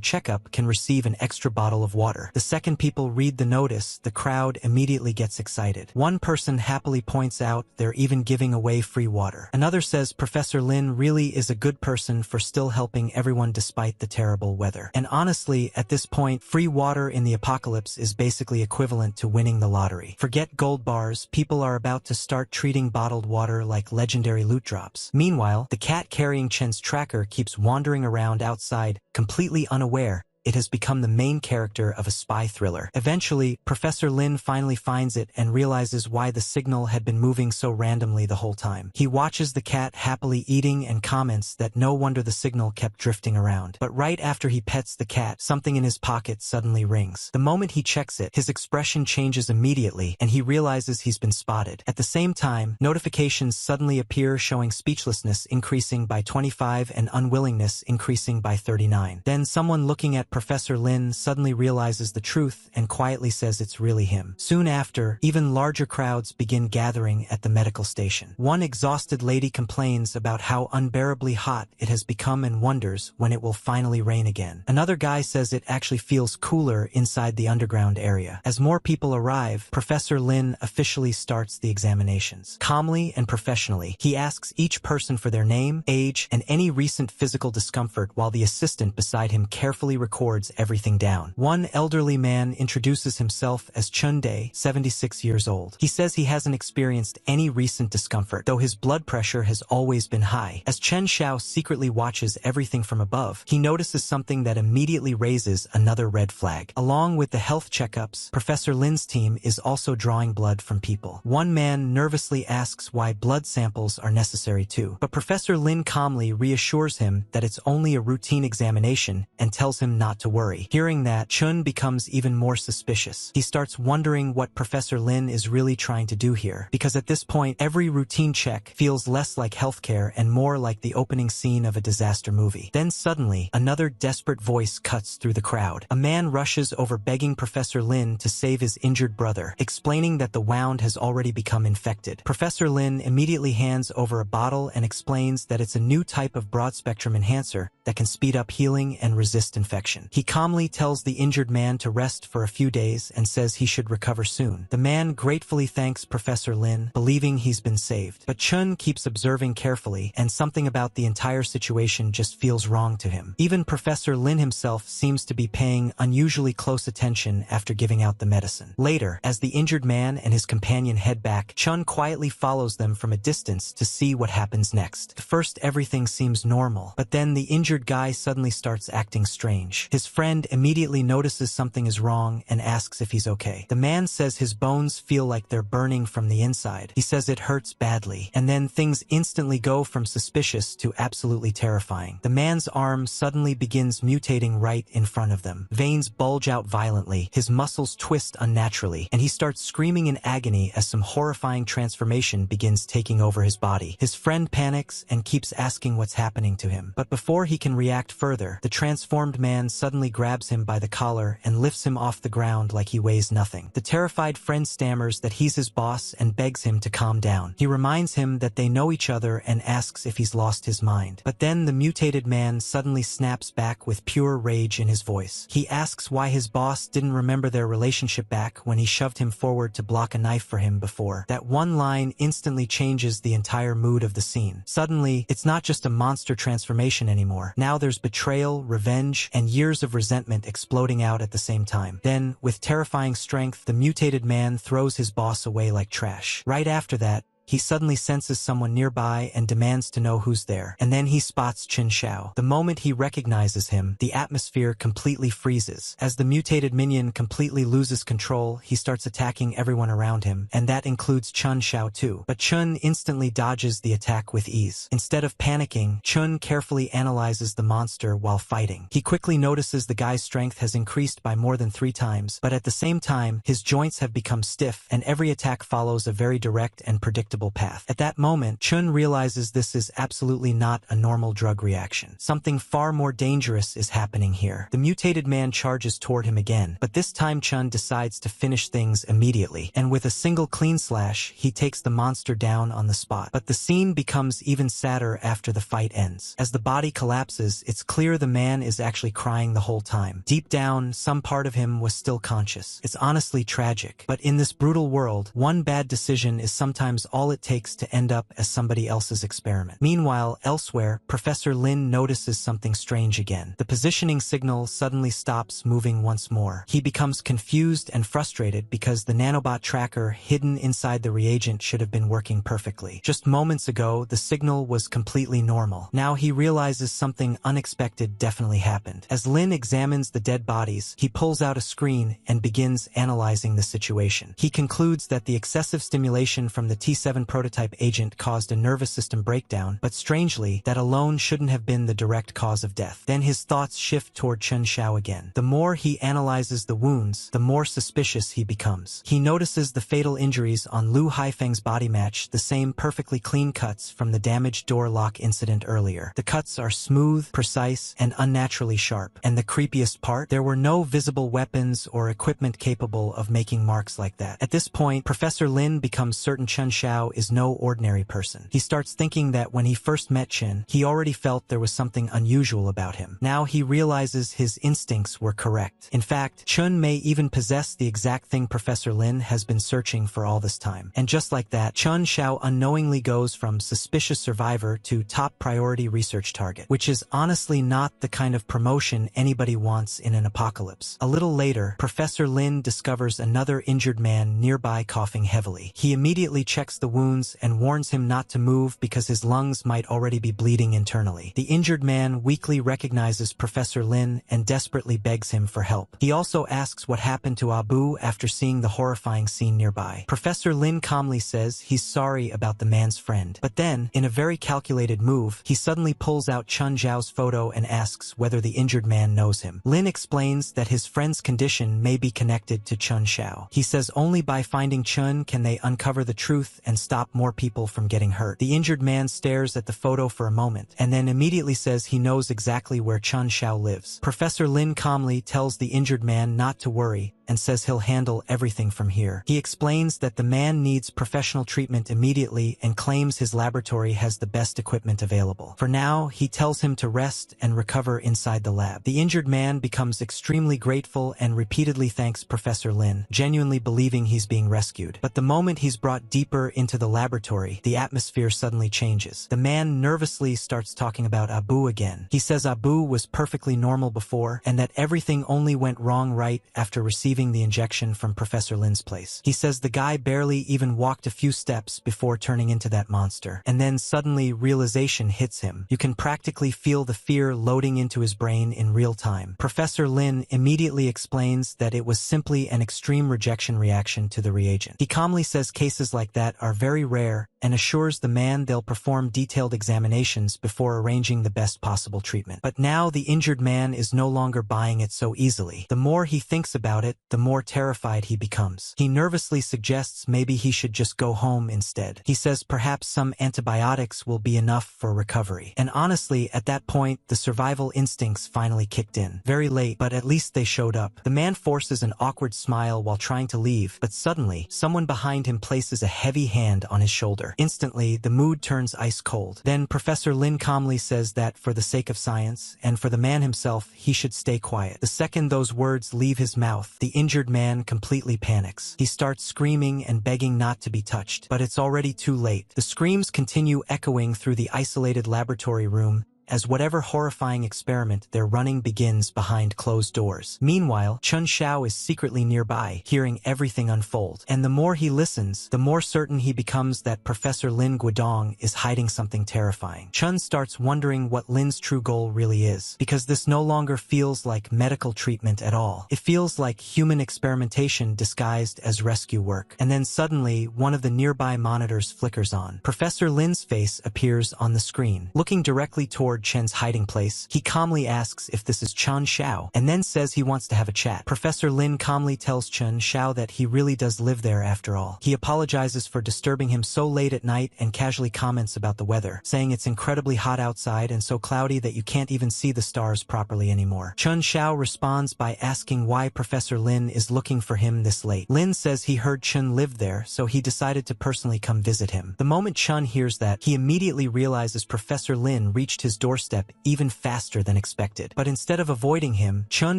checkup can receive an extra bottle of water. The second people read the notice, the crowd immediately gets excited. One person happily points out they're even giving away free water. Another says Professor Lin really is a good person for still helping everyone despite the terrible weather. And honestly, at this point, free water in the apocalypse is basically equivalent to winning the lottery. Forget gold bars, people are about to start treating bottled water like legendary loot drops. Meanwhile, the cat carrying Chen's tracker keeps wandering around outside, completely unaware. It has become the main character of a spy thriller. Eventually, Professor Lin finally finds it and realizes why the signal had been moving so randomly the whole time. He watches the cat happily eating and comments that no wonder the signal kept drifting around. But right after he pets the cat, something in his pocket suddenly rings. The moment he checks it, his expression changes immediately and he realizes he's been spotted. At the same time, notifications suddenly appear showing speechlessness increasing by 25 and unwillingness increasing by 39. Then someone looking at Professor Lin suddenly realizes the truth and quietly says it's really him. Soon after, even larger crowds begin gathering at the medical station. One exhausted lady complains about how unbearably hot it has become and wonders when it will finally rain again. Another guy says it actually feels cooler inside the underground area. As more people arrive, Professor Lin officially starts the examinations. Calmly and professionally, he asks each person for their name, age, and any recent physical discomfort while the assistant beside him carefully records everything down. One elderly man introduces himself as Chunde, 76 years old. He says he hasn't experienced any recent discomfort, though his blood pressure has always been high. As Chen Xiao secretly watches everything from above, he notices something that immediately raises another red flag. Along with the health checkups, Professor Lin's team is also drawing blood from people. One man nervously asks why blood samples are necessary too, but Professor Lin calmly reassures him that it's only a routine examination and tells him not to worry. Hearing that, Chun becomes even more suspicious. He starts wondering what Professor Lin is really trying to do here, because at this point, every routine check feels less like healthcare and more like the opening scene of a disaster movie. Then suddenly, another desperate voice cuts through the crowd. A man rushes over begging Professor Lin to save his injured brother, explaining that the wound has already become infected. Professor Lin immediately hands over a bottle and explains that it's a new type of broad-spectrum enhancer that can speed up healing and resist infection. He calmly tells the injured man to rest for a few days and says he should recover soon. The man gratefully thanks Professor Lin, believing he's been saved. But Chun keeps observing carefully, and something about the entire situation just feels wrong to him. Even Professor Lin himself seems to be paying unusually close attention after giving out the medicine. Later, as the injured man and his companion head back, Chun quietly follows them from a distance to see what happens next. At first, everything seems normal, but then the injured guy suddenly starts acting strange. His friend immediately notices something is wrong and asks if he's okay. The man says his bones feel like they're burning from the inside. He says it hurts badly, and then things instantly go from suspicious to absolutely terrifying. The man's arm suddenly begins mutating right in front of them. Veins bulge out violently, his muscles twist unnaturally, and he starts screaming in agony as some horrifying transformation begins taking over his body. His friend panics and keeps asking what's happening to him. But before he can react further, the transformed man suddenly grabs him by the collar and lifts him off the ground like he weighs nothing. The terrified friend stammers that he's his boss and begs him to calm down. He reminds him that they know each other and asks if he's lost his mind. But then the mutated man suddenly snaps back with pure rage in his voice. He asks why his boss didn't remember their relationship back when he shoved him forward to block a knife for him before. That one line instantly changes the entire mood of the scene. Suddenly, it's not just a monster transformation anymore. Now there's betrayal, revenge, and years of resentment exploding out at the same time. Then, with terrifying strength, the mutated man throws his boss away like trash. Right after that, he suddenly senses someone nearby and demands to know who's there. And then he spots Qin Xiao. The moment he recognizes him, the atmosphere completely freezes. As the mutated minion completely loses control, he starts attacking everyone around him, and that includes Chun Xiao too. But Chun instantly dodges the attack with ease. Instead of panicking, Chun carefully analyzes the monster while fighting. He quickly notices the guy's strength has increased by more than 3 times, but at the same time, his joints have become stiff, and every attack follows a very direct and predictable path. At that moment, Chun realizes this is absolutely not a normal drug reaction. Something far more dangerous is happening here. The mutated man charges toward him again, but this time Chun decides to finish things immediately, and with a single clean slash, he takes the monster down on the spot. But the scene becomes even sadder after the fight ends. As the body collapses, it's clear the man is actually crying the whole time. Deep down, some part of him was still conscious. It's honestly tragic, but in this brutal world, one bad decision is sometimes all all it takes to end up as somebody else's experiment. Meanwhile, elsewhere, Professor Lin notices something strange again. The positioning signal suddenly stops moving once more. He becomes confused and frustrated because the nanobot tracker hidden inside the reagent should have been working perfectly. Just moments ago, the signal was completely normal. Now he realizes something unexpected definitely happened. As Lin examines the dead bodies, he pulls out a screen and begins analyzing the situation. He concludes that the excessive stimulation from the T7 prototype agent caused a nervous system breakdown, but strangely, that alone shouldn't have been the direct cause of death. Then his thoughts shift toward Chen Xiao again. The more he analyzes the wounds, the more suspicious he becomes. He notices the fatal injuries on Lu Haifeng's body match the same perfectly clean cuts from the damaged door lock incident earlier. The cuts are smooth, precise, and unnaturally sharp. And the creepiest part? There were no visible weapons or equipment capable of making marks like that. At this point, Professor Lin becomes certain Chen Xiao is no ordinary person. He starts thinking that when he first met Chen, he already felt there was something unusual about him. Now he realizes his instincts were correct. In fact, Chen may even possess the exact thing Professor Lin has been searching for all this time. And just like that, Chen Xiao unknowingly goes from suspicious survivor to top priority research target, which is honestly not the kind of promotion anybody wants in an apocalypse. A little later, Professor Lin discovers another injured man nearby coughing heavily. He immediately checks the wounds and warns him not to move because his lungs might already be bleeding internally. The injured man weakly recognizes Professor Lin and desperately begs him for help. He also asks what happened to Abu after seeing the horrifying scene nearby. Professor Lin calmly says he's sorry about the man's friend. But then, in a very calculated move, he suddenly pulls out Chen Zhao's photo and asks whether the injured man knows him. Lin explains that his friend's condition may be connected to Chen Xiao. He says only by finding Chen can they uncover the truth and stop more people from getting hurt. The injured man stares at the photo for a moment, and then immediately says he knows exactly where Chen Xiao lives. Professor Lin calmly tells the injured man not to worry, and says he'll handle everything from here. He explains that the man needs professional treatment immediately and claims his laboratory has the best equipment available. For now, he tells him to rest and recover inside the lab. The injured man becomes extremely grateful and repeatedly thanks Professor Lin, genuinely believing he's being rescued. But the moment he's brought deeper into the laboratory, the atmosphere suddenly changes. The man nervously starts talking about Abu again. He says Abu was perfectly normal before, and that everything only went wrong right after receiving the injection from Professor Lin's place. He says the guy barely even walked a few steps before turning into that monster. And then suddenly realization hits him. You can practically feel the fear loading into his brain in real time. Professor Lin immediately explains that it was simply an extreme rejection reaction to the reagent. He calmly says cases like that are very rare and assures the man they'll perform detailed examinations before arranging the best possible treatment. But now the injured man is no longer buying it so easily. The more he thinks about it, the more terrified he becomes. He nervously suggests maybe he should just go home instead. He says perhaps some antibiotics will be enough for recovery. And honestly, at that point, the survival instincts finally kicked in. Very late, but at least they showed up. The man forces an awkward smile while trying to leave, but suddenly, someone behind him places a heavy hand on his shoulder. Instantly, the mood turns ice cold. Then Professor Lin calmly says that for the sake of science, and for the man himself, he should stay quiet. The second those words leave his mouth, the injured man completely panics. He starts screaming and begging not to be touched, but it's already too late. The screams continue echoing through the isolated laboratory room, as whatever horrifying experiment they're running begins behind closed doors. Meanwhile, Chen Xiao is secretly nearby, hearing everything unfold. And the more he listens, the more certain he becomes that Professor Lin Guodong is hiding something terrifying. Chen starts wondering what Lin's true goal really is, because this no longer feels like medical treatment at all. It feels like human experimentation disguised as rescue work. And then suddenly, one of the nearby monitors flickers on. Professor Lin's face appears on the screen. Looking directly toward Chen's hiding place, he calmly asks if this is Chen Xiao, and then says he wants to have a chat. Professor Lin calmly tells Chen Xiao that he really does live there after all. He apologizes for disturbing him so late at night and casually comments about the weather, saying it's incredibly hot outside and so cloudy that you can't even see the stars properly anymore. Chen Xiao responds by asking why Professor Lin is looking for him this late. Lin says he heard Chen lived there, so he decided to personally come visit him. The moment Chen hears that, he immediately realizes Professor Lin reached his door doorstep even faster than expected. But instead of avoiding him, Chun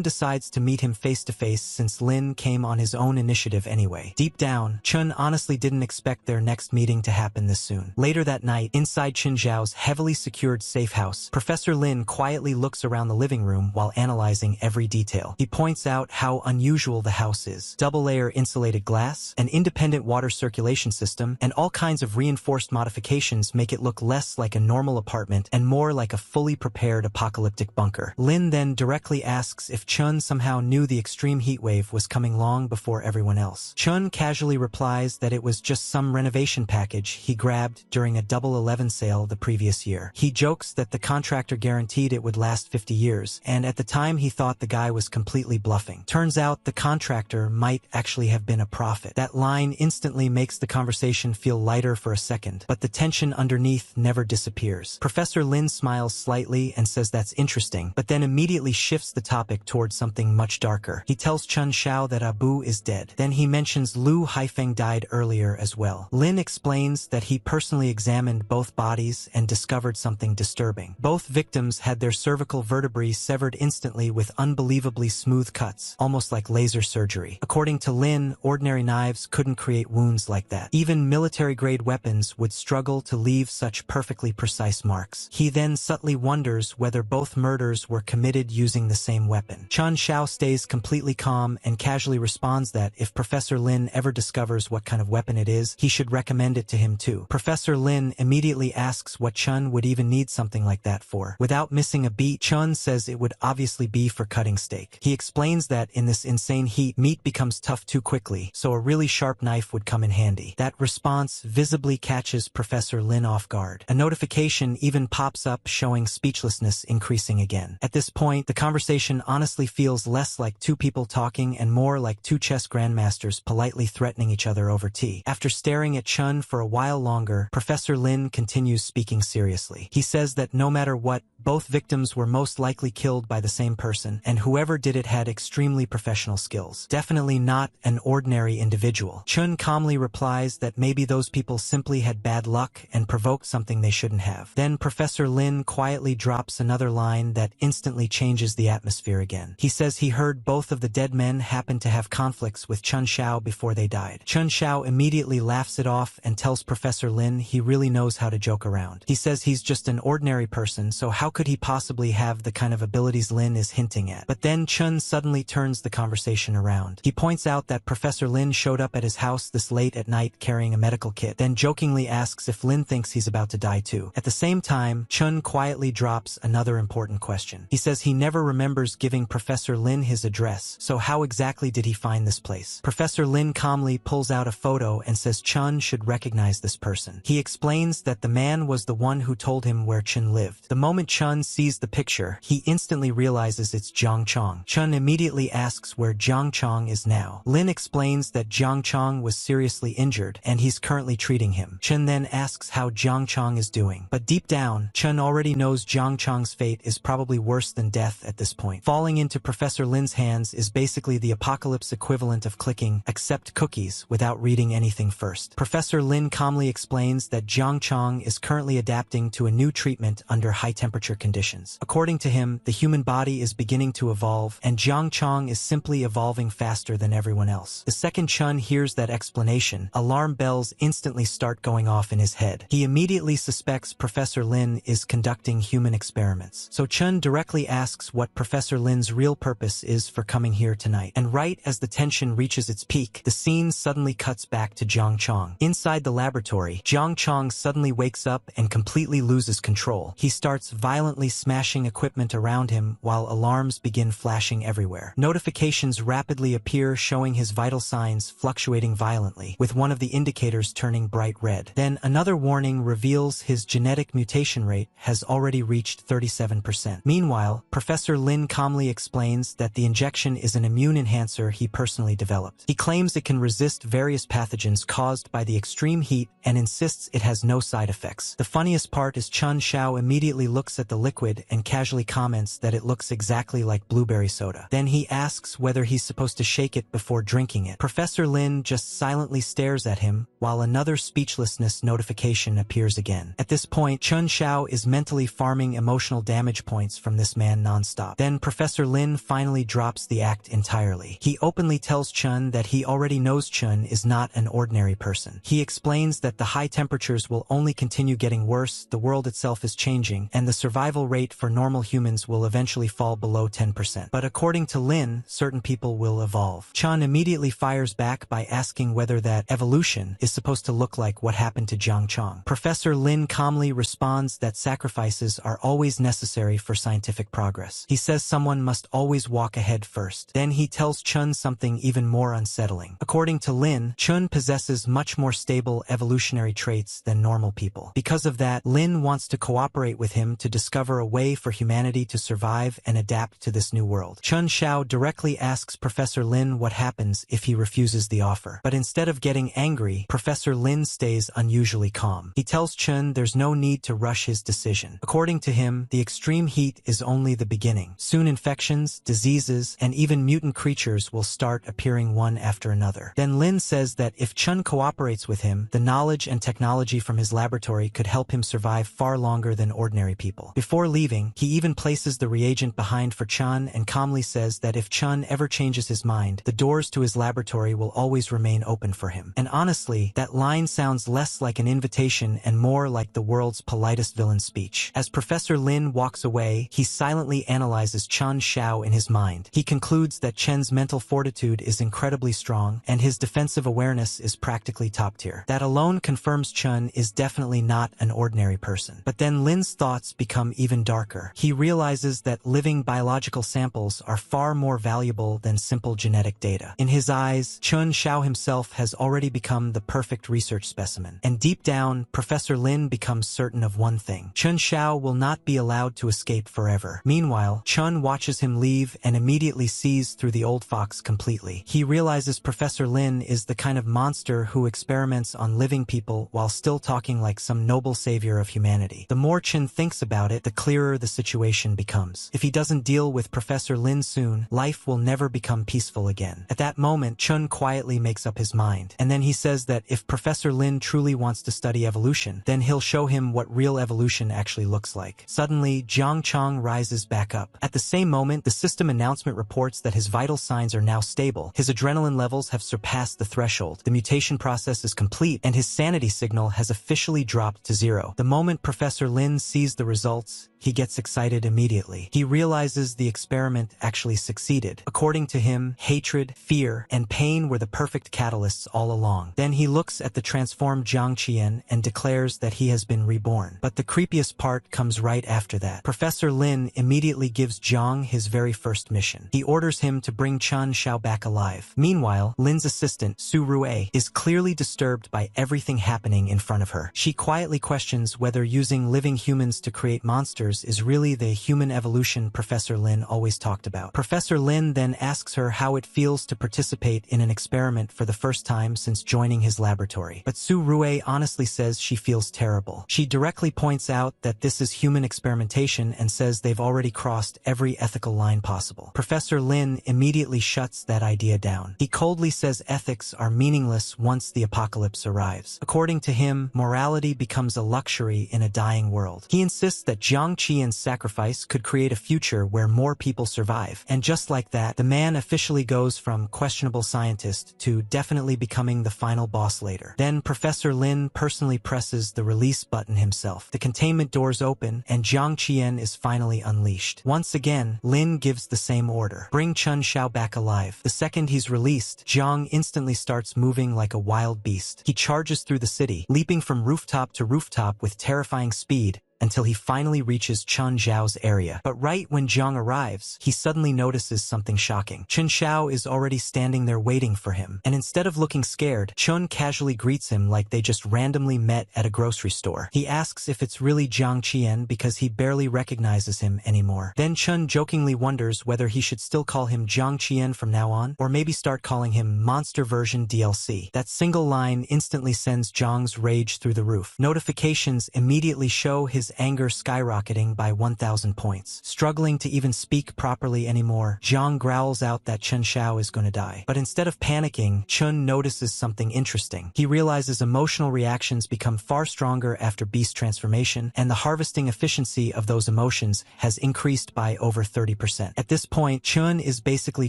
decides to meet him face-to-face since Lin came on his own initiative anyway. Deep down, Chun honestly didn't expect their next meeting to happen this soon. Later that night, inside Qin Zhao's heavily secured safe house, Professor Lin quietly looks around the living room while analyzing every detail. He points out how unusual the house is. Double-layer insulated glass, an independent water circulation system, and all kinds of reinforced modifications make it look less like a normal apartment and more like a fully prepared apocalyptic bunker. Lin then directly asks if Chun somehow knew the extreme heatwave was coming long before everyone else. Chun casually replies that it was just some renovation package he grabbed during a Double 11 sale the previous year. He jokes that the contractor guaranteed it would last 50 years, and at the time he thought the guy was completely bluffing. Turns out the contractor might actually have been a prophet. That line instantly makes the conversation feel lighter for a second, but the tension underneath never disappears. Professor Lin smiles slightly and says that's interesting, but then immediately shifts the topic towards something much darker. He tells Chun Xiao that Abu is dead. Then he mentions Lu Haifeng died earlier as well. Lin explains that he personally examined both bodies and discovered something disturbing. Both victims had their cervical vertebrae severed instantly with unbelievably smooth cuts, almost like laser surgery. According to Lin, ordinary knives couldn't create wounds like that. Even military-grade weapons would struggle to leave such perfectly precise marks. He then subtly wonders whether both murders were committed using the same weapon. Chun Xiao stays completely calm and casually responds that if Professor Lin ever discovers what kind of weapon it is, he should recommend it to him too. Professor Lin immediately asks what Chun would even need something like that for. Without missing a beat, Chun says it would obviously be for cutting steak. He explains that in this insane heat, meat becomes tough too quickly, so a really sharp knife would come in handy. That response visibly catches Professor Lin off guard. A notification even pops up showing speechlessness increasing again. At this point, the conversation honestly feels less like two people talking and more like two chess grandmasters politely threatening each other over tea. After staring at Chun for a while longer, Professor Lin continues speaking seriously. He says that no matter what, both victims were most likely killed by the same person, and whoever did it had extremely professional skills. Definitely not an ordinary individual. Chun calmly replies that maybe those people simply had bad luck and provoked something they shouldn't have. Then Professor Lin quietly drops another line that instantly changes the atmosphere again. He says he heard both of the dead men happened to have conflicts with Chun Xiao before they died. Chun Xiao immediately laughs it off and tells Professor Lin he really knows how to joke around. He says he's just an ordinary person, so how could he possibly have the kind of abilities Lin is hinting at? But then Chun suddenly turns the conversation around. He points out that Professor Lin showed up at his house this late at night carrying a medical kit, then jokingly asks if Lin thinks he's about to die too. At the same time, Chun quietly drops another important question. He says he never remembers giving Professor Lin his address, so how exactly did he find this place? Professor Lin calmly pulls out a photo and says Chun should recognize this person. He explains that the man was the one who told him where Chun lived. The moment Chun sees the picture, he instantly realizes it's Jiang Chong. Chun immediately asks where Jiang Chong is now. Lin explains that Jiang Chong was seriously injured and he's currently treating him. Chun then asks how Jiang Chong is doing. But deep down, Chun already knows Jiang Chong's fate is probably worse than death at this point. Falling into Professor Lin's hands is basically the apocalypse equivalent of clicking accept cookies without reading anything first. Professor Lin calmly explains that Jiang Chong is currently adapting to a new treatment under high temperature conditions. According to him, the human body is beginning to evolve, and Jiang Chong is simply evolving faster than everyone else. The second Chun hears that explanation, alarm bells instantly start going off in his head. He immediately suspects Professor Lin is conducting human experiments. So Chun directly asks what Professor Lin's real purpose is for coming here tonight. And right as the tension reaches its peak, the scene suddenly cuts back to Jiang Chong. Inside the laboratory, Jiang Chong suddenly wakes up and completely loses control. He starts violently smashing equipment around him while alarms begin flashing everywhere. Notifications rapidly appear showing his vital signs fluctuating violently, with one of the indicators turning bright red. Then another warning reveals his genetic mutation rate has already reached 37%. Meanwhile, Professor Lin calmly explains that the injection is an immune enhancer he personally developed. He claims it can resist various pathogens caused by the extreme heat and insists it has no side effects. The funniest part is Chun Xiao immediately looks at the liquid and casually comments that it looks exactly like blueberry soda. Then he asks whether he's supposed to shake it before drinking it. Professor Lin just silently stares at him while another speechlessness notification appears again. At this point, Chun Xiao is mentally mentally farming emotional damage points from this man nonstop. Then Professor Lin finally drops the act entirely. He openly tells Chun that he already knows Chun is not an ordinary person. He explains that the high temperatures will only continue getting worse, the world itself is changing, and the survival rate for normal humans will eventually fall below 10%. But according to Lin, certain people will evolve. Chun immediately fires back by asking whether that evolution is supposed to look like what happened to Jiang Chong. Professor Lin calmly responds that sacrifices are always necessary for scientific progress. He says someone must always walk ahead first. Then he tells Chun something even more unsettling. According to Lin, Chun possesses much more stable evolutionary traits than normal people. Because of that, Lin wants to cooperate with him to discover a way for humanity to survive and adapt to this new world. Chun Xiao directly asks Professor Lin what happens if he refuses the offer. But instead of getting angry, Professor Lin stays unusually calm. He tells Chun there's no need to rush his decision. According to him, the extreme heat is only the beginning. Soon infections, diseases, and even mutant creatures will start appearing one after another. Then Lin says that if Chun cooperates with him, the knowledge and technology from his laboratory could help him survive far longer than ordinary people. Before leaving, he even places the reagent behind for Chun and calmly says that if Chun ever changes his mind, the doors to his laboratory will always remain open for him. And honestly, that line sounds less like an invitation and more like the world's politest villain speech. As Professor Lin walks away, he silently analyzes Chun Xiao in his mind. He concludes that Chen's mental fortitude is incredibly strong, and his defensive awareness is practically top tier. That alone confirms Chun is definitely not an ordinary person. But then Lin's thoughts become even darker. He realizes that living biological samples are far more valuable than simple genetic data. In his eyes, Chun Xiao himself has already become the perfect research specimen. And deep down, Professor Lin becomes certain of one thing. Chun Xiao will not be allowed to escape forever. Meanwhile, Chun watches him leave and immediately sees through the old fox completely. He realizes Professor Lin is the kind of monster who experiments on living people while still talking like some noble savior of humanity. The more Chun thinks about it, the clearer the situation becomes. If he doesn't deal with Professor Lin soon, life will never become peaceful again. At that moment, Chun quietly makes up his mind. And then he says that if Professor Lin truly wants to study evolution, then he'll show him what real evolution actually looks like. Suddenly, Jiang Chong rises back up. At the same moment, the system announcement reports that his vital signs are now stable. His adrenaline levels have surpassed the threshold. The mutation process is complete, and his sanity signal has officially dropped to 0. The moment Professor Lin sees the results, he gets excited immediately. He realizes the experiment actually succeeded. According to him, hatred, fear, and pain were the perfect catalysts all along. Then he looks at the transformed Jiang Qian and declares that he has been reborn. But the creepiest part comes right after that. Professor Lin immediately gives Jiang his very first mission. He orders him to bring Chun Xiao back alive. Meanwhile, Lin's assistant, Su Rue, is clearly disturbed by everything happening in front of her. She quietly questions whether using living humans to create monsters is really the human evolution Professor Lin always talked about. Professor Lin then asks her how it feels to participate in an experiment for the first time since joining his laboratory. But Su Rue honestly says she feels terrible. She directly points out that this is human experimentation and says they've already crossed every ethical line possible. Professor Lin immediately shuts that idea down. He coldly says ethics are meaningless once the apocalypse arrives. According to him, morality becomes a luxury in a dying world. He insists that Jiang Qian's sacrifice could create a future where more people survive. And just like that, the man officially goes from questionable scientist to definitely becoming the final boss later. Then Professor Lin personally presses the release button himself. The containment doors open, and Jiang Qian is finally unleashed. Once again, Lin gives the same order. Bring Chun Xiao back alive. The second he's released, Jiang instantly starts moving like a wild beast. He charges through the city, leaping from rooftop to rooftop with terrifying speed, until he finally reaches Chun Xiao's area. But right when Jiang arrives, he suddenly notices something shocking. Chun Xiao is already standing there waiting for him, and instead of looking scared, Chun casually greets him like they just randomly met at a grocery store. He asks if it's really Jiang Qian because he barely recognizes him anymore. Then Chun jokingly wonders whether he should still call him Jiang Qian from now on, or maybe start calling him Monster Version DLC. That single line instantly sends Jiang's rage through the roof. Notifications immediately show his anger skyrocketing by 1,000 points. Struggling to even speak properly anymore, Jiang growls out that Chen Xiao is going to die. But instead of panicking, Chun notices something interesting. He realizes emotional reactions become far stronger after beast transformation, and the harvesting efficiency of those emotions has increased by over 30%. At this point, Chun is basically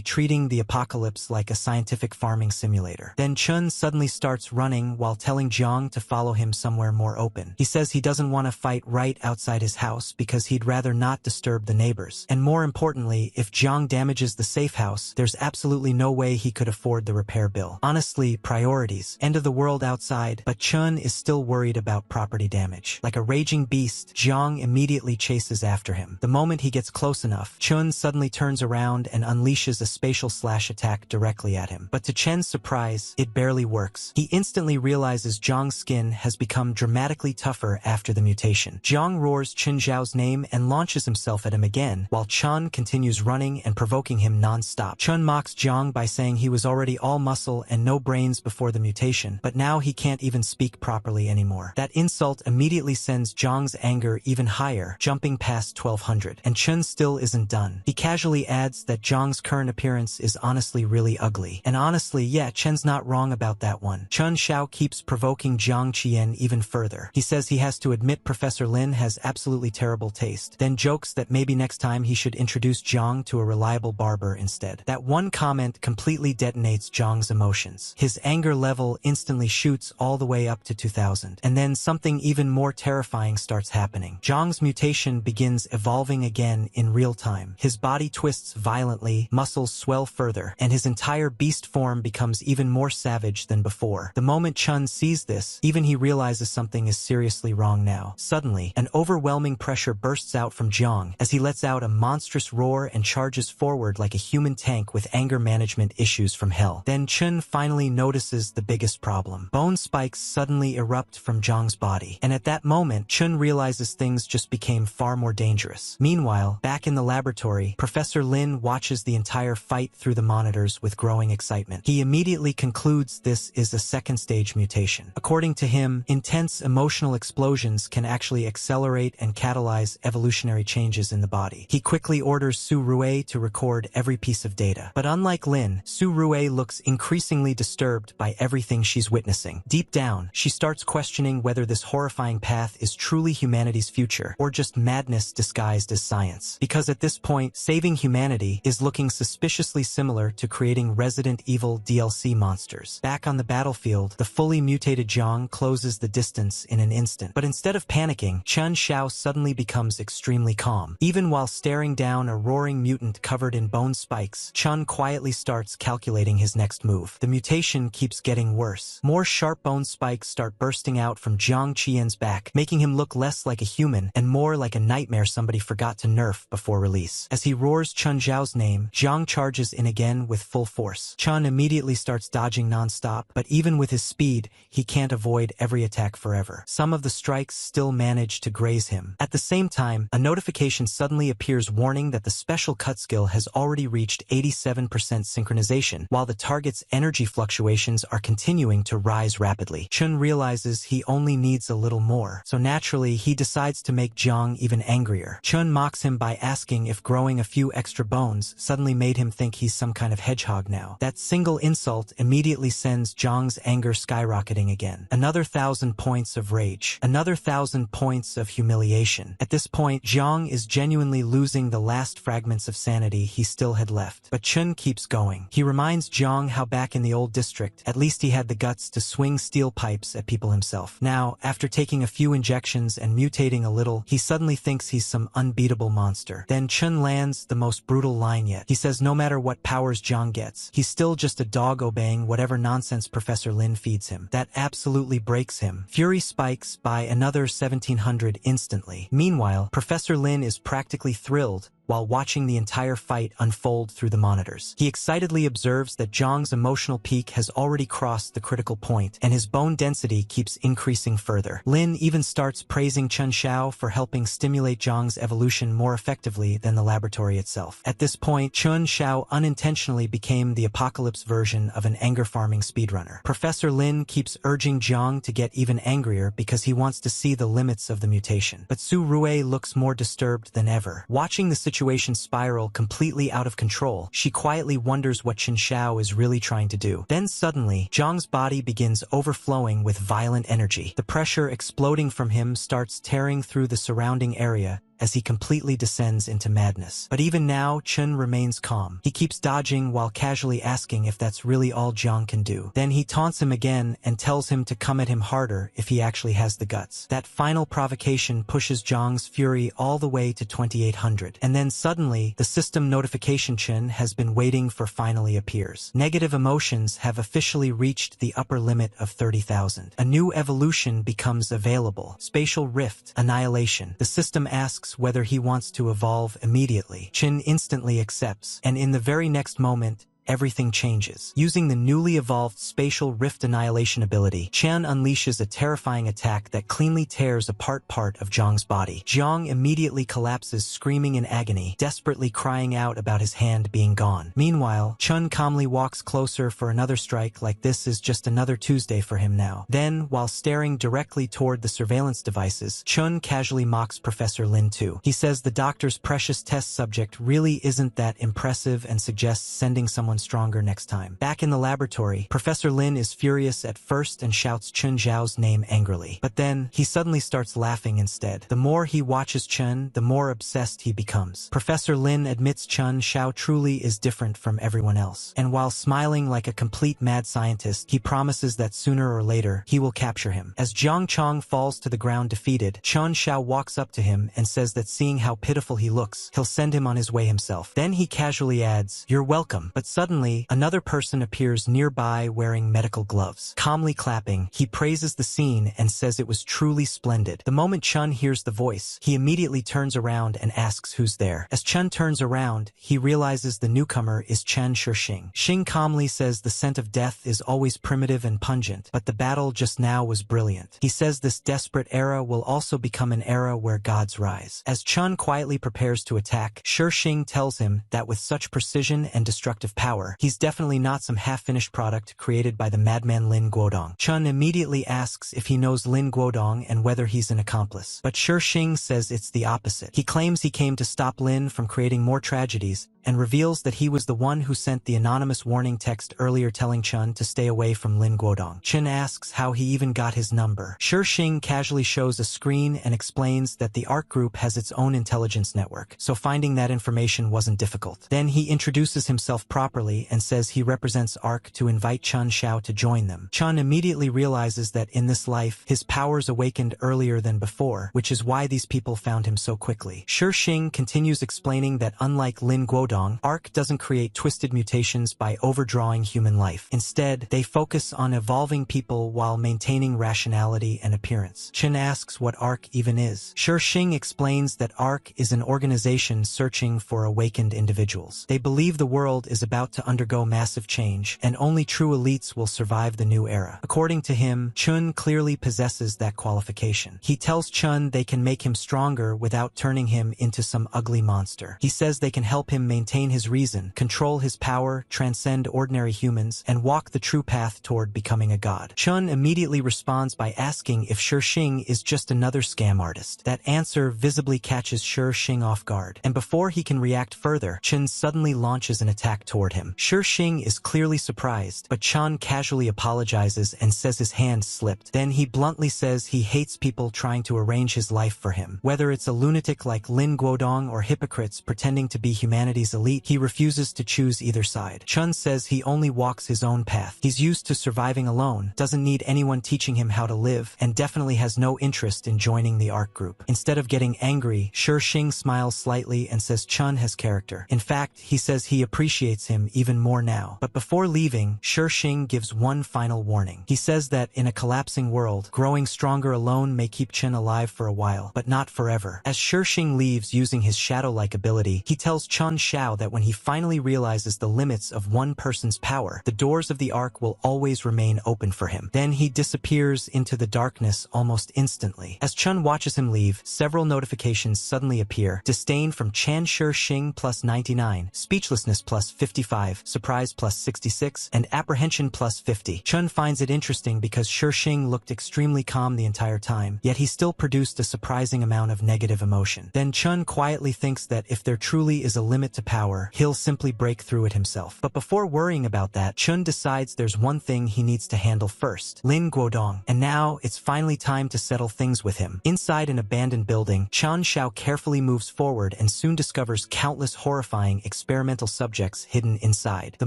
treating the apocalypse like a scientific farming simulator. Then Chun suddenly starts running while telling Jiang to follow him somewhere more open. He says he doesn't want to fight right outside his house because he'd rather not disturb the neighbors. And more importantly, if Jiang damages the safe house, there's absolutely no way he could afford the repair bill. Honestly, priorities. End of the world outside, but Chun is still worried about property damage. Like a raging beast, Jiang immediately chases after him. The moment he gets close enough, Chun suddenly turns around and unleashes a spatial slash attack directly at him. But to Chen's surprise, it barely works. He instantly realizes Jiang's skin has become dramatically tougher after the mutation. Jiang roars Chen Zhao's name and launches himself at him again, while Chun continues running and provoking him non-stop. Chun mocks Jiang by saying he was already all muscle and no brains before the mutation, but now he can't even speak properly anymore. That insult immediately sends Jiang's anger even higher, jumping past 1200, and Chun still isn't done. He casually adds that Jiang's current appearance is honestly really ugly. And honestly, yeah, Chen's not wrong about that one. Chen Xiao keeps provoking Jiang Qian even further. He says he has to admit Professor Lin has absolutely terrible taste, then jokes that maybe next time he should introduce Jiang to a reliable barber instead. That one comment completely detonates Jiang's emotions. His anger level instantly shoots all the way up to 2000. And then something even more terrifying starts happening. Jiang's mutation begins evolving again in real time. His body twists violently, muscles swell further, and his entire beast form becomes even more savage than before. The moment Chun sees this, even he realizes something is seriously wrong now. Suddenly, an overwhelming pressure bursts out from Jiang as he lets out a monstrous roar and charges forward like a human tank with anger management issues from hell. Then Chun finally notices the biggest problem. Bone spikes suddenly erupt from Jiang's body, and at that moment, Chun realizes things just became far more dangerous. Meanwhile, back in the laboratory, Professor Lin watches the entire fight through the monitors with growing excitement. He immediately concludes this is a second-stage mutation. According to him, intense emotional explosions can actually accelerate and catalyze evolutionary changes in the body. He quickly orders Su Rue to record every piece of data. But unlike Lin, Su Rue looks increasingly disturbed by everything she's witnessing. Deep down, she starts questioning whether this horrifying path is truly humanity's future or just madness disguised as science. Because at this point, saving humanity is looking suspiciously similar to creating Resident Evil DLC monsters. Back on the battlefield, the fully mutated Jiang closes the distance in an instant. But instead of panicking, Chen Xiao suddenly becomes extremely calm. Even while staring down a roaring mutant covered in bone spikes, Chun quietly starts calculating his next move. The mutation keeps getting worse. More sharp bone spikes start bursting out from Jiang Qian's back, making him look less like a human and more like a nightmare somebody forgot to nerf before release. As he roars Chun Zhao's name, Jiang charges in again with full force. Chun immediately starts dodging non-stop, but even with his speed, he can't avoid every attack forever. Some of the strikes still manage to graze him. At the same time, a notification suddenly appears warning that the special cut skill has already reached 87% synchronization, while the target's energy fluctuations are continuing to rise rapidly. Chun realizes he only needs a little more, so naturally he decides to make Jiang even angrier. Chun mocks him by asking if growing a few extra bones suddenly made him think he's some kind of hedgehog now. That single insult immediately sends Jiang's anger skyrocketing again. Another 1,000 points of rage. Another 1,000 points of humiliation. At this point, Jiang is genuinely losing the last fragments of sanity he still had left. But Chun keeps going. He reminds Jiang how back in the old district, at least he had the guts to swing steel pipes at people himself. Now, after taking a few injections and mutating a little, he suddenly thinks he's some unbeatable monster. Then Chun lands the most brutal line yet. He says no matter what powers Jiang gets, he's still just a dog obeying whatever nonsense Professor Lin feeds him. That absolutely breaks him. Fury spikes by another 1,700 instantly. Meanwhile, Professor Lin is practically thrilled while watching the entire fight unfold through the monitors. He excitedly observes that Zhang's emotional peak has already crossed the critical point, and his bone density keeps increasing further. Lin even starts praising Chen Xiao for helping stimulate Zhang's evolution more effectively than the laboratory itself. At this point, Chen Xiao unintentionally became the apocalypse version of an anger-farming speedrunner. Professor Lin keeps urging Zhang to get even angrier because he wants to see the limits of the mutation. But Su Rue looks more disturbed than ever. Watching the situation spiral completely out of control, she quietly wonders what Chen Xiao is really trying to do. Then suddenly, Zhang's body begins overflowing with violent energy. The pressure exploding from him starts tearing through the surrounding area as he completely descends into madness. But even now, Chen remains calm. He keeps dodging while casually asking if that's really all Zhang can do. Then he taunts him again and tells him to come at him harder if he actually has the guts. That final provocation pushes Zhang's fury all the way to 2800. And then suddenly, the system notification Chen has been waiting for finally appears. Negative emotions have officially reached the upper limit of 30,000. A new evolution becomes available. Spatial Rift, Annihilation. The system asks whether he wants to evolve immediately. Chen instantly accepts, and in the very next moment, everything changes. Using the newly evolved Spatial Rift Annihilation ability, Chen unleashes a terrifying attack that cleanly tears apart part of Zhang's body. Zhang immediately collapses, screaming in agony, desperately crying out about his hand being gone. Meanwhile, Chen calmly walks closer for another strike, like this is just another Tuesday for him now. Then, while staring directly toward the surveillance devices, Chen casually mocks Professor Lin too. He says the doctor's precious test subject really isn't that impressive and suggests sending someone stronger next time. Back in the laboratory, Professor Lin is furious at first and shouts Chen Zhao's name angrily. But then, he suddenly starts laughing instead. The more he watches Chen, the more obsessed he becomes. Professor Lin admits Chen Xiao truly is different from everyone else. And while smiling like a complete mad scientist, he promises that sooner or later, he will capture him. As Jiang Chong falls to the ground defeated, Chen Xiao walks up to him and says that seeing how pitiful he looks, he'll send him on his way himself. Then he casually adds, "You're welcome." But suddenly, another person appears nearby wearing medical gloves. Calmly clapping, he praises the scene and says it was truly splendid. The moment Chen hears the voice, he immediately turns around and asks who's there. As Chen turns around, he realizes the newcomer is Chen Shixing. Xing calmly says the scent of death is always primitive and pungent, but the battle just now was brilliant. He says this desperate era will also become an era where gods rise. As Chen quietly prepares to attack, Shixing tells him that with such precision and destructive power, he's definitely not some half-finished product created by the madman Lin Guodong. Chen immediately asks if he knows Lin Guodong and whether he's an accomplice. But Shixing says it's the opposite. He claims he came to stop Lin from creating more tragedies, and reveals that he was the one who sent the anonymous warning text earlier telling Chen to stay away from Lin Guodong. Chen asks how he even got his number. Shixing casually shows a screen and explains that the ARC group has its own intelligence network, so finding that information wasn't difficult. Then he introduces himself properly and says he represents ARC to invite Chen Xiao to join them. Chen immediately realizes that in this life, his powers awakened earlier than before, which is why these people found him so quickly. Shixing continues explaining that unlike Lin Guodong, ARC doesn't create twisted mutations by overdrawing human life. Instead, they focus on evolving people while maintaining rationality and appearance. Chen asks what ARC even is. Shixing explains that ARC is an organization searching for awakened individuals. They believe the world is about to undergo massive change, and only true elites will survive the new era. According to him, Chen clearly possesses that qualification. He tells Chen they can make him stronger without turning him into some ugly monster. He says they can help him maintain his reason, control his power, transcend ordinary humans, and walk the true path toward becoming a god. Chen immediately responds by asking if Shixing is just another scam artist. That answer visibly catches Shixing off guard, and before he can react further, Chen suddenly launches an attack toward him. Shixing is clearly surprised, but Chen casually apologizes and says his hand slipped. Then he bluntly says he hates people trying to arrange his life for him, whether it's a lunatic like Lin Guodong or hypocrites pretending to be humanity's humanity's elite, he refuses to choose either side. Chun says he only walks his own path. He's used to surviving alone, doesn't need anyone teaching him how to live, and definitely has no interest in joining the ARC group. Instead of getting angry, Shing smiles slightly and says Chun has character. In fact, he says he appreciates him even more now. But before leaving, Shing gives one final warning. He says that in a collapsing world, growing stronger alone may keep Chun alive for a while, but not forever. As Shing leaves using his shadow-like ability, he tells Chun Xiao that when he finally realizes the limits of one person's power, the doors of the Ark will always remain open for him. Then he disappears into the darkness almost instantly. As Chun watches him leave, several notifications suddenly appear. Disdain from Chan Shing plus 99, speechlessness plus 55, surprise plus 66, and apprehension plus 50. Chun finds it interesting because Shing looked extremely calm the entire time, yet he still produced a surprising amount of negative emotion. Then Chun quietly thinks that if there truly is a limit to power, he'll simply break through it himself. But before worrying about that, Chun decides there's one thing he needs to handle first: Lin Guodong. And now, it's finally time to settle things with him. Inside an abandoned building, Chan Xiao carefully moves forward and soon discovers countless horrifying experimental subjects hidden inside. The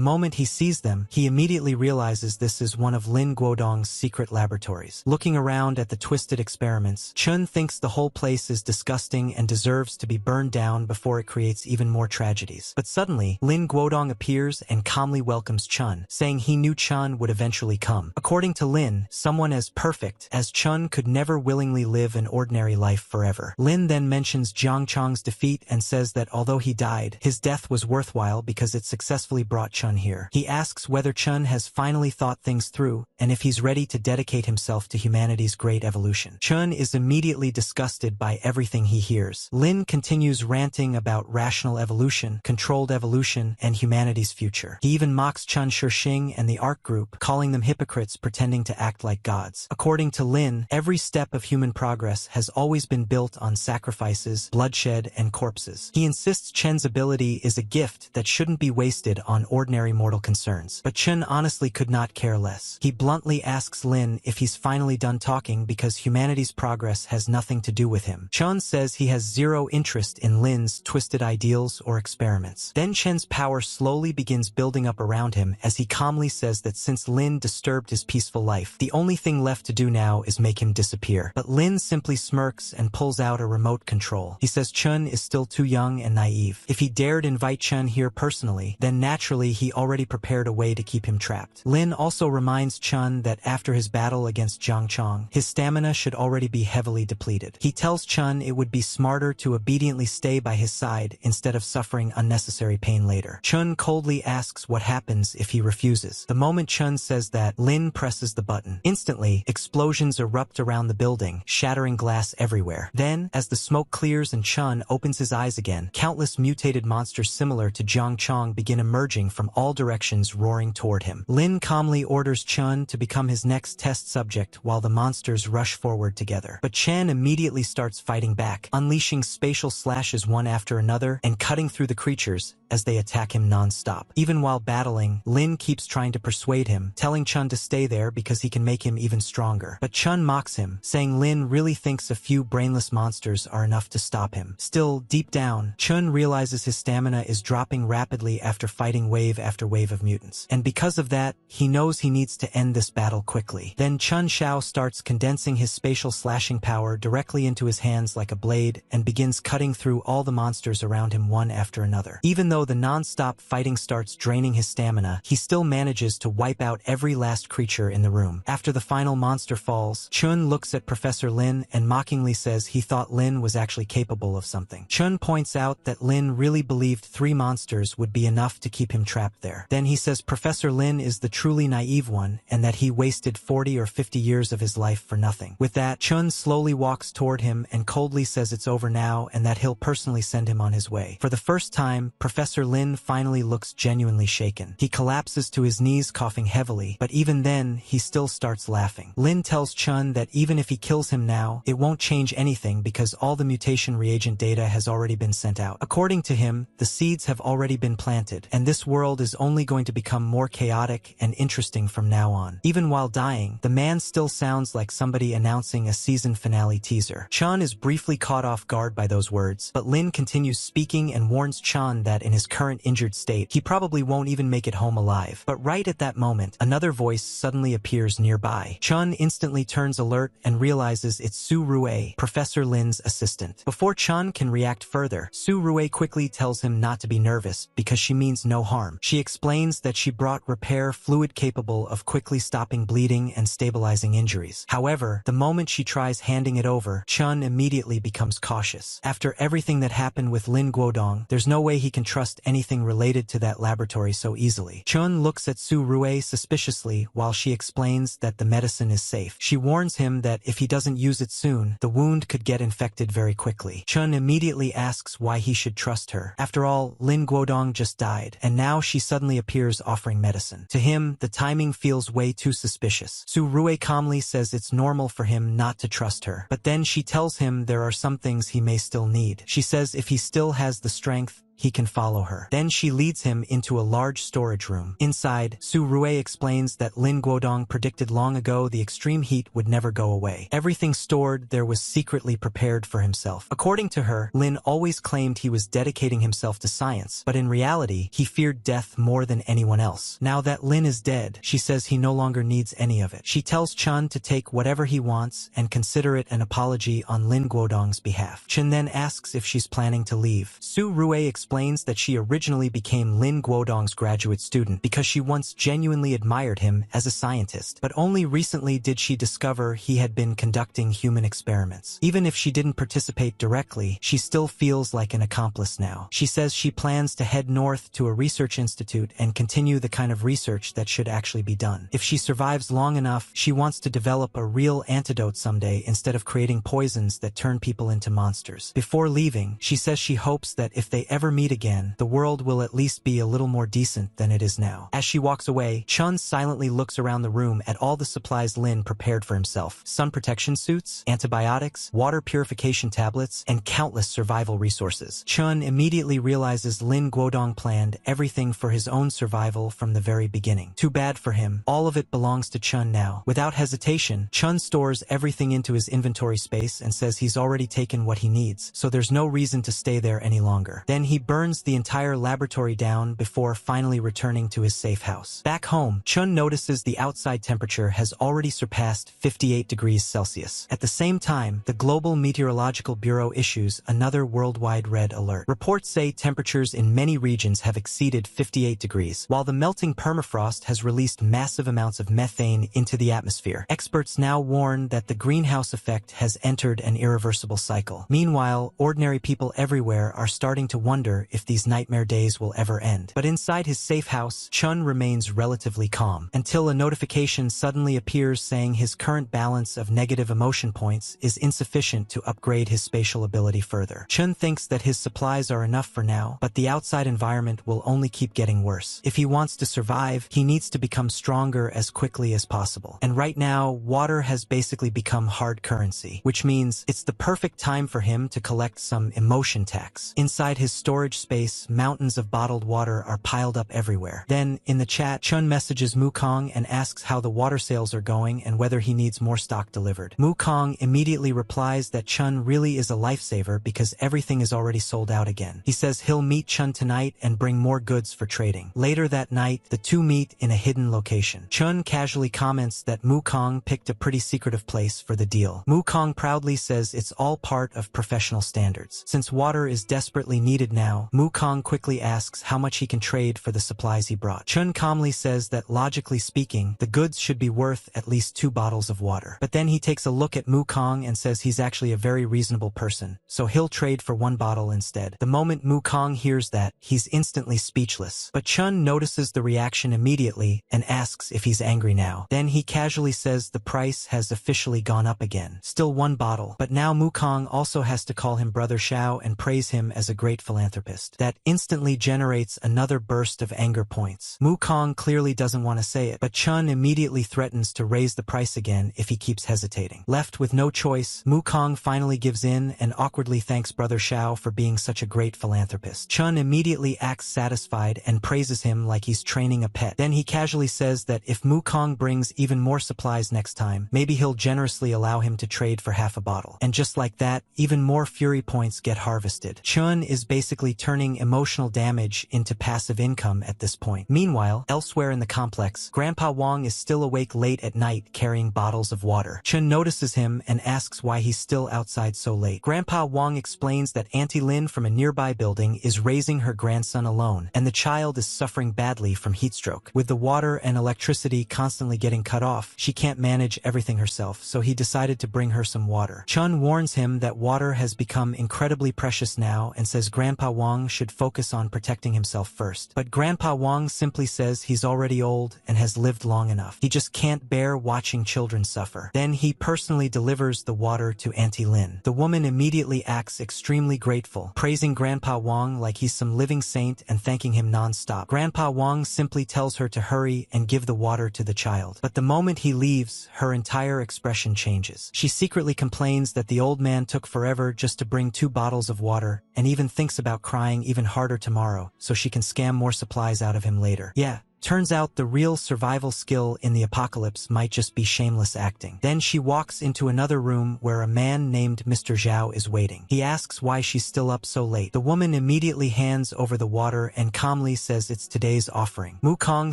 moment he sees them, he immediately realizes this is one of Lin Guodong's secret laboratories. Looking around at the twisted experiments, Chun thinks the whole place is disgusting and deserves to be burned down before it creates even more tragedies. But suddenly, Lin Guodong appears and calmly welcomes Chun, saying he knew Chun would eventually come. According to Lin, someone as perfect as Chun could never willingly live an ordinary life forever. Lin then mentions Jiang Chong's defeat and says that although he died, his death was worthwhile because it successfully brought Chun here. He asks whether Chun has finally thought things through and if he's ready to dedicate himself to humanity's great evolution. Chun is immediately disgusted by everything he hears. Lin continues ranting about rational evolution, controlled evolution, and humanity's future. He even mocks Chun Shing and the ARC group, calling them hypocrites pretending to act like gods. According to Lin, every step of human progress has always been built on sacrifices, bloodshed, and corpses. He insists Chen's ability is a gift that shouldn't be wasted on ordinary mortal concerns. But Chen honestly could not care less. He bluntly asks Lin if he's finally done talking because humanity's progress has nothing to do with him. Chen says he has zero interest in Lin's twisted ideals or experiments. Then Chen's power slowly begins building up around him as he calmly says that since Lin disturbed his peaceful life, the only thing left to do now is make him disappear. But Lin simply smirks and pulls out a remote control. He says Chun is still too young and naive. If he dared invite Chun here personally, then naturally he already prepared a way to keep him trapped. Lin also reminds Chun that after his battle against Jiang Chong, his stamina should already be heavily depleted. He tells Chun it would be smarter to obediently stay by his side instead of suffering unnecessary pain later. Chun coldly asks what happens if he refuses. The moment Chun says that, Lin presses the button. Instantly, explosions erupt around the building, shattering glass everywhere. Then, as the smoke clears and Chun opens his eyes again, countless mutated monsters similar to Jiang Chong begin emerging from all directions, roaring toward him. Lin calmly orders Chun to become his next test subject while the monsters rush forward together. But Chan immediately starts fighting back, unleashing spatial slashes one after another and cutting through the creatures as they attack him non-stop. Even while battling, Lin keeps trying to persuade him, telling Chun to stay there because he can make him even stronger. But Chun mocks him, saying Lin really thinks a few brainless monsters are enough to stop him. Still, deep down, Chun realizes his stamina is dropping rapidly after fighting wave after wave of mutants. And because of that, he knows he needs to end this battle quickly. Then Chun Xiao starts condensing his spatial slashing power directly into his hands like a blade and begins cutting through all the monsters around him one after another. Even though the non-stop fighting starts draining his stamina, he still manages to wipe out every last creature in the room. After the final monster falls, Chun looks at Professor Lin and mockingly says he thought Lin was actually capable of something. Chun points out that Lin really believed 3 monsters would be enough to keep him trapped there. Then he says Professor Lin is the truly naive one and that he wasted 40 or 50 years of his life for nothing. With that, Chun slowly walks toward him and coldly says it's over now and that he'll personally send him on his way. For the first time, Professor Lin finally looks genuinely shaken. He collapses to his knees coughing heavily, but even then, he still starts laughing. Lin tells Chun that even if he kills him now, it won't change anything because all the mutation reagent data has already been sent out. According to him, the seeds have already been planted, and this world is only going to become more chaotic and interesting from now on. Even while dying, the man still sounds like somebody announcing a season finale teaser. Chun is briefly caught off guard by those words, but Lin continues speaking and warns Chun that in his his current injured state, he probably won't even make it home alive. But right at that moment, another voice suddenly appears nearby. Chun instantly turns alert and realizes it's Su Rue, Professor Lin's assistant. Before Chun can react further, Su Rue quickly tells him not to be nervous because she means no harm. She explains that she brought repair fluid capable of quickly stopping bleeding and stabilizing injuries. However, the moment she tries handing it over, Chun immediately becomes cautious. After everything that happened with Lin Guodong, there's no way he can trust anything related to that laboratory so easily. Chun looks at Su Rue suspiciously while she explains that the medicine is safe. She warns him that if he doesn't use it soon, the wound could get infected very quickly. Chun immediately asks why he should trust her. After all, Lin Guodong just died, and now she suddenly appears offering medicine. To him, the timing feels way too suspicious. Su Rue calmly says it's normal for him not to trust her, but then she tells him there are some things he may still need. She says if he still has the strength, he can follow her. Then she leads him into a large storage room. Inside, Su Rue explains that Lin Guodong predicted long ago the extreme heat would never go away. Everything stored there was secretly prepared for himself. According to her, Lin always claimed he was dedicating himself to science, but in reality, he feared death more than anyone else. Now that Lin is dead, she says he no longer needs any of it. She tells Chun to take whatever he wants and consider it an apology on Lin Guodong's behalf. Chun then asks if she's planning to leave. Su Rue explains that she originally became Lin Guodong's graduate student because she once genuinely admired him as a scientist, but only recently did she discover he had been conducting human experiments. Even if she didn't participate directly, she still feels like an accomplice now. She says she plans to head north to a research institute and continue the kind of research that should actually be done. If she survives long enough, she wants to develop a real antidote someday instead of creating poisons that turn people into monsters. Before leaving, she says she hopes that if they ever meet again, the world will at least be a little more decent than it is now. As she walks away, Chun silently looks around the room at all the supplies Lin prepared for himself. Sun protection suits, antibiotics, water purification tablets, and countless survival resources. Chun immediately realizes Lin Guodong planned everything for his own survival from the very beginning. Too bad for him. All of it belongs to Chun now. Without hesitation, Chun stores everything into his inventory space and says he's already taken what he needs, so there's no reason to stay there any longer. Then he burns the entire laboratory down before finally returning to his safe house. Back home, Chun notices the outside temperature has already surpassed 58 degrees Celsius. At the same time, the Global Meteorological Bureau issues another worldwide red alert. Reports say temperatures in many regions have exceeded 58 degrees, while the melting permafrost has released massive amounts of methane into the atmosphere. Experts now warn that the greenhouse effect has entered an irreversible cycle. Meanwhile, ordinary people everywhere are starting to wonder if these nightmare days will ever end. But inside his safe house, Chun remains relatively calm, until a notification suddenly appears saying his current balance of negative emotion points is insufficient to upgrade his spatial ability further. Chun thinks that his supplies are enough for now, but the outside environment will only keep getting worse. If he wants to survive, he needs to become stronger as quickly as possible. And right now, water has basically become hard currency, which means it's the perfect time for him to collect some emotion tax. Inside his storage space, mountains of bottled water are piled up everywhere. Then, in the chat, Chun messages Mukong and asks how the water sales are going and whether he needs more stock delivered. Mukong immediately replies that Chun really is a lifesaver because everything is already sold out again. He says he'll meet Chun tonight and bring more goods for trading. Later that night, the two meet in a hidden location. Chun casually comments that Mukong picked a pretty secretive place for the deal. Mukong proudly says it's all part of professional standards. Since water is desperately needed now, Mukong quickly asks how much he can trade for the supplies he brought. Chun calmly says that logically speaking, the goods should be worth at least 2 bottles of water. But then he takes a look at Mukong and says he's actually a very reasonable person, so he'll trade for 1 bottle instead. The moment Mukong hears that, he's instantly speechless. But Chun notices the reaction immediately and asks if he's angry now. Then he casually says the price has officially gone up again. Still 1 bottle, but now Mukong also has to call him Brother Xiao and praise him as a great philanthropist. That instantly generates another burst of anger points. Mukong clearly doesn't want to say it, but Chun immediately threatens to raise the price again if he keeps hesitating. Left with no choice, Mukong finally gives in and awkwardly thanks Brother Xiao for being such a great philanthropist. Chun immediately acts satisfied and praises him like he's training a pet. Then he casually says that if Mukong brings even more supplies next time, maybe he'll generously allow him to trade for half a bottle. And just like that, even more fury points get harvested. Chun is basically basically turning emotional damage into passive income at this point. Meanwhile, elsewhere in the complex, Grandpa Wong is still awake late at night carrying bottles of water. Chun notices him and asks why he's still outside so late. Grandpa Wong explains that Auntie Lin from a nearby building is raising her grandson alone, and the child is suffering badly from heatstroke. With the water and electricity constantly getting cut off, she can't manage everything herself, so he decided to bring her some water. Chun warns him that water has become incredibly precious now and says Grandpa Wong should focus on protecting himself first. But Grandpa Wong simply says he's already old and has lived long enough. He just can't bear watching children suffer. Then he personally delivers the water to Auntie Lin. The woman immediately acts extremely grateful, praising Grandpa Wong like he's some living saint and thanking him non-stop. Grandpa Wong simply tells her to hurry and give the water to the child. But the moment he leaves, her entire expression changes. She secretly complains that the old man took forever just to bring 2 bottles of water, and even thinks about crying even harder tomorrow so she can scam more supplies out of him later. Yeah. Turns out the real survival skill in the apocalypse might just be shameless acting. Then she walks into another room where a man named Mr. Zhao is waiting. He asks why she's still up so late. The woman immediately hands over the water and calmly says it's today's offering. Mukong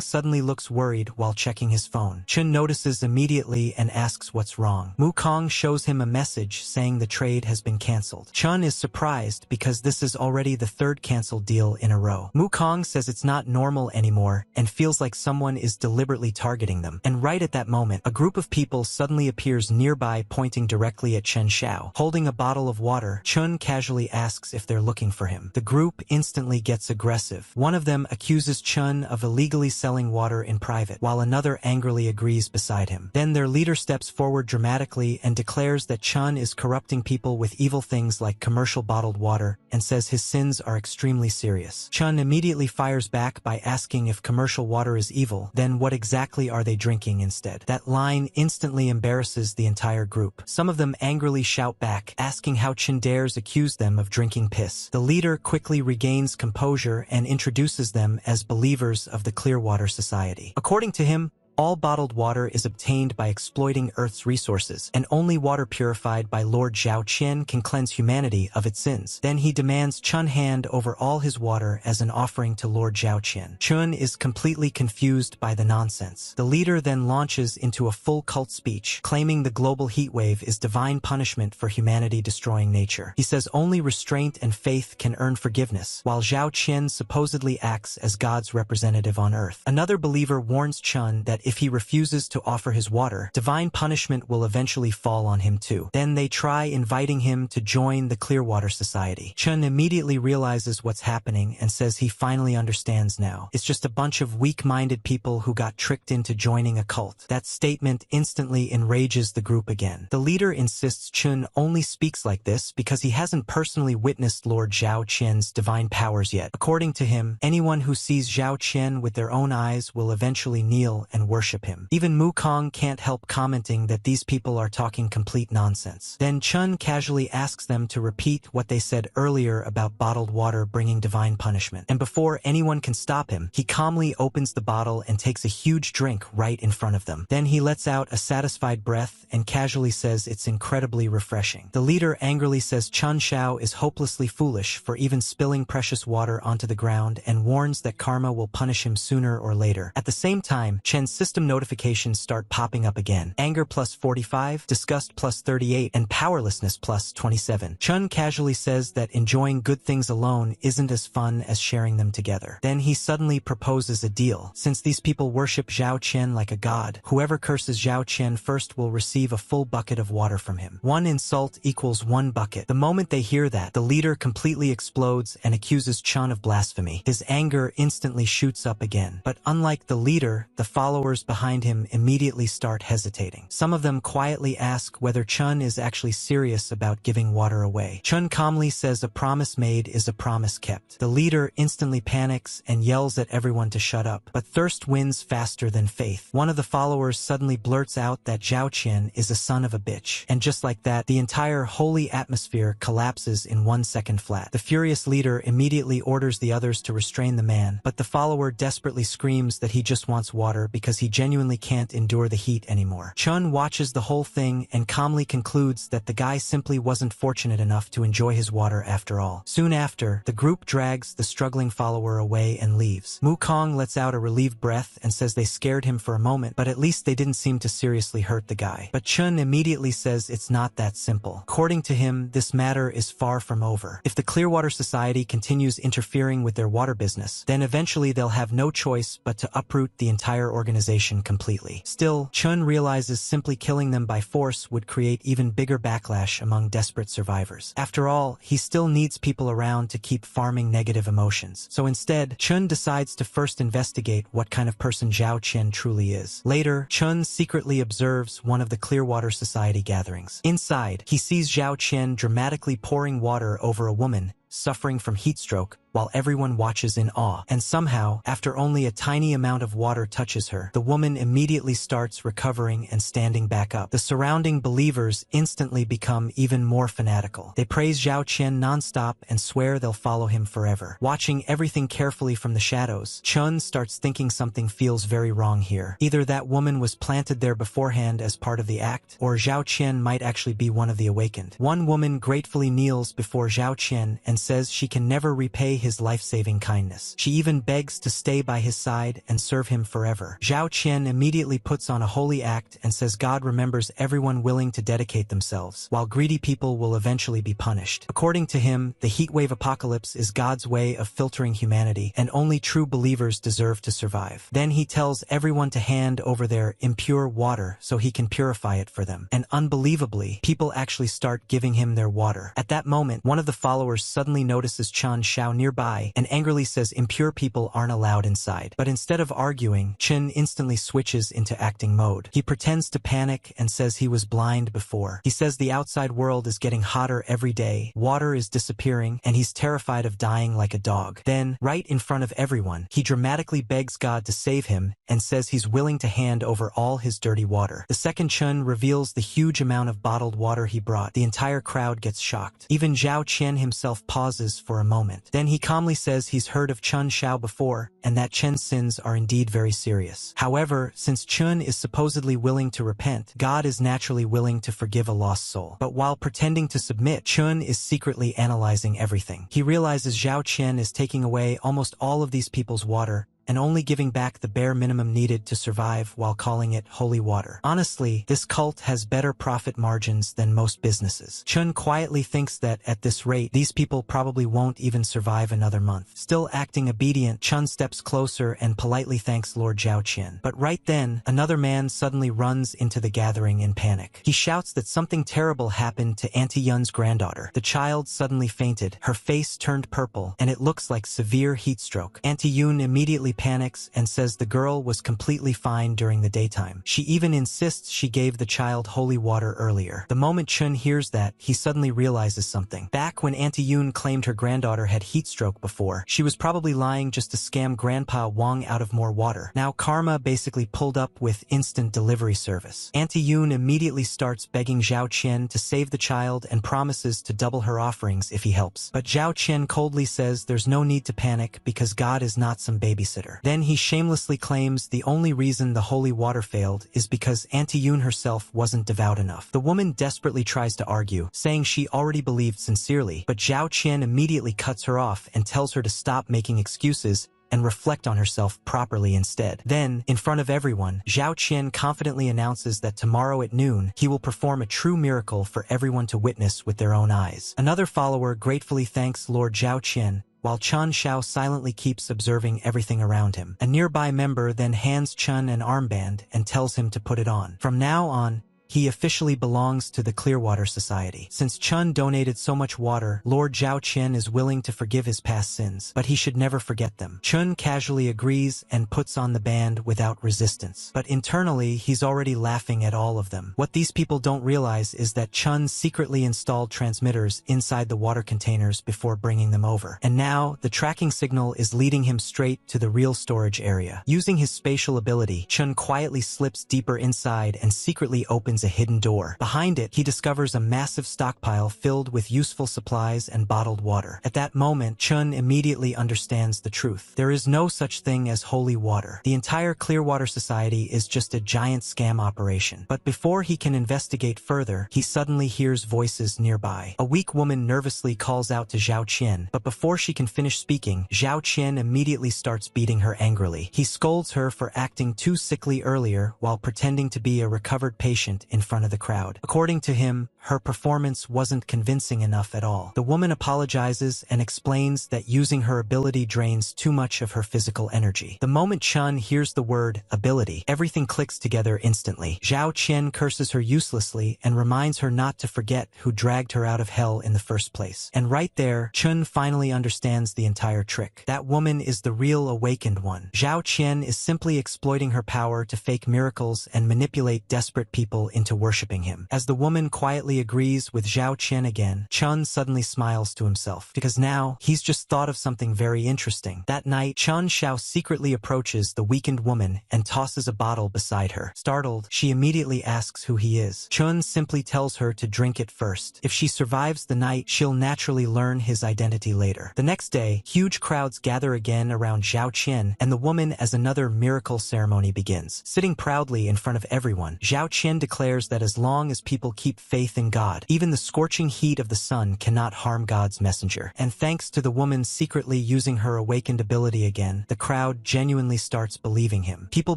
suddenly looks worried while checking his phone. Chun notices immediately and asks what's wrong. Mukong shows him a message saying the trade has been cancelled. Chun is surprised because this is already the 3rd canceled deal in a row. Mukong says it's not normal anymore and feels like someone is deliberately targeting them. And right at that moment, a group of people suddenly appears nearby pointing directly at Chen Xiao. Holding a bottle of water, Chun casually asks if they're looking for him. The group instantly gets aggressive. One of them accuses Chun of illegally selling water in private, while another angrily agrees beside him. Then their leader steps forward dramatically and declares that Chun is corrupting people with evil things like commercial bottled water and says his sins are extremely serious. Chun immediately fires back by asking if commercial water is evil, then what exactly are they drinking instead? That line instantly embarrasses the entire group. Some of them angrily shout back, asking how Chun dares accuse them of drinking piss. The leader quickly regains composure and introduces them as believers of the Clearwater Society. According to him, all bottled water is obtained by exploiting Earth's resources, and only water purified by Lord Zhao Qian can cleanse humanity of its sins. Then he demands Chun hand over all his water as an offering to Lord Zhao Qian. Chun is completely confused by the nonsense. The leader then launches into a full cult speech, claiming the global heatwave is divine punishment for humanity destroying nature. He says only restraint and faith can earn forgiveness, while Zhao Qian supposedly acts as God's representative on Earth. Another believer warns Chun that if he refuses to offer his water, divine punishment will eventually fall on him too. Then they try inviting him to join the Clearwater Society. Chun immediately realizes what's happening and says he finally understands now. It's just a bunch of weak-minded people who got tricked into joining a cult. That statement instantly enrages the group again. The leader insists Chun only speaks like this because he hasn't personally witnessed Lord Zhao Qian's divine powers yet. According to him, anyone who sees Zhao Qian with their own eyes will eventually kneel and worship him. Even Mukong can't help commenting that these people are talking complete nonsense. Then Chun casually asks them to repeat what they said earlier about bottled water bringing divine punishment. And before anyone can stop him, he calmly opens the bottle and takes a huge drink right in front of them. Then he lets out a satisfied breath and casually says it's incredibly refreshing. The leader angrily says Chun Xiao is hopelessly foolish for even spilling precious water onto the ground and warns that karma will punish him sooner or later. At the same time, Chen's system notifications start popping up again. Anger plus 45, disgust plus 38, and powerlessness plus 27. Chun casually says that enjoying good things alone isn't as fun as sharing them together. Then he suddenly proposes a deal. Since these people worship Zhao Qian like a god, whoever curses Zhao Qian first will receive a full bucket of water from him. 1 insult equals 1 bucket. The moment they hear that, the leader completely explodes and accuses Chun of blasphemy. His anger instantly shoots up again. But unlike the leader, the followers behind him immediately start hesitating. Some of them quietly ask whether Chun is actually serious about giving water away. Chun calmly says a promise made is a promise kept. The leader instantly panics and yells at everyone to shut up, but thirst wins faster than faith. One of the followers suddenly blurts out that Zhao Qian is a son of a bitch, and just like that, the entire holy atmosphere collapses in 1 second flat. The furious leader immediately orders the others to restrain the man, but the follower desperately screams that he just wants water because because he genuinely can't endure the heat anymore. Chun watches the whole thing and calmly concludes that the guy simply wasn't fortunate enough to enjoy his water after all. Soon after, the group drags the struggling follower away and leaves. Mukong lets out a relieved breath and says they scared him for a moment, but at least they didn't seem to seriously hurt the guy. But Chun immediately says it's not that simple. According to him, this matter is far from over. If the Clearwater Society continues interfering with their water business, then eventually they'll have no choice but to uproot the entire organization completely. Still, Chun realizes simply killing them by force would create even bigger backlash among desperate survivors. After all, he still needs people around to keep farming negative emotions. So instead, Chun decides to first investigate what kind of person Zhao Qian truly is. Later, Chun secretly observes one of the Clearwater Society gatherings. Inside, he sees Zhao Qian dramatically pouring water over a woman suffering from heat stroke, while everyone watches in awe. And somehow, after only a tiny amount of water touches her, the woman immediately starts recovering and standing back up. The surrounding believers instantly become even more fanatical. They praise Zhao Qian nonstop and swear they'll follow him forever. Watching everything carefully from the shadows, Chun starts thinking something feels very wrong here. Either that woman was planted there beforehand as part of the act, or Zhao Qian might actually be one of the awakened. One woman gratefully kneels before Zhao Qian and says she can never repay his life-saving kindness. She even begs to stay by his side and serve him forever. Zhao Qian immediately puts on a holy act and says God remembers everyone willing to dedicate themselves, while greedy people will eventually be punished. According to him, the heatwave apocalypse is God's way of filtering humanity, and only true believers deserve to survive. Then he tells everyone to hand over their impure water so he can purify it for them. And unbelievably, people actually start giving him their water. At that moment, one of the followers suddenly notices Chan Shao nearby and angrily says impure people aren't allowed inside. But instead of arguing, Chen instantly switches into acting mode. He pretends to panic and says he was blind before. He says the outside world is getting hotter every day, water is disappearing, and he's terrified of dying like a dog. Then, right in front of everyone, he dramatically begs God to save him and says he's willing to hand over all his dirty water. The second Chen reveals the huge amount of bottled water he brought. The entire crowd gets shocked. Even Zhao Qian himself pauses for a moment. Then he calmly says he's heard of Chun Shao before, and that Chen's sins are indeed very serious. However, since Chun is supposedly willing to repent, God is naturally willing to forgive a lost soul. But while pretending to submit, Chun is secretly analyzing everything. He realizes Zhao Qian is taking away almost all of these people's water, and only giving back the bare minimum needed to survive while calling it holy water. Honestly, this cult has better profit margins than most businesses. Chun quietly thinks that at this rate, these people probably won't even survive another month. Still acting obedient, Chun steps closer and politely thanks Lord Zhao Qian. But right then, another man suddenly runs into the gathering in panic. He shouts that something terrible happened to Auntie Yun's granddaughter. The child suddenly fainted, her face turned purple, and it looks like severe heat stroke. Auntie Yun immediately panics and says the girl was completely fine during the daytime. She even insists she gave the child holy water earlier. The moment Chun hears that, he suddenly realizes something. Back when Auntie Yun claimed her granddaughter had heat stroke before, she was probably lying just to scam Grandpa Wang out of more water. Now karma basically pulled up with instant delivery service. Auntie Yun immediately starts begging Zhao Qian to save the child and promises to double her offerings if he helps. But Zhao Qian coldly says there's no need to panic because God is not some babysitter. Then he shamelessly claims the only reason the holy water failed is because Auntie Yun herself wasn't devout enough. The woman desperately tries to argue, saying she already believed sincerely, but Zhao Qian immediately cuts her off and tells her to stop making excuses and reflect on herself properly instead. Then, in front of everyone, Zhao Qian confidently announces that tomorrow at noon, he will perform a true miracle for everyone to witness with their own eyes. Another follower gratefully thanks Lord Zhao Qian, while Chan Shao silently keeps observing everything around him. A nearby member then hands Chun an armband and tells him to put it on. From now on, he officially belongs to the Clearwater Society. Since Chun donated so much water, Lord Zhao Qian is willing to forgive his past sins, but he should never forget them. Chun casually agrees and puts on the band without resistance. But internally, he's already laughing at all of them. What these people don't realize is that Chun secretly installed transmitters inside the water containers before bringing them over. And now, the tracking signal is leading him straight to the real storage area. Using his spatial ability, Chun quietly slips deeper inside and secretly opens opens a hidden door. Behind it, he discovers a massive stockpile filled with useful supplies and bottled water. At that moment, Chun immediately understands the truth. There is no such thing as holy water. The entire Clearwater Society is just a giant scam operation. But before he can investigate further, he suddenly hears voices nearby. A weak woman nervously calls out to Zhao Qian, but before she can finish speaking, Zhao Qian immediately starts beating her angrily. He scolds her for acting too sickly earlier while pretending to be a recovered patient in front of the crowd. According to him, her performance wasn't convincing enough at all. The woman apologizes and explains that using her ability drains too much of her physical energy. The moment Chun hears the word ability, everything clicks together instantly. Zhao Qian curses her uselessly and reminds her not to forget who dragged her out of hell in the first place. And right there, Chun finally understands the entire trick. That woman is the real awakened one. Zhao Qian is simply exploiting her power to fake miracles and manipulate desperate people into worshipping him. As the woman quietly agrees with Zhao Qian again, Chun suddenly smiles to himself, because now he's just thought of something very interesting. That night, Chun Shao secretly approaches the weakened woman and tosses a bottle beside her. Startled, she immediately asks who he is. Chun simply tells her to drink it first. If she survives the night, she'll naturally learn his identity later. The next day, huge crowds gather again around Zhao Qian and the woman as another miracle ceremony begins. Sitting proudly in front of everyone, Zhao Qian declares that as long as people keep faith in God, even the scorching heat of the sun cannot harm God's messenger. And thanks to the woman secretly using her awakened ability again, the crowd genuinely starts believing him. People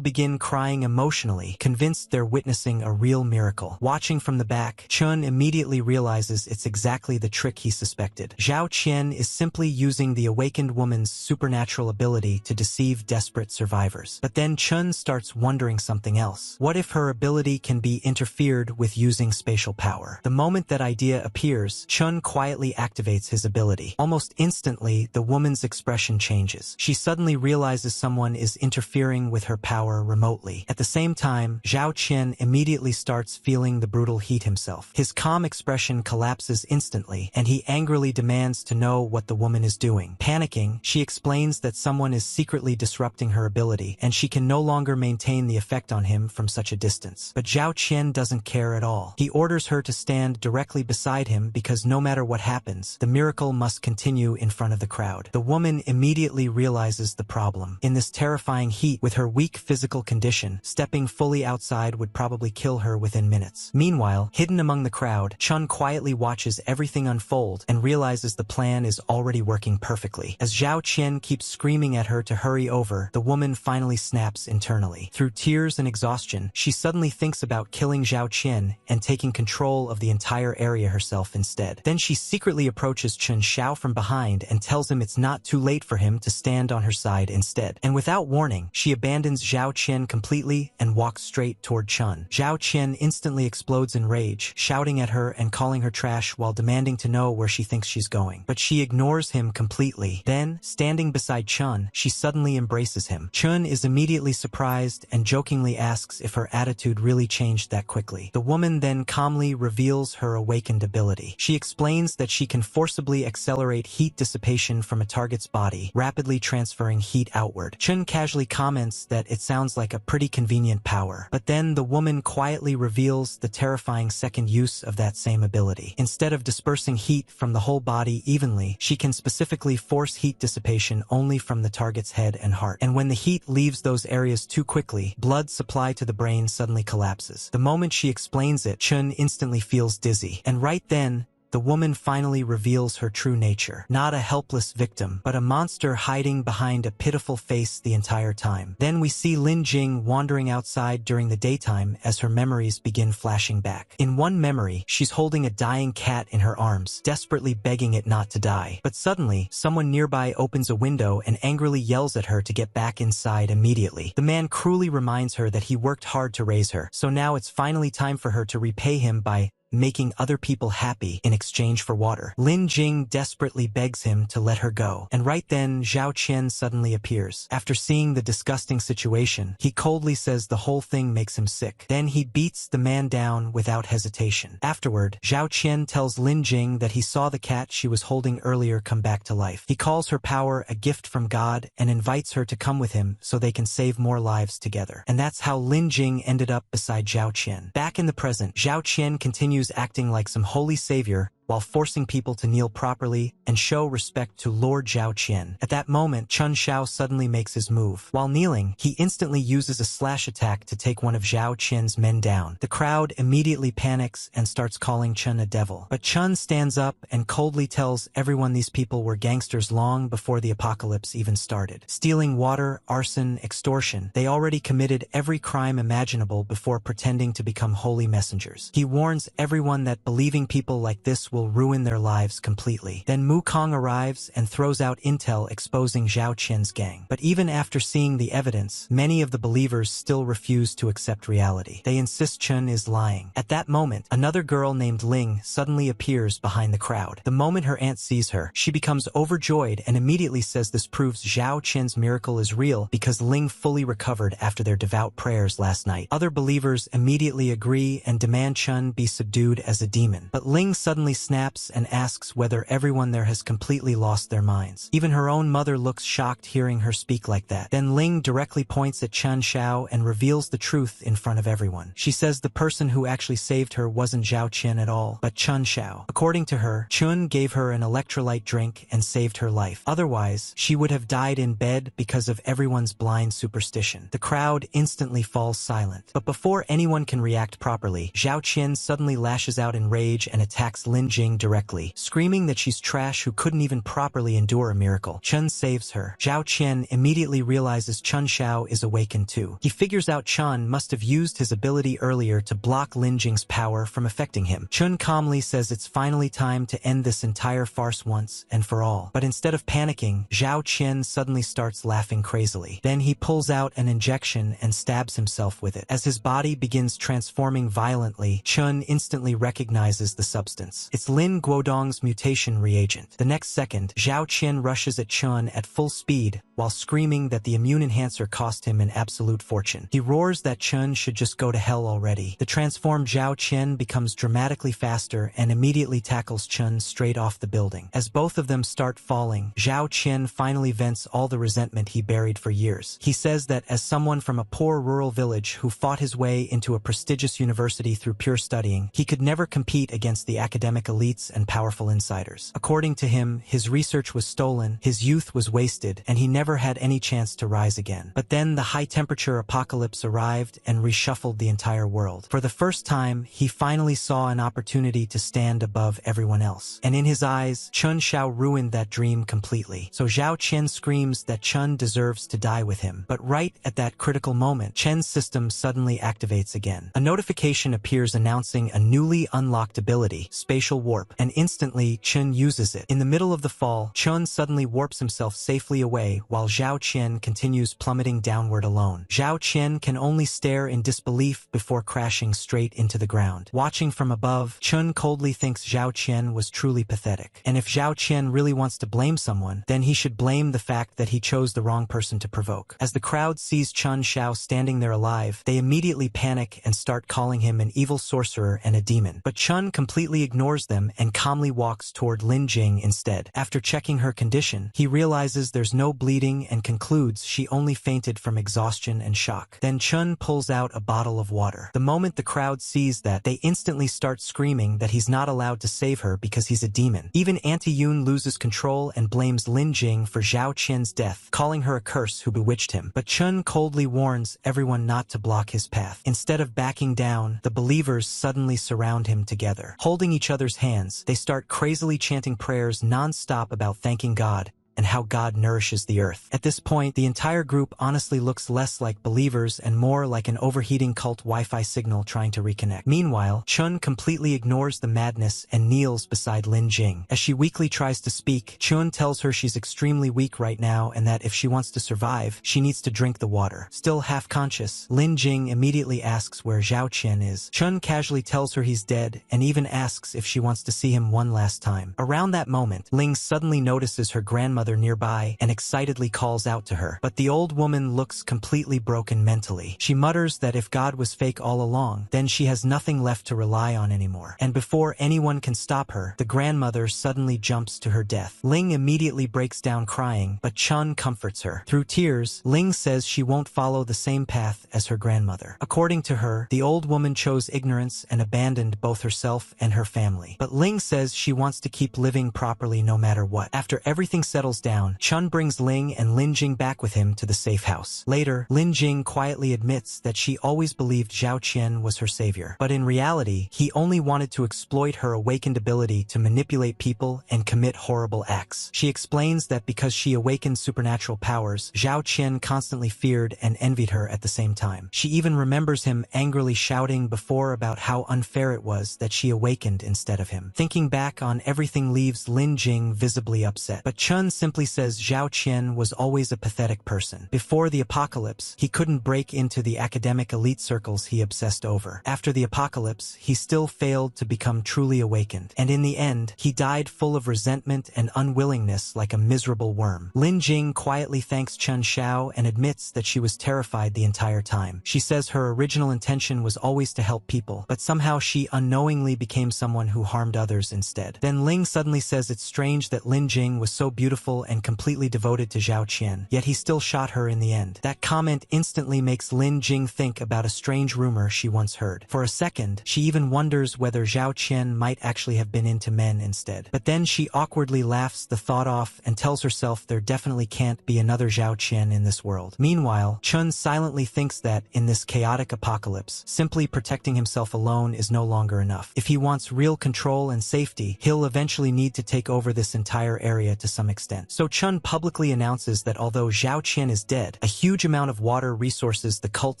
begin crying emotionally, convinced they're witnessing a real miracle. Watching from the back, Chun immediately realizes it's exactly the trick he suspected. Zhao Qian is simply using the awakened woman's supernatural ability to deceive desperate survivors. But then Chun starts wondering something else. What if her ability can be interfered with using spatial power? The moment that idea appears, Chun quietly activates his ability. Almost instantly, the woman's expression changes. She suddenly realizes someone is interfering with her power remotely. At the same time, Zhao Qian immediately starts feeling the brutal heat himself. His calm expression collapses instantly, and he angrily demands to know what the woman is doing. Panicking, she explains that someone is secretly disrupting her ability, and she can no longer maintain the effect on him from such a distance. But Zhao Qian doesn't care at all. He orders her to stand directly beside him because no matter what happens, the miracle must continue in front of the crowd. The woman immediately realizes the problem. In this terrifying heat, with her weak physical condition, stepping fully outside would probably kill her within minutes. Meanwhile, hidden among the crowd, Chun quietly watches everything unfold and realizes the plan is already working perfectly. As Zhao Qian keeps screaming at her to hurry over, the woman finally snaps internally. Through tears and exhaustion, she suddenly thinks about killing Zhao Qian and taking control of the entire area herself instead. Then she secretly approaches Chun Shao from behind and tells him it's not too late for him to stand on her side instead. And without warning, she abandons Zhao Qian completely and walks straight toward Chun. Zhao Qian instantly explodes in rage, shouting at her and calling her trash while demanding to know where she thinks she's going. But she ignores him completely. Then, standing beside Chun, she suddenly embraces him. Chun is immediately surprised and jokingly asks if her attitude really changed that quickly. The woman then calmly reveals her awakened ability. She explains that she can forcibly accelerate heat dissipation from a target's body, rapidly transferring heat outward. Chun casually comments that it sounds like a pretty convenient power. But then the woman quietly reveals the terrifying second use of that same ability. Instead of dispersing heat from the whole body evenly, she can specifically force heat dissipation only from the target's head and heart. And when the heat leaves those areas too quickly, blood supply to the brain suddenly collapses. The moment she explains it, Chun instantly feels dizzy. And right then, the woman finally reveals her true nature. Not a helpless victim, but a monster hiding behind a pitiful face the entire time. Then we see Lin Jing wandering outside during the daytime as her memories begin flashing back. In one memory, she's holding a dying cat in her arms, desperately begging it not to die. But suddenly, someone nearby opens a window and angrily yells at her to get back inside immediately. The man cruelly reminds her that he worked hard to raise her, so now it's finally time for her to repay him by making other people happy in exchange for water. Lin Jing desperately begs him to let her go, and right then Zhao Qian suddenly appears. After seeing the disgusting situation, he coldly says the whole thing makes him sick. Then he beats the man down without hesitation. Afterward, Zhao Qian tells Lin Jing that he saw the cat she was holding earlier come back to life. He calls her power a gift from God and invites her to come with him so they can save more lives together. And that's how Lin Jing ended up beside Zhao Qian. Back in the present, Zhao Qian continues acting like some holy savior while forcing people to kneel properly and show respect to Lord Zhao Qian. At that moment, Chun Shao suddenly makes his move. While kneeling, he instantly uses a slash attack to take one of Zhao Qian's men down. The crowd immediately panics and starts calling Chun a devil. But Chun stands up and coldly tells everyone these people were gangsters long before the apocalypse even started. Stealing water, arson, extortion, they already committed every crime imaginable before pretending to become holy messengers. He warns everyone that believing people like this will ruin their lives completely. Then Mu Kong arrives and throws out intel exposing Zhao Qian's gang. But even after seeing the evidence, many of the believers still refuse to accept reality. They insist Chun is lying. At that moment, another girl named Ling suddenly appears behind the crowd. The moment her aunt sees her, she becomes overjoyed and immediately says this proves Zhao Qian's miracle is real because Ling fully recovered after their devout prayers last night. Other believers immediately agree and demand Chun be subdued as a demon. But Ling suddenly snaps and asks whether everyone there has completely lost their minds. Even her own mother looks shocked hearing her speak like that. Then Ling directly points at Chun Shao and reveals the truth in front of everyone. She says the person who actually saved her wasn't Zhao Qian at all, but Chun Shao. According to her, Chun gave her an electrolyte drink and saved her life. Otherwise, she would have died in bed because of everyone's blind superstition. The crowd instantly falls silent. But before anyone can react properly, Zhao Qian suddenly lashes out in rage and attacks Lin Jing directly, screaming that she's trash who couldn't even properly endure a miracle. Chun saves her. Zhao Qian immediately realizes Chun Shao is awakened too. He figures out Chun must have used his ability earlier to block Lin Jing's power from affecting him. Chun calmly says it's finally time to end this entire farce once and for all. But instead of panicking, Zhao Qian suddenly starts laughing crazily. Then he pulls out an injection and stabs himself with it. As his body begins transforming violently, Chun instantly recognizes the substance. It's Lin Guodong's mutation reagent. The next second, Zhao Qian rushes at Chun at full speed while screaming that the immune enhancer cost him an absolute fortune. He roars that Chun should just go to hell already. The transformed Zhao Qian becomes dramatically faster and immediately tackles Chun straight off the building. As both of them start falling, Zhao Qian finally vents all the resentment he buried for years. He says that as someone from a poor rural village who fought his way into a prestigious university through pure studying, he could never compete against the academic elites and powerful insiders. According to him, his research was stolen, his youth was wasted, and he never had any chance to rise again. But then the high-temperature apocalypse arrived and reshuffled the entire world. For the first time, he finally saw an opportunity to stand above everyone else. And in his eyes, Chun Shao ruined that dream completely. So Zhao Qian screams that Chun deserves to die with him. But right at that critical moment, Chen's system suddenly activates again. A notification appears announcing a newly unlocked ability, Spatial Warp, and instantly Chun uses it. In the middle of the fall, Chun suddenly warps himself safely away while Zhao Qian continues plummeting downward alone. Zhao Qian can only stare in disbelief before crashing straight into the ground. Watching from above, Chun coldly thinks Zhao Qian was truly pathetic. And if Zhao Qian really wants to blame someone, then he should blame the fact that he chose the wrong person to provoke. As the crowd sees Chun Shao standing there alive, they immediately panic and start calling him an evil sorcerer and a demon. But Chun completely ignores them and calmly walks toward Lin Jing instead. After checking her condition, he realizes there's no bleeding and concludes she only fainted from exhaustion and shock. Then Chun pulls out a bottle of water. The moment the crowd sees that, they instantly start screaming that he's not allowed to save her because he's a demon. Even Auntie Yun loses control and blames Lin Jing for Zhao Qian's death, calling her a curse who bewitched him. But Chun coldly warns everyone not to block his path. Instead of backing down, the believers suddenly surround him together. Holding each other's hands, they start crazily chanting prayers non-stop about thanking God and how God nourishes the earth. At this point, the entire group honestly looks less like believers and more like an overheating cult Wi-Fi signal trying to reconnect. Meanwhile, Chun completely ignores the madness and kneels beside Lin Jing. As she weakly tries to speak, Chun tells her she's extremely weak right now and that if she wants to survive, she needs to drink the water. Still half-conscious, Lin Jing immediately asks where Zhao Qian is. Chun casually tells her he's dead and even asks if she wants to see him one last time. Around that moment, Ling suddenly notices her grandmother nearby and excitedly calls out to her. But the old woman looks completely broken mentally. She mutters that if God was fake all along, then she has nothing left to rely on anymore. And before anyone can stop her, the grandmother suddenly jumps to her death. Ling immediately breaks down crying, but Chun comforts her. Through tears, Ling says she won't follow the same path as her grandmother. According to her, the old woman chose ignorance and abandoned both herself and her family. But Ling says she wants to keep living properly no matter what. After everything settles down, Chun brings Ling and Lin Jing back with him to the safe house. Later, Lin Jing quietly admits that she always believed Zhao Qian was her savior. But in reality, he only wanted to exploit her awakened ability to manipulate people and commit horrible acts. She explains that because she awakened supernatural powers, Zhao Qian constantly feared and envied her at the same time. She even remembers him angrily shouting before about how unfair it was that she awakened instead of him. Thinking back on everything leaves Lin Jing visibly upset. But Chun simply says Zhao Qian was always a pathetic person. Before the apocalypse, he couldn't break into the academic elite circles he obsessed over. After the apocalypse, he still failed to become truly awakened. And in the end, he died full of resentment and unwillingness like a miserable worm. Lin Jing quietly thanks Chen Xiao and admits that she was terrified the entire time. She says her original intention was always to help people, but somehow she unknowingly became someone who harmed others instead. Then Ling suddenly says it's strange that Lin Jing was so beautiful and completely devoted to Zhao Qian, yet he still shot her in the end. That comment instantly makes Lin Jing think about a strange rumor she once heard. For a second, she even wonders whether Zhao Qian might actually have been into men instead. But then she awkwardly laughs the thought off and tells herself there definitely can't be another Zhao Qian in this world. Meanwhile, Chun silently thinks that, in this chaotic apocalypse, simply protecting himself alone is no longer enough. If he wants real control and safety, he'll eventually need to take over this entire area to some extent. So Chun publicly announces that although Zhao Qian is dead, a huge amount of water resources the cult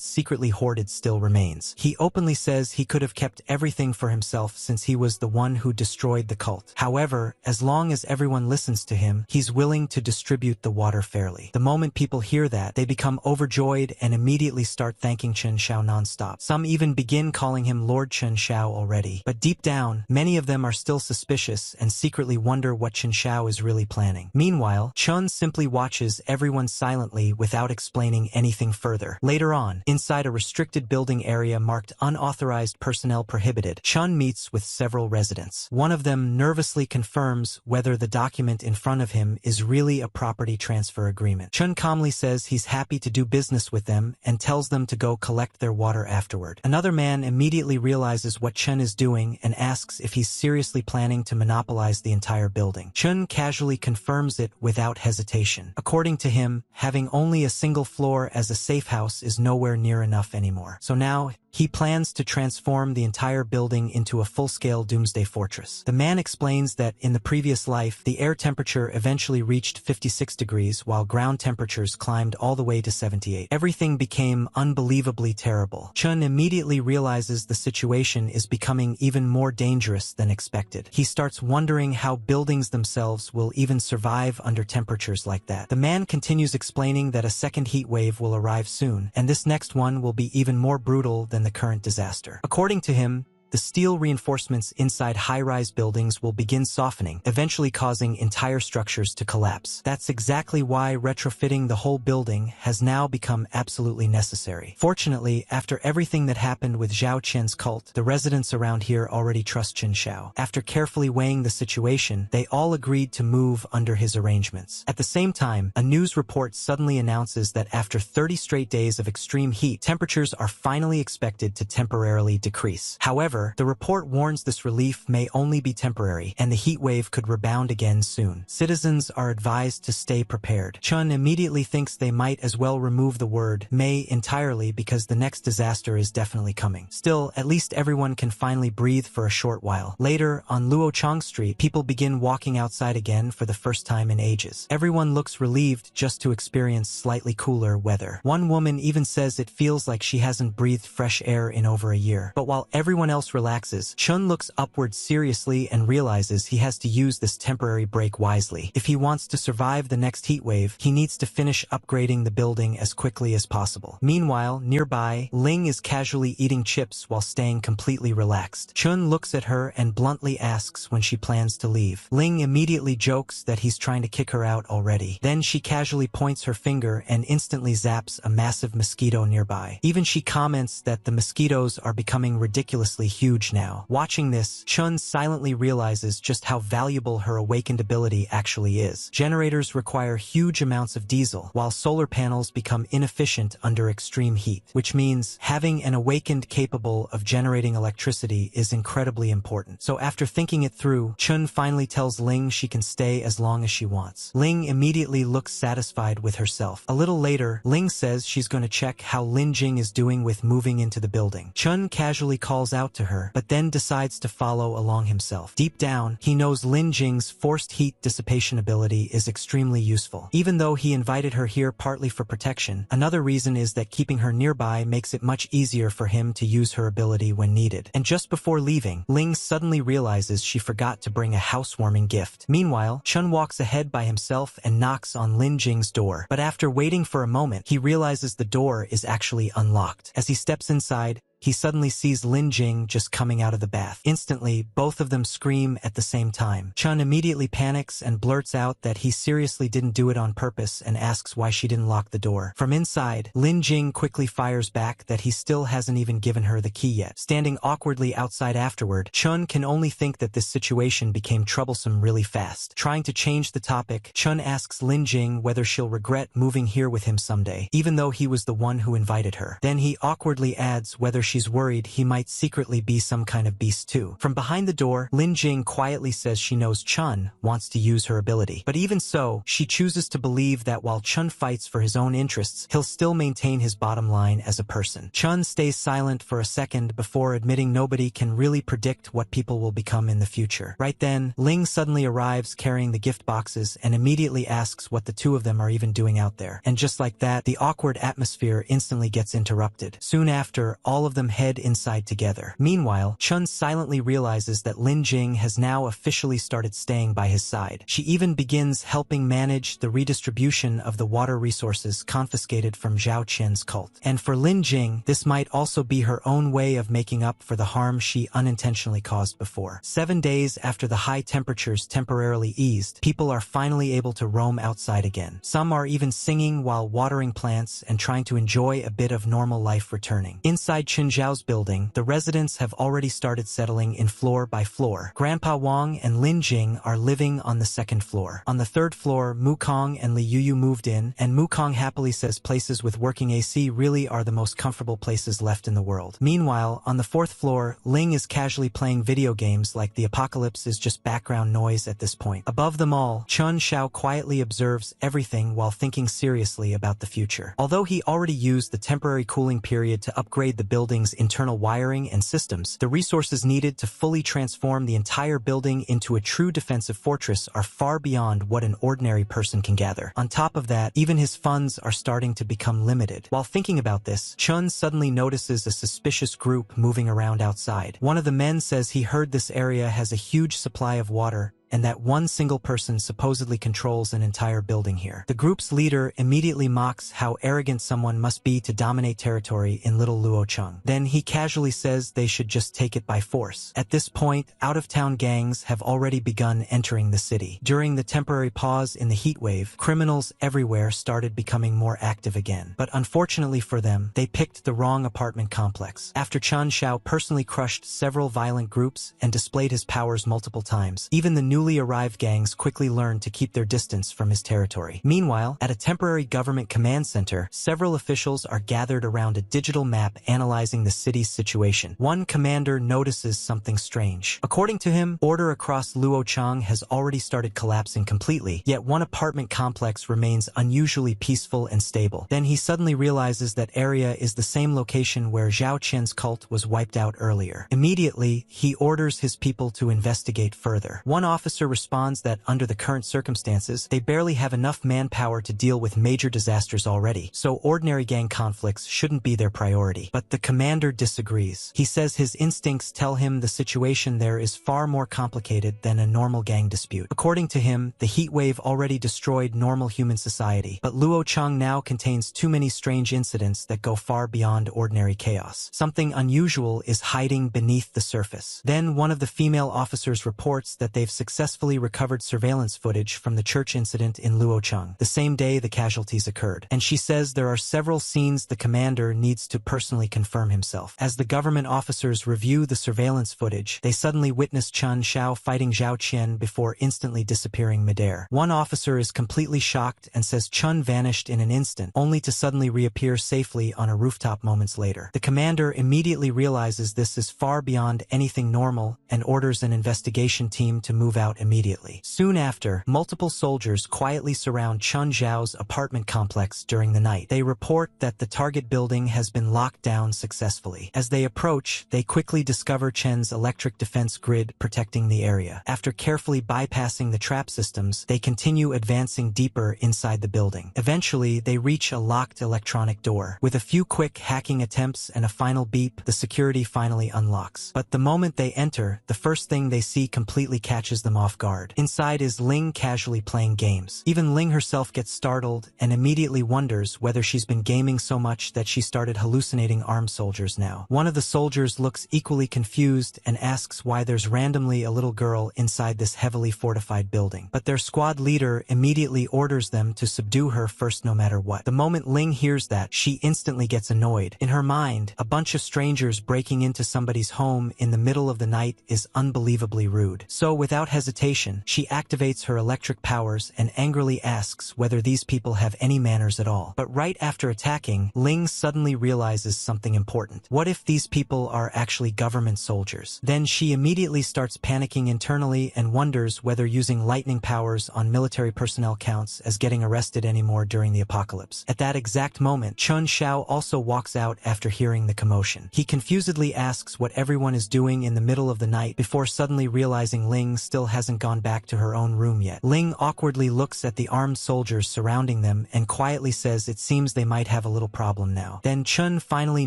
secretly hoarded still remains. He openly says he could have kept everything for himself since he was the one who destroyed the cult. However, as long as everyone listens to him, he's willing to distribute the water fairly. The moment people hear that, they become overjoyed and immediately start thanking Chen Xiao non-stop. Some even begin calling him Lord Chen Xiao already. But deep down, many of them are still suspicious and secretly wonder what Chen Xiao is really planning. Meanwhile, Chun simply watches everyone silently without explaining anything further. Later on, inside a restricted building area marked unauthorized personnel prohibited, Chun meets with several residents. One of them nervously confirms whether the document in front of him is really a property transfer agreement. Chun calmly says he's happy to do business with them and tells them to go collect their water afterward. Another man immediately realizes what Chun is doing and asks if he's seriously planning to monopolize the entire building. Chun casually confirms it without hesitation. According to him, having only a single floor as a safe house is nowhere near enough anymore. So now, he plans to transform the entire building into a full-scale doomsday fortress. The man explains that in the previous life, the air temperature eventually reached 56 degrees while ground temperatures climbed all the way to 78. Everything became unbelievably terrible. Chun immediately realizes the situation is becoming even more dangerous than expected. He starts wondering how buildings themselves will even survive under temperatures like that. The man continues explaining that a second heat wave will arrive soon, and this next one will be even more brutal than the current disaster. According to him, the steel reinforcements inside high-rise buildings will begin softening, eventually causing entire structures to collapse. That's exactly why retrofitting the whole building has now become absolutely necessary. Fortunately, after everything that happened with Zhao Qian's cult, the residents around here already trust Chen Xiao. After carefully weighing the situation, they all agreed to move under his arrangements. At the same time, a news report suddenly announces that after 30 straight days of extreme heat, temperatures are finally expected to temporarily decrease. However, However, the report warns this relief may only be temporary, and the heat wave could rebound again soon. Citizens are advised to stay prepared. Chun immediately thinks they might as well remove the word may entirely because the next disaster is definitely coming. Still, at least everyone can finally breathe for a short while. Later, on Luochang Street, people begin walking outside again for the first time in ages. Everyone looks relieved just to experience slightly cooler weather. One woman even says it feels like she hasn't breathed fresh air in over a year. But while everyone else relaxes, Chun looks upward seriously and realizes he has to use this temporary break wisely. If he wants to survive the next heat wave, he needs to finish upgrading the building as quickly as possible. Meanwhile, nearby, Ling is casually eating chips while staying completely relaxed. Chun looks at her and bluntly asks when she plans to leave. Ling immediately jokes that he's trying to kick her out already. Then she casually points her finger and instantly zaps a massive mosquito nearby. Even she comments that the mosquitoes are becoming ridiculously huge now. Watching this, Chun silently realizes just how valuable her awakened ability actually is. Generators require huge amounts of diesel, while solar panels become inefficient under extreme heat, which means having an awakened capable of generating electricity is incredibly important. So after thinking it through, Chun finally tells Ling she can stay as long as she wants. Ling immediately looks satisfied with herself. A little later, Ling says she's going to check how Lin Jing is doing with moving into the building. Chun casually calls out to her, but then decides to follow along himself. Deep down, he knows Lin Jing's forced heat dissipation ability is extremely useful. Even though he invited her here partly for protection, another reason is that keeping her nearby makes it much easier for him to use her ability when needed. And just before leaving, Ling suddenly realizes she forgot to bring a housewarming gift. Meanwhile, Chun walks ahead by himself and knocks on Lin Jing's door. But after waiting for a moment, he realizes the door is actually unlocked. As he steps inside, he suddenly sees Lin Jing just coming out of the bath. Instantly, both of them scream at the same time. Chun immediately panics and blurts out that he seriously didn't do it on purpose and asks why she didn't lock the door. From inside, Lin Jing quickly fires back that he still hasn't even given her the key yet. Standing awkwardly outside afterward, Chun can only think that this situation became troublesome really fast. Trying to change the topic, Chun asks Lin Jing whether she'll regret moving here with him someday, even though he was the one who invited her. Then he awkwardly adds whether she's worried he might secretly be some kind of beast too. From behind the door, Lin Jing quietly says she knows Chun wants to use her ability. But even so, she chooses to believe that while Chun fights for his own interests, he'll still maintain his bottom line as a person. Chun stays silent for a second before admitting nobody can really predict what people will become in the future. Right then, Ling suddenly arrives carrying the gift boxes and immediately asks what the two of them are even doing out there. And just like that, the awkward atmosphere instantly gets interrupted. Soon after, all of them head inside together. Meanwhile, Chun silently realizes that Lin Jing has now officially started staying by his side. She even begins helping manage the redistribution of the water resources confiscated from Zhao Qian's cult. And for Lin Jing, this might also be her own way of making up for the harm she unintentionally caused before. 7 days after the high temperatures temporarily eased, people are finally able to roam outside again. Some are even singing while watering plants and trying to enjoy a bit of normal life returning. Inside Qinzhao's building, the residents have already started settling in floor by floor. Grandpa Wang and Lin Jing are living on the second floor. On the third floor, Mukong and Li Yuyu moved in, and Mukong happily says places with working AC really are the most comfortable places left in the world. Meanwhile, on the fourth floor, Ling is casually playing video games like the apocalypse is just background noise at this point. Above them all, Chun Xiao quietly observes everything while thinking seriously about the future. Although he already used the temporary cooling period to upgrade the building's internal wiring and systems, the resources needed to fully transform the entire building into a true defensive fortress are far beyond what an ordinary person can gather. On top of that, even his funds are starting to become limited. While thinking about this, Chun suddenly notices a suspicious group moving around outside. One of the men says he heard this area has a huge supply of water, and that one single person supposedly controls an entire building here. The group's leader immediately mocks how arrogant someone must be to dominate territory in Little Luocheng. Then he casually says they should just take it by force. At this point, out-of-town gangs have already begun entering the city. During the temporary pause in the heat wave, criminals everywhere started becoming more active again. But unfortunately for them, they picked the wrong apartment complex. After Chan Xiao personally crushed several violent groups and displayed his powers multiple times, even the new newly arrived gangs quickly learn to keep their distance from his territory. Meanwhile, at a temporary government command center, several officials are gathered around a digital map analyzing the city's situation. One commander notices something strange. According to him, order across Luochang has already started collapsing completely, yet one apartment complex remains unusually peaceful and stable. Then he suddenly realizes that area is the same location where Zhao Qian's cult was wiped out earlier. Immediately, he orders his people to investigate further. One officer responds that under the current circumstances, they barely have enough manpower to deal with major disasters already, so ordinary gang conflicts shouldn't be their priority. But the commander disagrees. He says his instincts tell him the situation there is far more complicated than a normal gang dispute. According to him, the heat wave already destroyed normal human society, but Luochang now contains too many strange incidents that go far beyond ordinary chaos. Something unusual is hiding beneath the surface. Then one of the female officers reports that they've successfully recovered surveillance footage from the church incident in Luochang, the same day the casualties occurred. And she says there are several scenes the commander needs to personally confirm himself. As the government officers review the surveillance footage, they suddenly witness Chen Xiao fighting Zhao Qian before instantly disappearing midair. One officer is completely shocked and says Chen vanished in an instant, only to suddenly reappear safely on a rooftop moments later. The commander immediately realizes this is far beyond anything normal and orders an investigation team to move out immediately. Soon after, multiple soldiers quietly surround Chen Zhao's apartment complex during the night. They report that the target building has been locked down successfully. As they approach, they quickly discover Chen's electric defense grid protecting the area. After carefully bypassing the trap systems, they continue advancing deeper inside the building. Eventually, they reach a locked electronic door. With a few quick hacking attempts and a final beep, the security finally unlocks. But the moment they enter, the first thing they see completely catches them off guard. Inside is Ling casually playing games. Even Ling herself gets startled and immediately wonders whether she's been gaming so much that she started hallucinating armed soldiers now. One of the soldiers looks equally confused and asks why there's randomly a little girl inside this heavily fortified building. But their squad leader immediately orders them to subdue her first no matter what. The moment Ling hears that, she instantly gets annoyed. In her mind, a bunch of strangers breaking into somebody's home in the middle of the night is unbelievably rude. So without hesitation, she activates her electric powers and angrily asks whether these people have any manners at all. But right after attacking, Ling suddenly realizes something important. What if these people are actually government soldiers? Then she immediately starts panicking internally and wonders whether using lightning powers on military personnel counts as getting arrested anymore during the apocalypse. At that exact moment, Chen Xiao also walks out after hearing the commotion. He confusedly asks what everyone is doing in the middle of the night before suddenly realizing Ling still hasn't gone back to her own room yet. Ling awkwardly looks at the armed soldiers surrounding them and quietly says it seems they might have a little problem now. Then Chen finally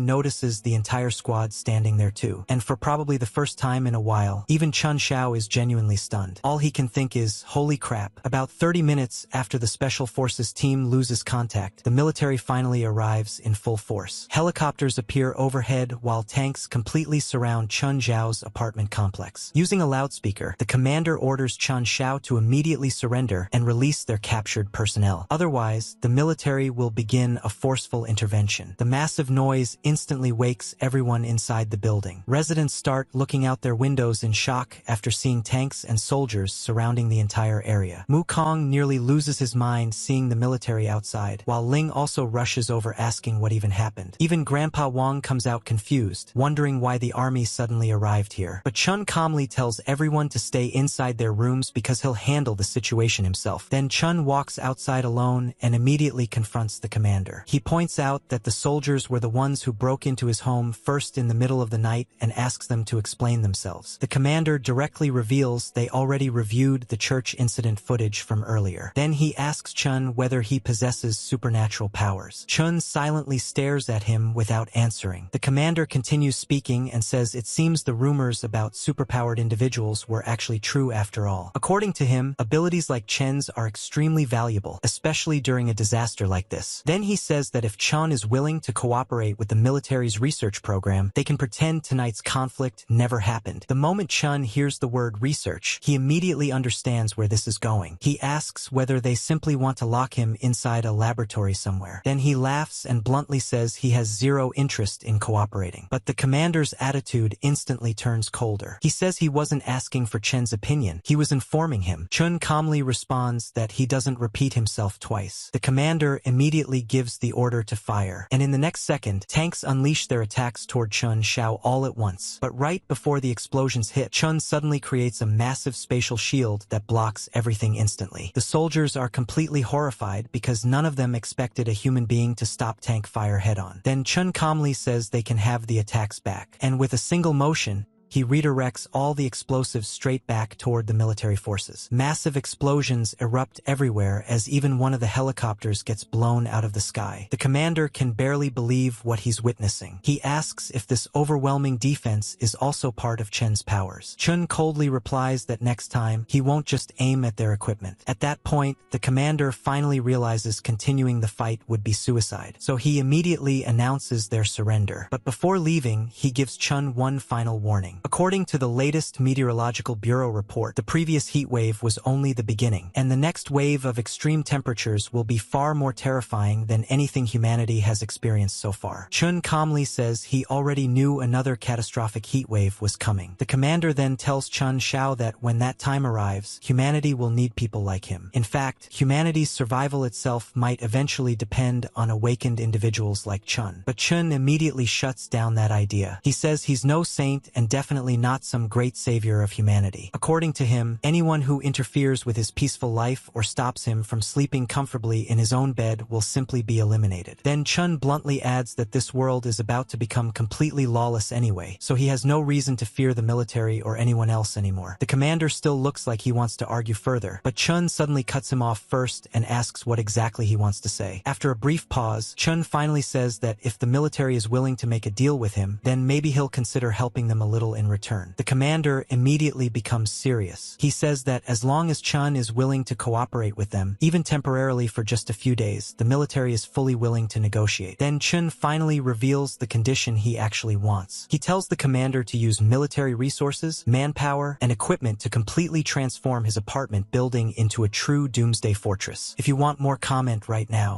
notices the entire squad standing there too. And for probably the first time in a while, even Chen Xiao is genuinely stunned. All he can think is, holy crap. About 30 minutes after the Special Forces team loses contact, the military finally arrives in full force. Helicopters appear overhead while tanks completely surround Chen Zhao's apartment complex. Using a loudspeaker, the commander orders Chen Xiao to immediately surrender and release their captured personnel. Otherwise, the military will begin a forceful intervention. The massive noise instantly wakes everyone inside the building. Residents start looking out their windows in shock after seeing tanks and soldiers surrounding the entire area. Mukong nearly loses his mind seeing the military outside, while Ling also rushes over asking what even happened. Even Grandpa Wang comes out confused, wondering why the army suddenly arrived here. But Chun calmly tells everyone to stay inside their rooms because he'll handle the situation himself. Then Chun walks outside alone and immediately confronts the commander. He points out that the soldiers were the ones who broke into his home first in the middle of the night and asks them to explain themselves. The commander directly reveals they already reviewed the church incident footage from earlier. Then he asks Chun whether he possesses supernatural powers. Chun silently stares at him without answering. The commander continues speaking and says it seems the rumors about superpowered individuals were actually true after all. According to him, abilities like Chen's are extremely valuable, especially during a disaster like this. Then he says that if Chun is willing to cooperate with the military's research program, they can pretend tonight's conflict never happened. The moment Chun hears the word research, he immediately understands where this is going. He asks whether they simply want to lock him inside a laboratory somewhere. Then he laughs and bluntly says he has zero interest in cooperating. But the commander's attitude instantly turns colder. He says he wasn't asking for Chen's opinion. opinion. He was informing him. Chun calmly responds that he doesn't repeat himself twice. The commander immediately gives the order to fire, and in the next second, tanks unleash their attacks toward Chun Shao all at once. But right before the explosions hit, Chun suddenly creates a massive spatial shield that blocks everything instantly. The soldiers are completely horrified because none of them expected a human being to stop tank fire head-on. Then Chun calmly says they can have the attacks back, and with a single motion, he redirects all the explosives straight back toward the military forces. Massive explosions erupt everywhere as even one of the helicopters gets blown out of the sky. The commander can barely believe what he's witnessing. He asks if this overwhelming defense is also part of Chen's powers. Chun coldly replies that next time, he won't just aim at their equipment. At that point, the commander finally realizes continuing the fight would be suicide, so he immediately announces their surrender. But before leaving, he gives Chun one final warning. According to the latest Meteorological Bureau report, the previous heat wave was only the beginning, and the next wave of extreme temperatures will be far more terrifying than anything humanity has experienced so far. Chun calmly says he already knew another catastrophic heat wave was coming. The commander then tells Chun Shao that when that time arrives, humanity will need people like him. In fact, humanity's survival itself might eventually depend on awakened individuals like Chun. But Chun immediately shuts down that idea. He says he's no saint and definitely not some great savior of humanity. According to him, anyone who interferes with his peaceful life or stops him from sleeping comfortably in his own bed will simply be eliminated. Then Chun bluntly adds that this world is about to become completely lawless anyway, so he has no reason to fear the military or anyone else anymore. The commander still looks like he wants to argue further, but Chun suddenly cuts him off first and asks what exactly he wants to say. After a brief pause, Chun finally says that if the military is willing to make a deal with him, then maybe he'll consider helping them a little in return. The commander immediately becomes serious. He says that as long as Chun is willing to cooperate with them, even temporarily for just a few days, the military is fully willing to negotiate. Then Chun finally reveals the condition he actually wants. He tells the commander to use military resources, manpower, and equipment to completely transform his apartment building into a true doomsday fortress. If you want more, comment right now.